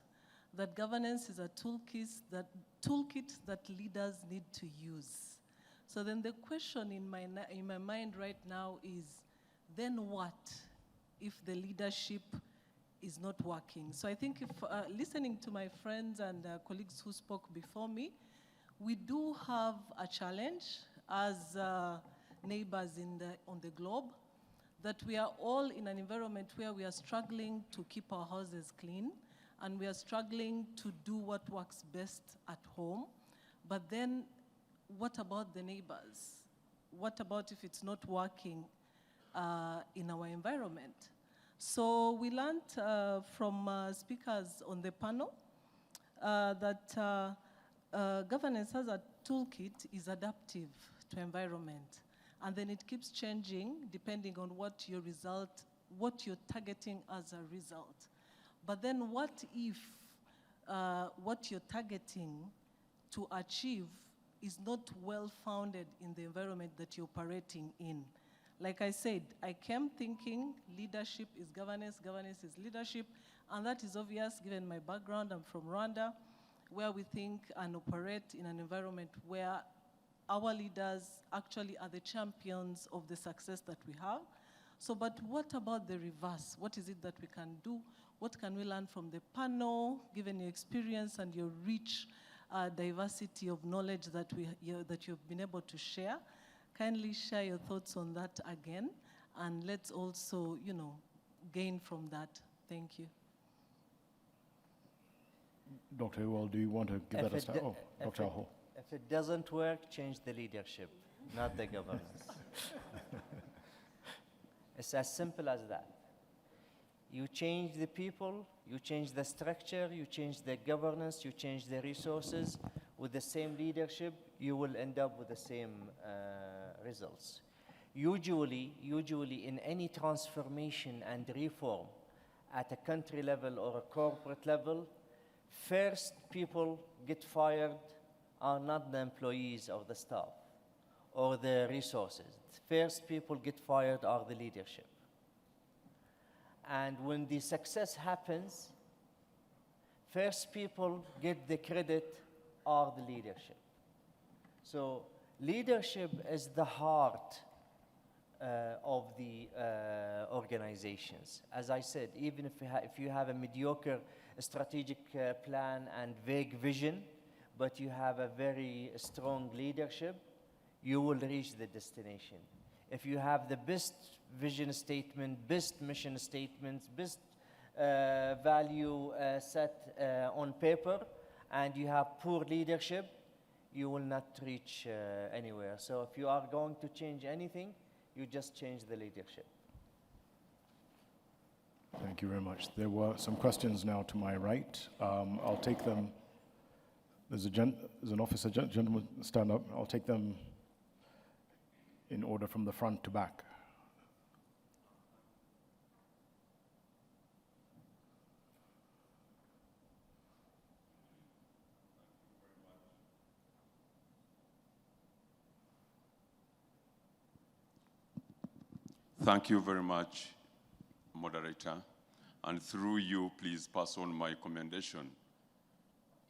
that governance is a toolkit that leaders need to use. So then the question in my mind right now is, then what if the leadership is not working? So I think if listening to my friends and colleagues who spoke before me, we do have a challenge as neighbors on the globe, that we are all in an environment where we are struggling to keep our houses clean, and we are struggling to do what works best at home. But then, what about the neighbors? What about if it's not working in our environment? So we learned from speakers on the panel that governance as a toolkit is adaptive to environment. And then it keeps changing depending on what you're targeting as a result. But then what if what you're targeting to achieve is not well-founded in the environment that you're operating in? Like I said, I came thinking leadership is governance, governance is leadership, and that is obvious given my background. I'm from Rwanda, where we think and operate in an environment where our leaders actually are the champions of the success that we have. So, but what about the reverse? What is it that we can do? What can we learn from the panel, given your experience and your rich diversity of knowledge that you've been able to share? Kindly share your thoughts on that again, and let's also, gain from that. Thank you. Dr. Ewald, do you want to give that a start? Oh, Dr. Al-Horr. If it doesn't work, change the leadership, not the governance. It's as simple as that. You change the people, you change the structure, you change the governance, you change the resources. With the same leadership, you will end up with the same results. Usually in any transformation and reform at a country level or a corporate level, first people get fired are not the employees of the staff or the resources. First people get fired are the leadership. And when the success happens, first people get the credit are the leadership. So leadership is the heart of the organizations. As I said, even if you have a mediocre strategic plan and vague vision, but you have a very strong leadership, you will reach the destination. If you have the best vision statement, best mission statements, best value set on paper, and you have poor leadership, you will not reach anywhere. So if you are going to change anything, you just change the leadership. Thank you very much. There were some questions now to my right. I'll take them. There's an officer, gentleman, stand up. I'll take them in order from the front to back. Thank you very much, moderator. And through you, please pass on my commendation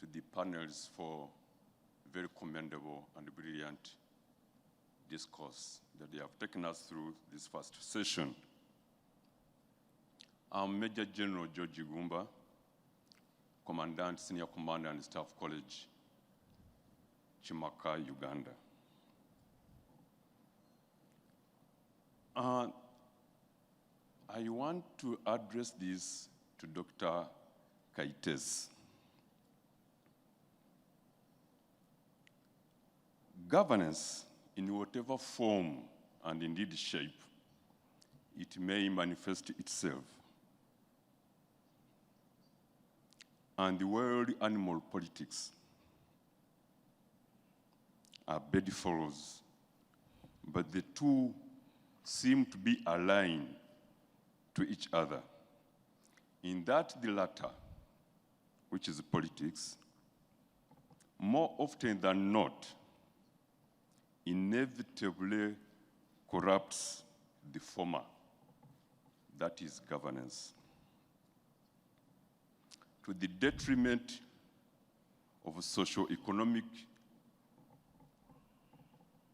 to the panelists for very commendable and brilliant discourse that they have taken us through this first session. I'm Major General George Gumba, Commandant, Senior Commander and Staff College, Chimaka, Uganda. I want to address this to Dr. Kayitesi. Governance, in whatever form and indeed shape it may manifest itself, and the world animal politics are bedfellows, but the two seem to be aligned to each other. In that the latter, which is politics, more often than not, inevitably corrupts the former, that is governance, to the detriment of socio-economic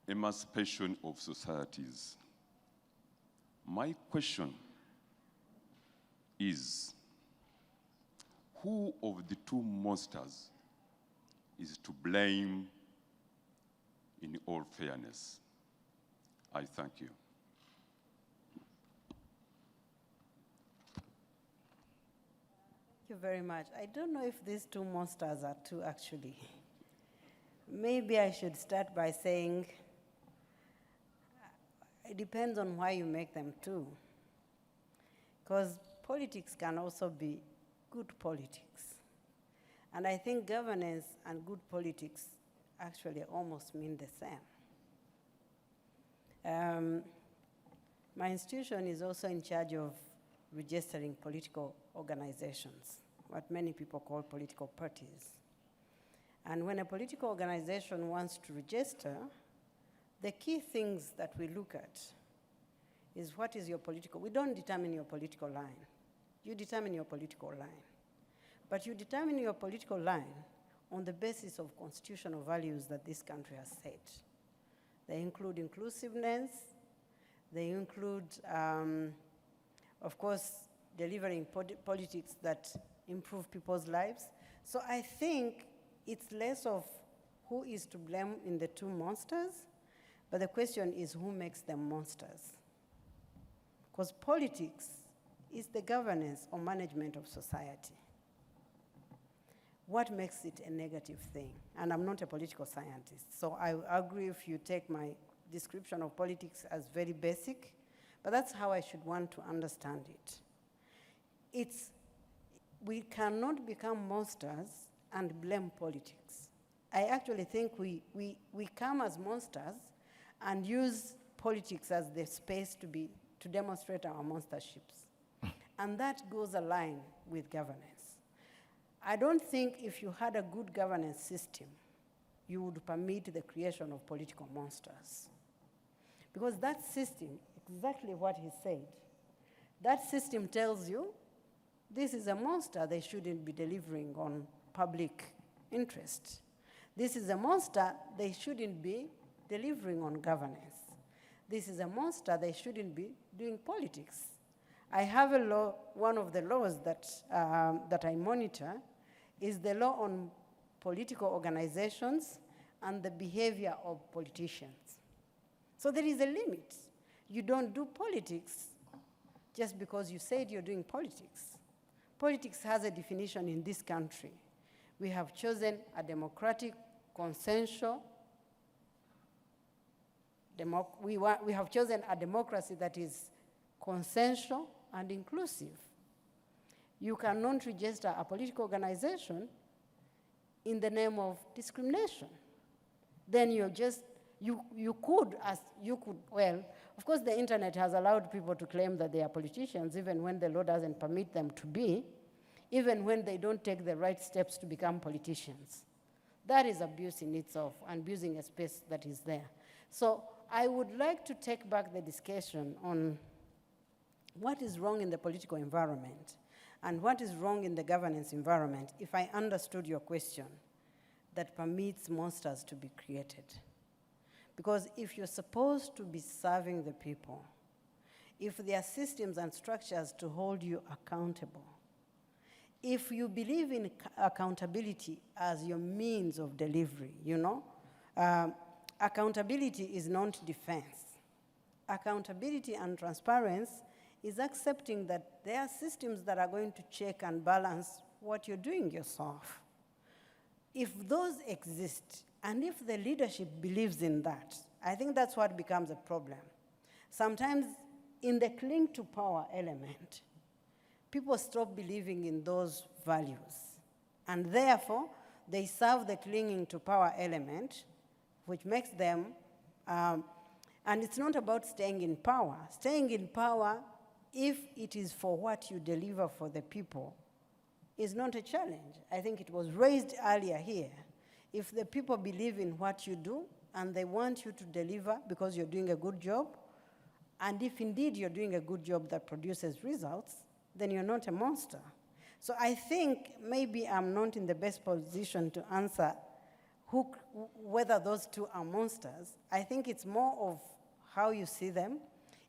emancipation of societies. My question is, who of the two monsters is to blame in all fairness? I thank you. Thank you very much. I don't know if these two monsters are two, actually. Maybe I should start by saying it depends on why you make them two. Because politics can also be good politics. And I think governance and good politics actually almost mean the same. My institution is also in charge of registering political organizations, what many people call political parties. And when a political organization wants to register, the key things that we look at is what is your political, we don't determine your political line. You determine your political line. But you determine your political line on the basis of constitutional values that this country has set. They include inclusiveness, they include, of course, delivering politics that improve people's lives. So I think it's less of who is to blame in the two monsters, but the question is who makes them monsters. Because politics is the governance or management of society. What makes it a negative thing? And I'm not a political scientist, so I agree if you take my description of politics as very basic, but that's how I should want to understand it. We cannot become monsters and blame politics. I actually think we come as monsters and use politics as the space to demonstrate our monsterships. And that goes aligned with governance. I don't think if you had a good governance system, you would permit the creation of political monsters. Because that system, exactly what he said, that system tells you this is a monster, they shouldn't be delivering on public interest. This is a monster, they shouldn't be delivering on governance. This is a monster, they shouldn't be doing politics. I have a law, one of the laws that I monitor is the law on political organizations and the behavior of politicians. So there is a limit. You don't do politics just because you said you're doing politics. Politics has a definition in this country. We have chosen a democratic, consensual, we have chosen a democracy that is consensual and inclusive. You cannot register a political organization in the name of discrimination. Then you're just, you could, well, of course the internet has allowed people to claim that they are politicians even when the law doesn't permit them to be, even when they don't take the right steps to become politicians. That is abuse in itself, and abusing a space that is there. So I would like to take back the discussion on what is wrong in the political environment and what is wrong in the governance environment, if I understood your question, that permits monsters to be created. Because if you're supposed to be serving the people, if there are systems and structures to hold you accountable, if you believe in accountability as your means of delivery, you know, accountability is not defense. Accountability and transparency is accepting that there are systems that are going to check and balance what you're doing yourself. If those exist, and if the leadership believes in that, I think that's what becomes a problem. Sometimes in the cling to power element, people stop believing in those values. And therefore, they serve the clinging to power element, which makes them, and it's not about staying in power. Staying in power, if it is for what you deliver for the people, is not a challenge. I think it was raised earlier here. If the people believe in what you do and they want you to deliver because you're doing a good job, and if indeed you're doing a good job that produces results, then you're not a monster. So I think maybe I'm not in the best position to answer whether those two are monsters. I think it's more of how you see them.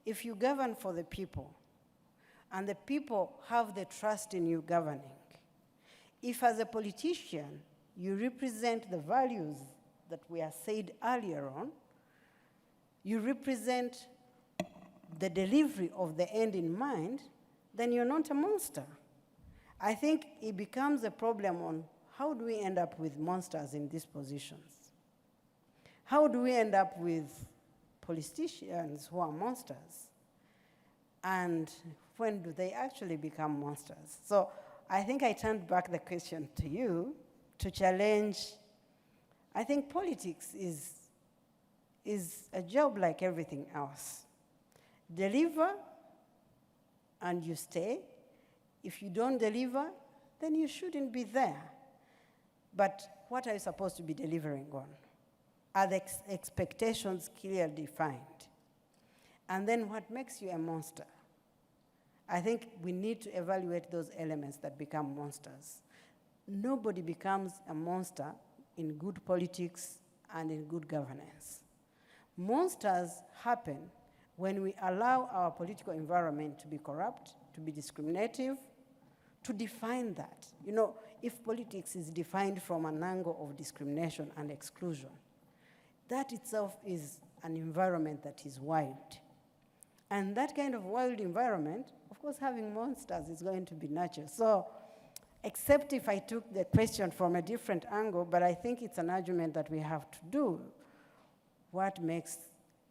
If you govern for the people, and the people have the trust in you governing, if as a politician you represent the values that were said earlier on, you represent the delivery of the end in mind, then you're not a monster. I think it becomes a problem on how do we end up with monsters in these positions? How do we end up with politicians who are monsters? And when do they actually become monsters? So I think I turned back the question to you to challenge. I think politics is a job like everything else. Deliver and you stay. If you don't deliver, then you shouldn't be there. But what are you supposed to be delivering on? Are the expectations clearly defined? And then what makes you a monster? I think we need to evaluate those elements that become monsters. Nobody becomes a monster in good politics and in good governance. Monsters happen when we allow our political environment to be corrupt, to be discriminative, to define that. You know, if politics is defined from an angle of discrimination and exclusion, that itself is an environment that is wild. And that kind of wild environment, of course, having monsters is going to be natural. So, except if I took the question from a different angle, but I think it's an argument that we have to do. What makes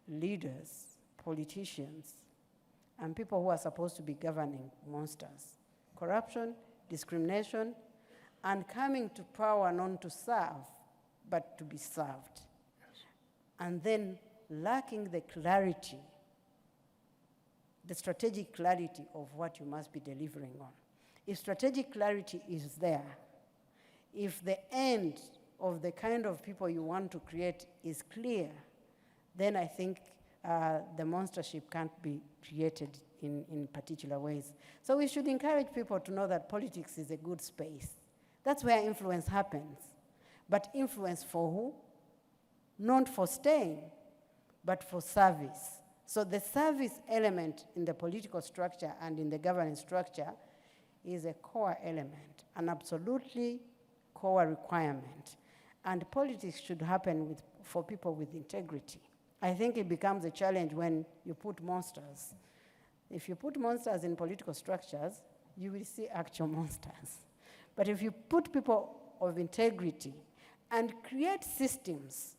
leaders, politicians, and people who are supposed to be governing monsters? Corruption, discrimination, and coming to power not to serve, but to be served. And then lacking the clarity, the strategic clarity of what you must be delivering on. If strategic clarity is there, if the end of the kind of people you want to create is clear, then I think the monstership can't be created in particular ways. So we should encourage people to know that politics is a good space. That's where influence happens. But influence for who? Not for staying, but for service. So the service element in the political structure and in the governance structure is a core element, an absolutely core requirement. And politics should happen for people with integrity. I think it becomes a challenge when you put monsters. If you put monsters in political structures, you will see actual monsters. But if you put people of integrity and create systems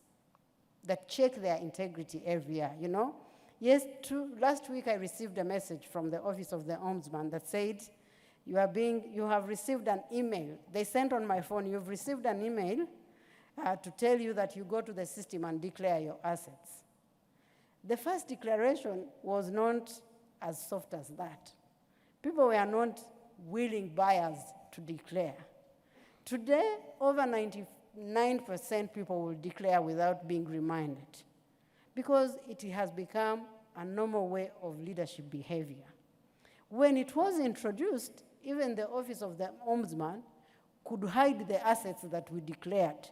that check their integrity every year, you know? Yes, true. Last week I received a message from the Office of the Ombudsman that said, you have received an email. They sent on my phone, you've received an email to tell you that you go to the system and declare your assets. The first declaration was not as soft as that. People were not willing buyers to declare. Today, over 99% people will declare without being reminded, because it has become a normal way of leadership behavior. When it was introduced, even the Office of the Ombudsman could hide the assets that we declared,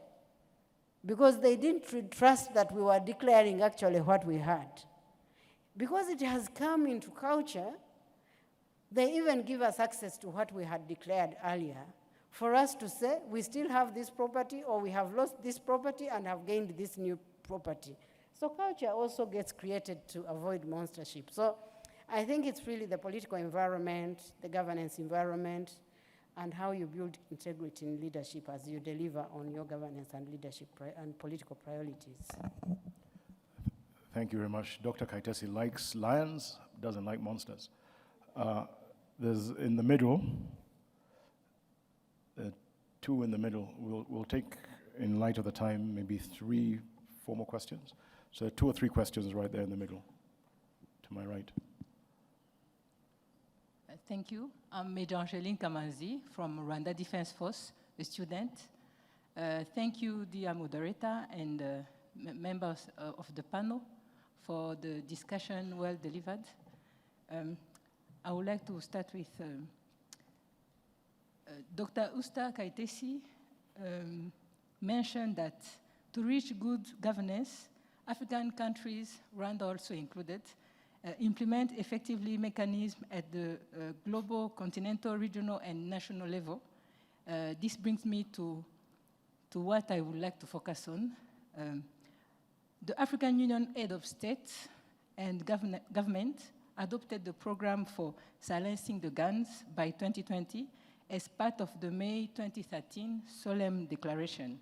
because they didn't trust that we were declaring actually what we had. Because it has come into culture, they even give us access to what we had declared earlier, for us to say, we still have this property, or we have lost this property and have gained this new property. So culture also gets created to avoid monstership. So I think it's really the political environment, the governance environment, and how you build integrity in leadership as you deliver on your governance and leadership and political priorities. Thank you very much. Dr. Kayitesi likes lions, doesn't like monsters. There's in the middle, two in the middle. We'll take, in light of the time, maybe 3, 4 more questions. So 2 or 3 questions right there in the middle, to my right. Thank you. I'm Major Angeline Kamanzi from Rwanda Defense Force, a student. Thank you, dear moderator and members of the panel, for the discussion well delivered. I would like to start with Dr. Usta Kayitesi mentioned that to reach good governance, African countries, Rwanda also included, implement effectively mechanisms at the global, continental, regional, and national level. This brings me to what I would like to focus on. The African Union Head of State and Government adopted the program for silencing the guns by 2020 as part of the May 2013 Solemn Declaration.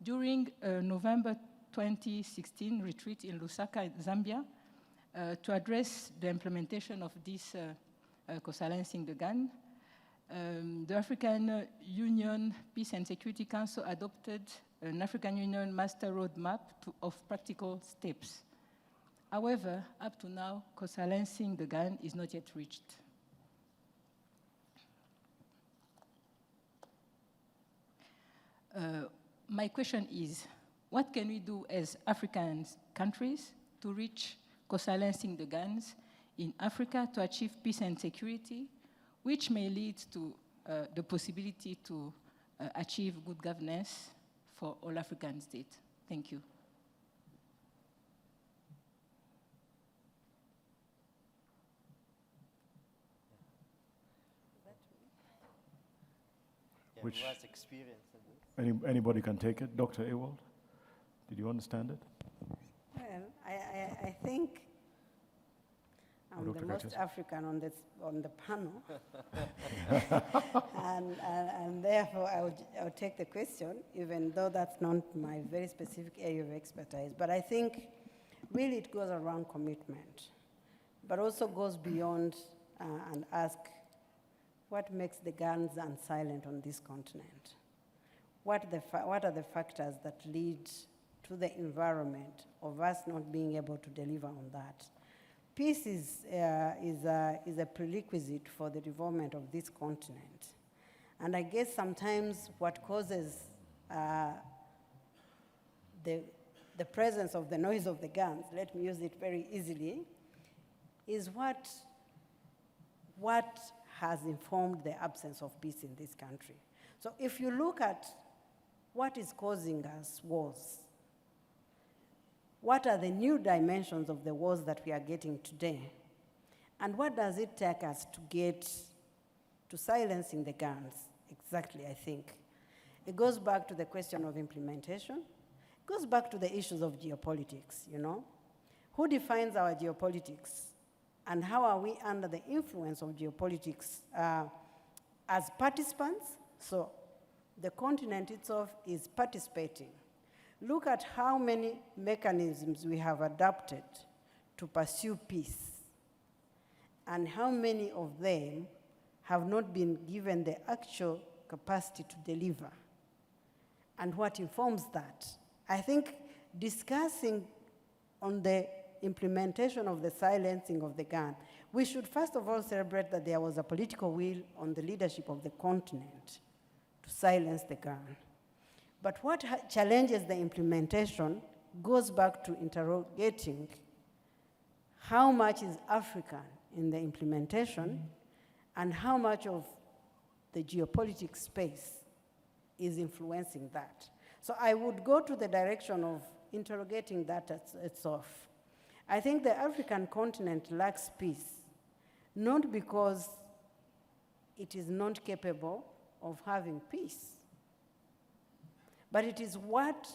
During a November 2016 retreat in Lusaka, Zambia, to address the implementation of this silencing the gun, the African Union Peace and Security Council adopted an African Union Master Roadmap of practical steps. However, up to now, silencing the gun is not yet reached. My question is, what can we do as African countries to reach silencing the guns in Africa to achieve peace and security, which may lead to the possibility to achieve good governance for all African states? Thank you. Which who has experience in this? Anybody can take it. Dr. Ewald, did you understand it? Well, I think I'm the most African on the panel, and therefore I would take the question, even though that's not my very specific area of expertise. But I think really it goes around commitment, but also goes beyond and ask, what makes the guns unsilent on this continent? What are the factors that lead to the environment of us not being able to deliver on that? Peace is a prerequisite for the development of this continent. And I guess sometimes what causes the presence of the noise of the guns, let me use it very easily, is what has informed the absence of peace in this country. So if you look at what is causing us wars, what are the new dimensions of the wars that we are getting today? And what does it take us to get to silencing the guns? Exactly, I think. It goes back to the question of implementation. It goes back to the issues of geopolitics, you know? Who defines our geopolitics? And how are we under the influence of geopolitics as participants? So the continent itself is participating. Look at how many mechanisms we have adapted to pursue peace, and how many of them have not been given the actual capacity to deliver, and what informs that. I think discussing on the implementation of the silencing of the gun, we should first of all celebrate that there was a political will on the leadership of the continent to silence the gun. But what challenges the implementation goes back to interrogating how much is African in the implementation and how much of the geopolitical space is influencing that. So I would go to the direction of interrogating that itself. I think the African continent lacks peace, not because it is not capable of having peace, but it is what,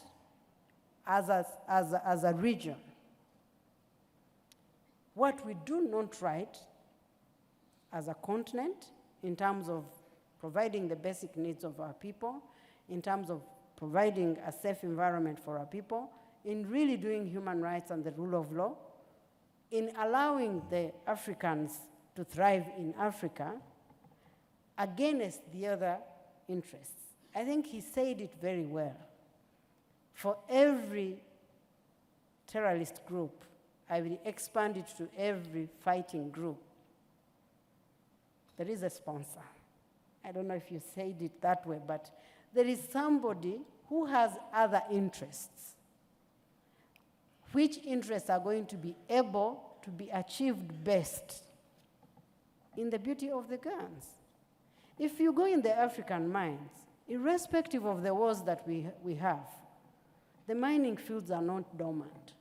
as a region, what we do not right as a continent in terms of providing the basic needs of our people, in terms of providing a safe environment for our people, in really doing human rights and the rule of law, in allowing the Africans to thrive in Africa against the other interests. I think he said it very well. For every terrorist group, I will expand it to every fighting group. There is a sponsor. I don't know if you said it that way, but there is somebody who has other interests. Which interests are going to be able to be achieved best in the beauty of the guns? If you go in the African mines, irrespective of the wars that we have, the mining fields are not dormant.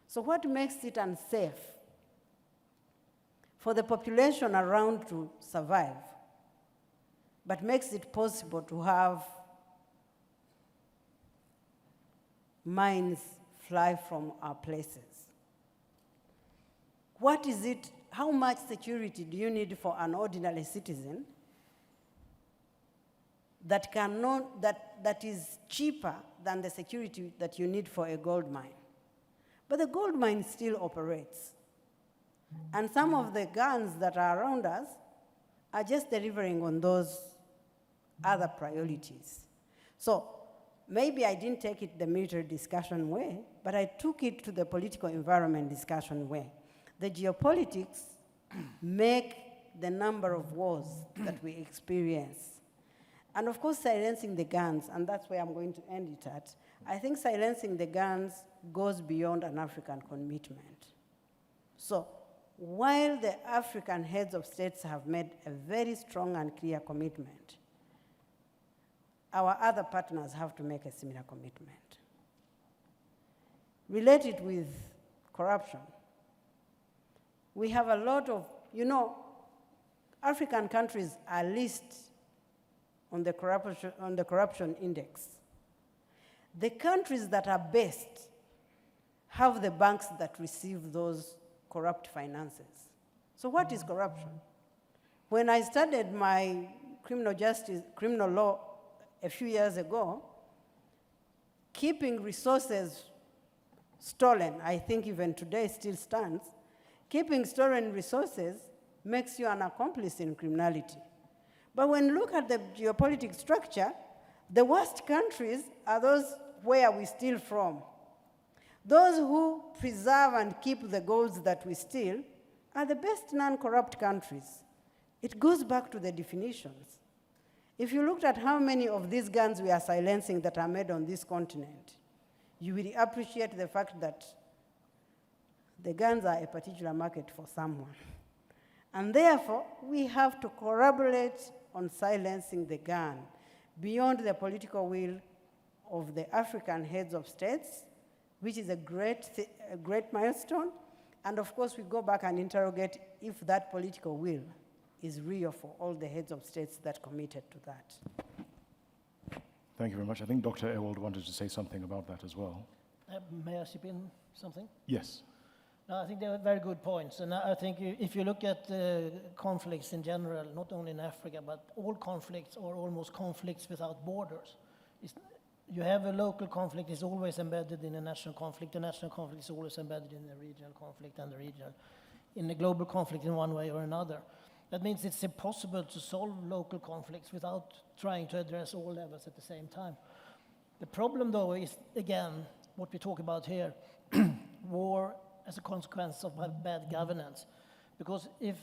So what makes it unsafe for the population around to survive, but makes it possible to have mines fly from our places? What is it, how much security do you need for an ordinary citizen that is cheaper than the security that you need for a gold mine? But the gold mine still operates. And some of the guns that are around us are just delivering on those other priorities. So maybe I didn't take it the military discussion way, but I took it to the political environment discussion way. The geopolitics make the number of wars that we experience. And of course, silencing the guns, and that's where I'm going to end it at. I think silencing the guns goes beyond an African commitment. So while the African heads of states have made a very strong and clear commitment, our other partners have to make a similar commitment. Related with corruption, we have a lot of, African countries are least on the corruption index. The countries that are best have the banks that receive those corrupt finances. So what is corruption? When I studied my criminal law a few years ago, keeping resources stolen, I think even today still stands, keeping stolen resources makes you an accomplice in criminality. But when you look at the geopolitical structure, the worst countries are those where we steal from. Those who preserve and keep the goals that we steal are the best non-corrupt countries. It goes back to the definitions. If you looked at how many of these guns we are silencing that are made on this continent, you will appreciate the fact that the guns are a particular market for someone. And therefore, we have to collaborate on silencing the gun beyond the political will of the African heads of states, which is a great milestone. And of course, we go back and interrogate if that political will is real for all the heads of states that committed to that. Thank you very much. I think Dr. Ewald wanted to say something about that as well. May I chip in something? Yes. No, I think they are very good points. And I think if you look at conflicts in general, not only in Africa, but all conflicts are almost conflicts without borders. You have a local conflict is always embedded in a national conflict. The national conflict is always embedded in the regional conflict and the regional, in the global conflict in one way or another. That means it's impossible to solve local conflicts without trying to address all levels at the same time. The problem, though, is, again, what we talk about here, war as a consequence of bad governance. Because if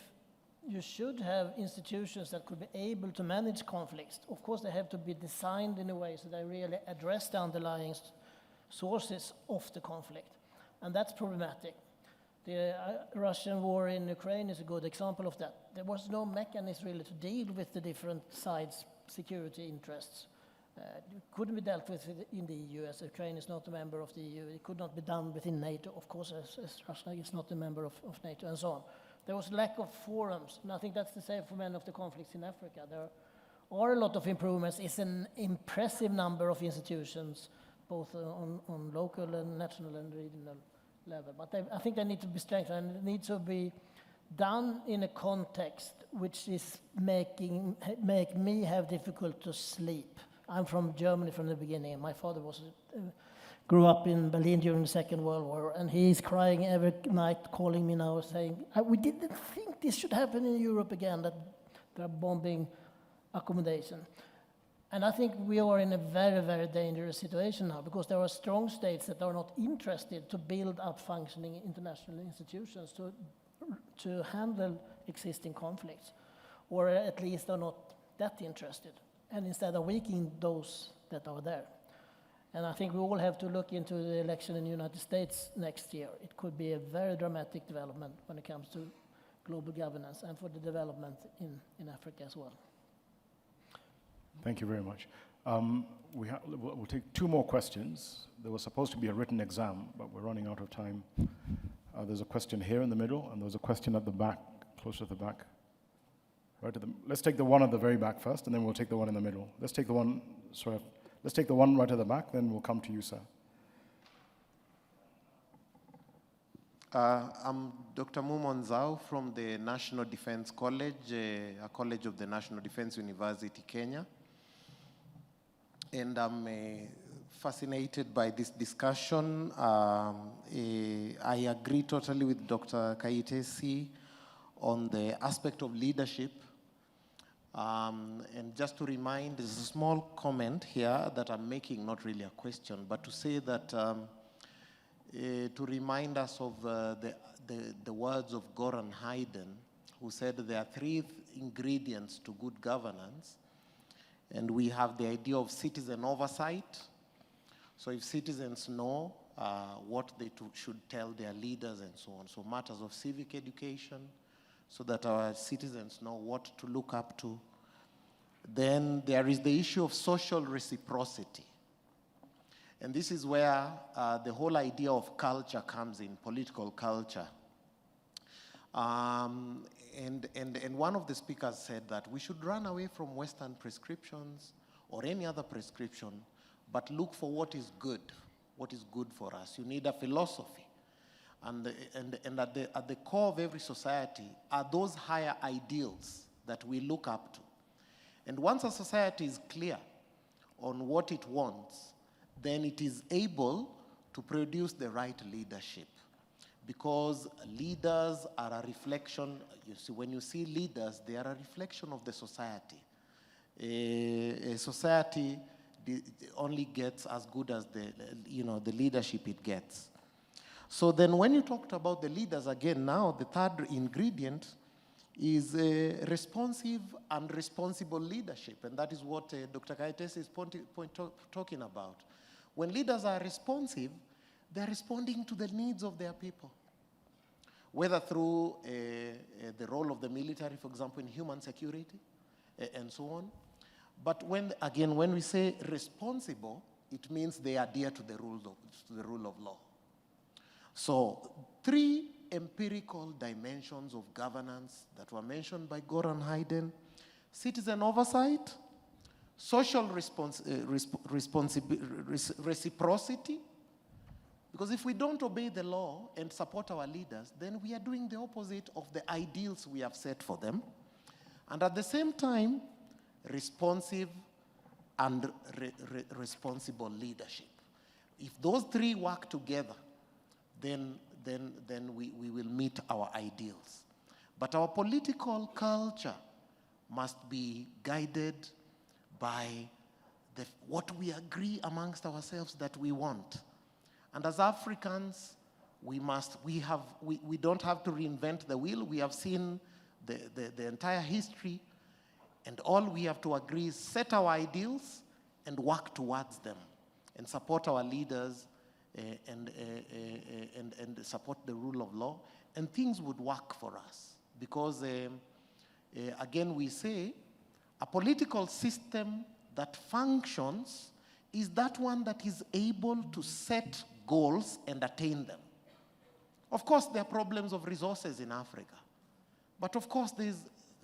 you should have institutions that could be able to manage conflicts, of course they have to be designed in a way so they really address the underlying sources of the conflict. And that's problematic. The Russian war in Ukraine is a good example of that. There was no mechanism really to deal with the different sides' security interests. It couldn't be dealt with in the EU, as Ukraine is not a member of the EU. It could not be done within NATO, of course, as Russia is not a member of NATO, and so on. There was lack of forums, and I think that's the same for many of the conflicts in Africa. There are a lot of improvements. It's an impressive number of institutions, both on local and national and regional level. But I think they need to be strengthened, and it needs to be done in a context which is make me have difficult to sleep. I'm from Germany from the beginning. My father grew up in Berlin during the Second World War, and he's crying every night, calling me now, saying, we didn't think this should happen in Europe again, that they're bombing accommodation. And I think we are in a very, very dangerous situation now, because there are strong states that are not interested to build up functioning international institutions to handle existing conflicts, or at least are not that interested, and instead of weakening those that are there. And I think we all have to look into the election in the United States next year. It could be a very dramatic development when it comes to global governance and for the development in Africa as well. Thank you very much. We'll take two more questions. There was supposed to be a written exam, but we're running out of time. There's a question here in the middle, and there's a question at the back, closer to the back. Let's take the one at the very back first, and then we'll take the one in the middle. Let's take the one right at the back, then we'll come to you, sir. I'm Dr. Mumon Zhao from the National Defense College, a college of the National Defense University, Kenya. And I'm fascinated by this discussion. I agree totally with Dr. Kayitesi on the aspect of leadership. And just to remind, there's a small comment here that I'm making, not really a question, but to say that, to remind us of the words of Goran Haydn, who said there are three ingredients to good governance, and we have the idea of citizen oversight. So if citizens know what they should tell their leaders and so on, so matters of civic education, so that our citizens know what to look up to. Then there is the issue of social reciprocity. And this is where the whole idea of culture comes in, political culture. And one of the speakers said that we should run away from Western prescriptions or any other prescription, but look for what is good for us. You need a philosophy. And at the core of every society are those higher ideals that we look up to. And once a society is clear on what it wants, then it is able to produce the right leadership. Because leaders are a reflection, you see, when you see leaders, they are a reflection of the society. A society only gets as good as the leadership it gets. So then when you talked about the leaders, again, now the third ingredient is responsive and responsible leadership. And that is what Dr. Kayitesi is talking about. When leaders are responsive, they're responding to the needs of their people. Whether through the role of the military, for example, in human security, and so on. But when we say responsible, it means they adhere to the rule of law. So, three empirical dimensions of governance that were mentioned by Goran Haydn: citizen oversight, social reciprocity, Because if we don't obey the law and support our leaders, then we are doing the opposite of the ideals we have set for them. And at the same time, responsive and responsible leadership. If those three work together, then we will meet our ideals. But our political culture must be guided by what we agree amongst ourselves that we want. And as Africans, we don't have to reinvent the wheel. We have seen the entire history, and all we have to agree is set our ideals and work towards them, and support our leaders, and support the rule of law, and things would work for us. Because, again, we say, a political system that functions is that one that is able to set goals and attain them. Of course, there are problems of resources in Africa. But of course, there's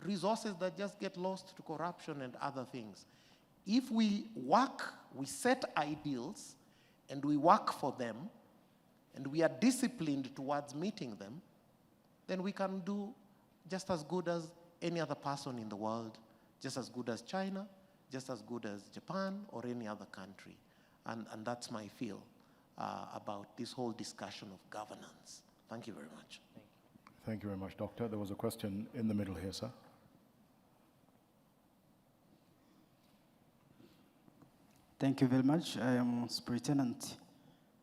resources that just get lost to corruption and other things. If we work, we set ideals, and we work for them, and we are disciplined towards meeting them, then we can do just as good as any other person in the world, just as good as China, just as good as Japan or any other country. And that's my feel about this whole discussion of governance. Thank you very much. Thank you very much, Doctor. There was a question in the middle here, sir. Thank you very much. I am Superintendent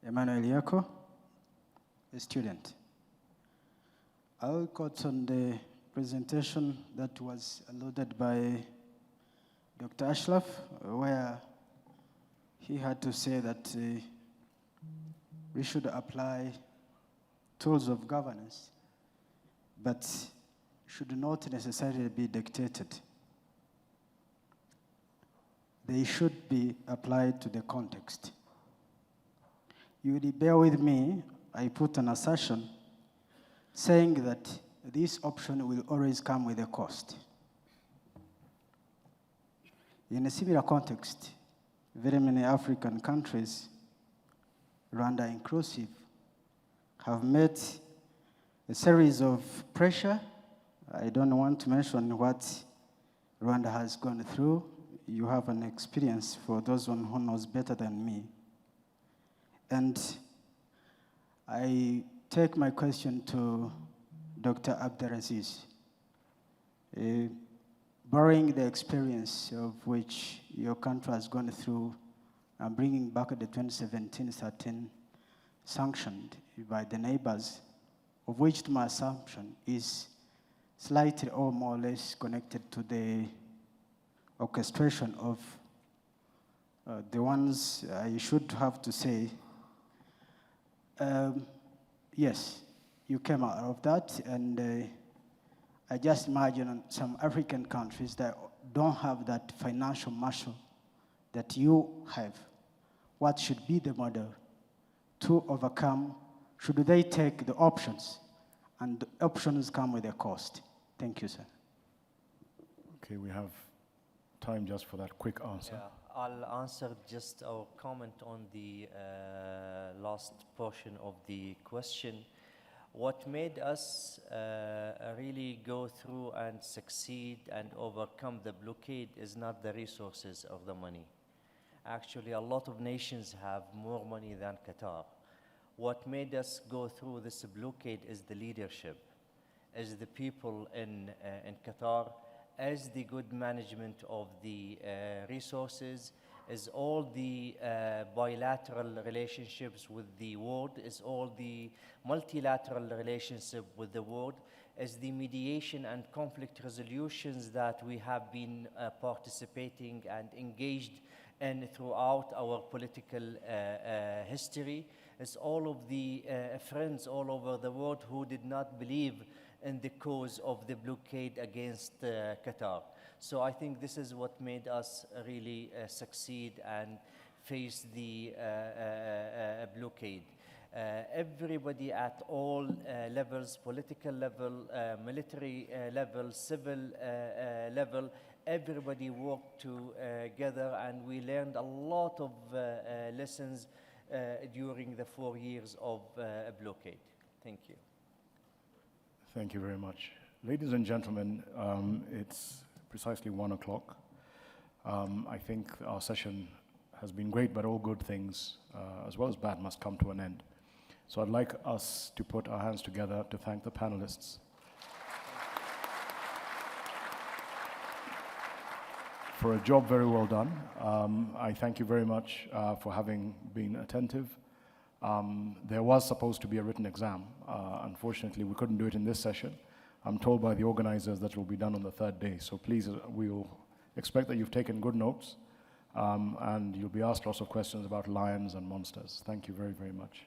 Emmanuel Yako, a student. I got on the presentation that was alluded by Dr. Ashraf, where he had to say that we should apply tools of governance, but should not necessarily be dictated. They should be applied to the context. You will bear with me, I put an assertion saying that this option will always come with a cost. In a similar context, very many African countries, Rwanda inclusive, have met a series of pressure. I don't want to mention what Rwanda has gone through. You have an experience for those one who knows better than me. And I take my question to Dr. Abdulaziz. Borrowing the experience of which your country has gone through and bringing back the 2017-13 sanctioned by the neighbors, of which to my assumption is slightly or more or less connected to the orchestration of the ones I should have to say, yes, you came out of that, and I just imagine some African countries that don't have that financial muscle that you have. What should be the model to overcome? Should they take the options? And the options come with a cost. Thank you, sir. Okay, we have time just for that quick answer. Yeah, I'll answer just our comment on the last portion of the question. What made us really go through and succeed and overcome the blockade is not the resources or the money. Actually, a lot of nations have more money than Qatar. What made us go through this blockade is the leadership, is the people in Qatar, is the good management of the resources, is all the bilateral relationships with the world, is all the multilateral relationship with the world, is the mediation and conflict resolutions that we have been participating and engaged in throughout our political history, is all of the friends all over the world who did not believe in the cause of the blockade against Qatar. So I think this is what made us really succeed and face the blockade. Everybody at all levels, political level, military level, civil level, everybody worked together, and we learned a lot of lessons during the 4 years of blockade. Thank you. Thank you very much. Ladies and gentlemen, it's precisely 1 o'clock. I think our session has been great, but all good things, as well as bad, must come to an end. So I'd like us to put our hands together to thank the panelists for a job very well done. I thank you very much for having been attentive. There was supposed to be a written exam. Unfortunately, we couldn't do it in this session. I'm told by the organizers that it will be done on the 3rd day. So please, we'll expect that you've taken good notes, and you'll be asked lots of questions about lions and monsters. Thank you very, very much.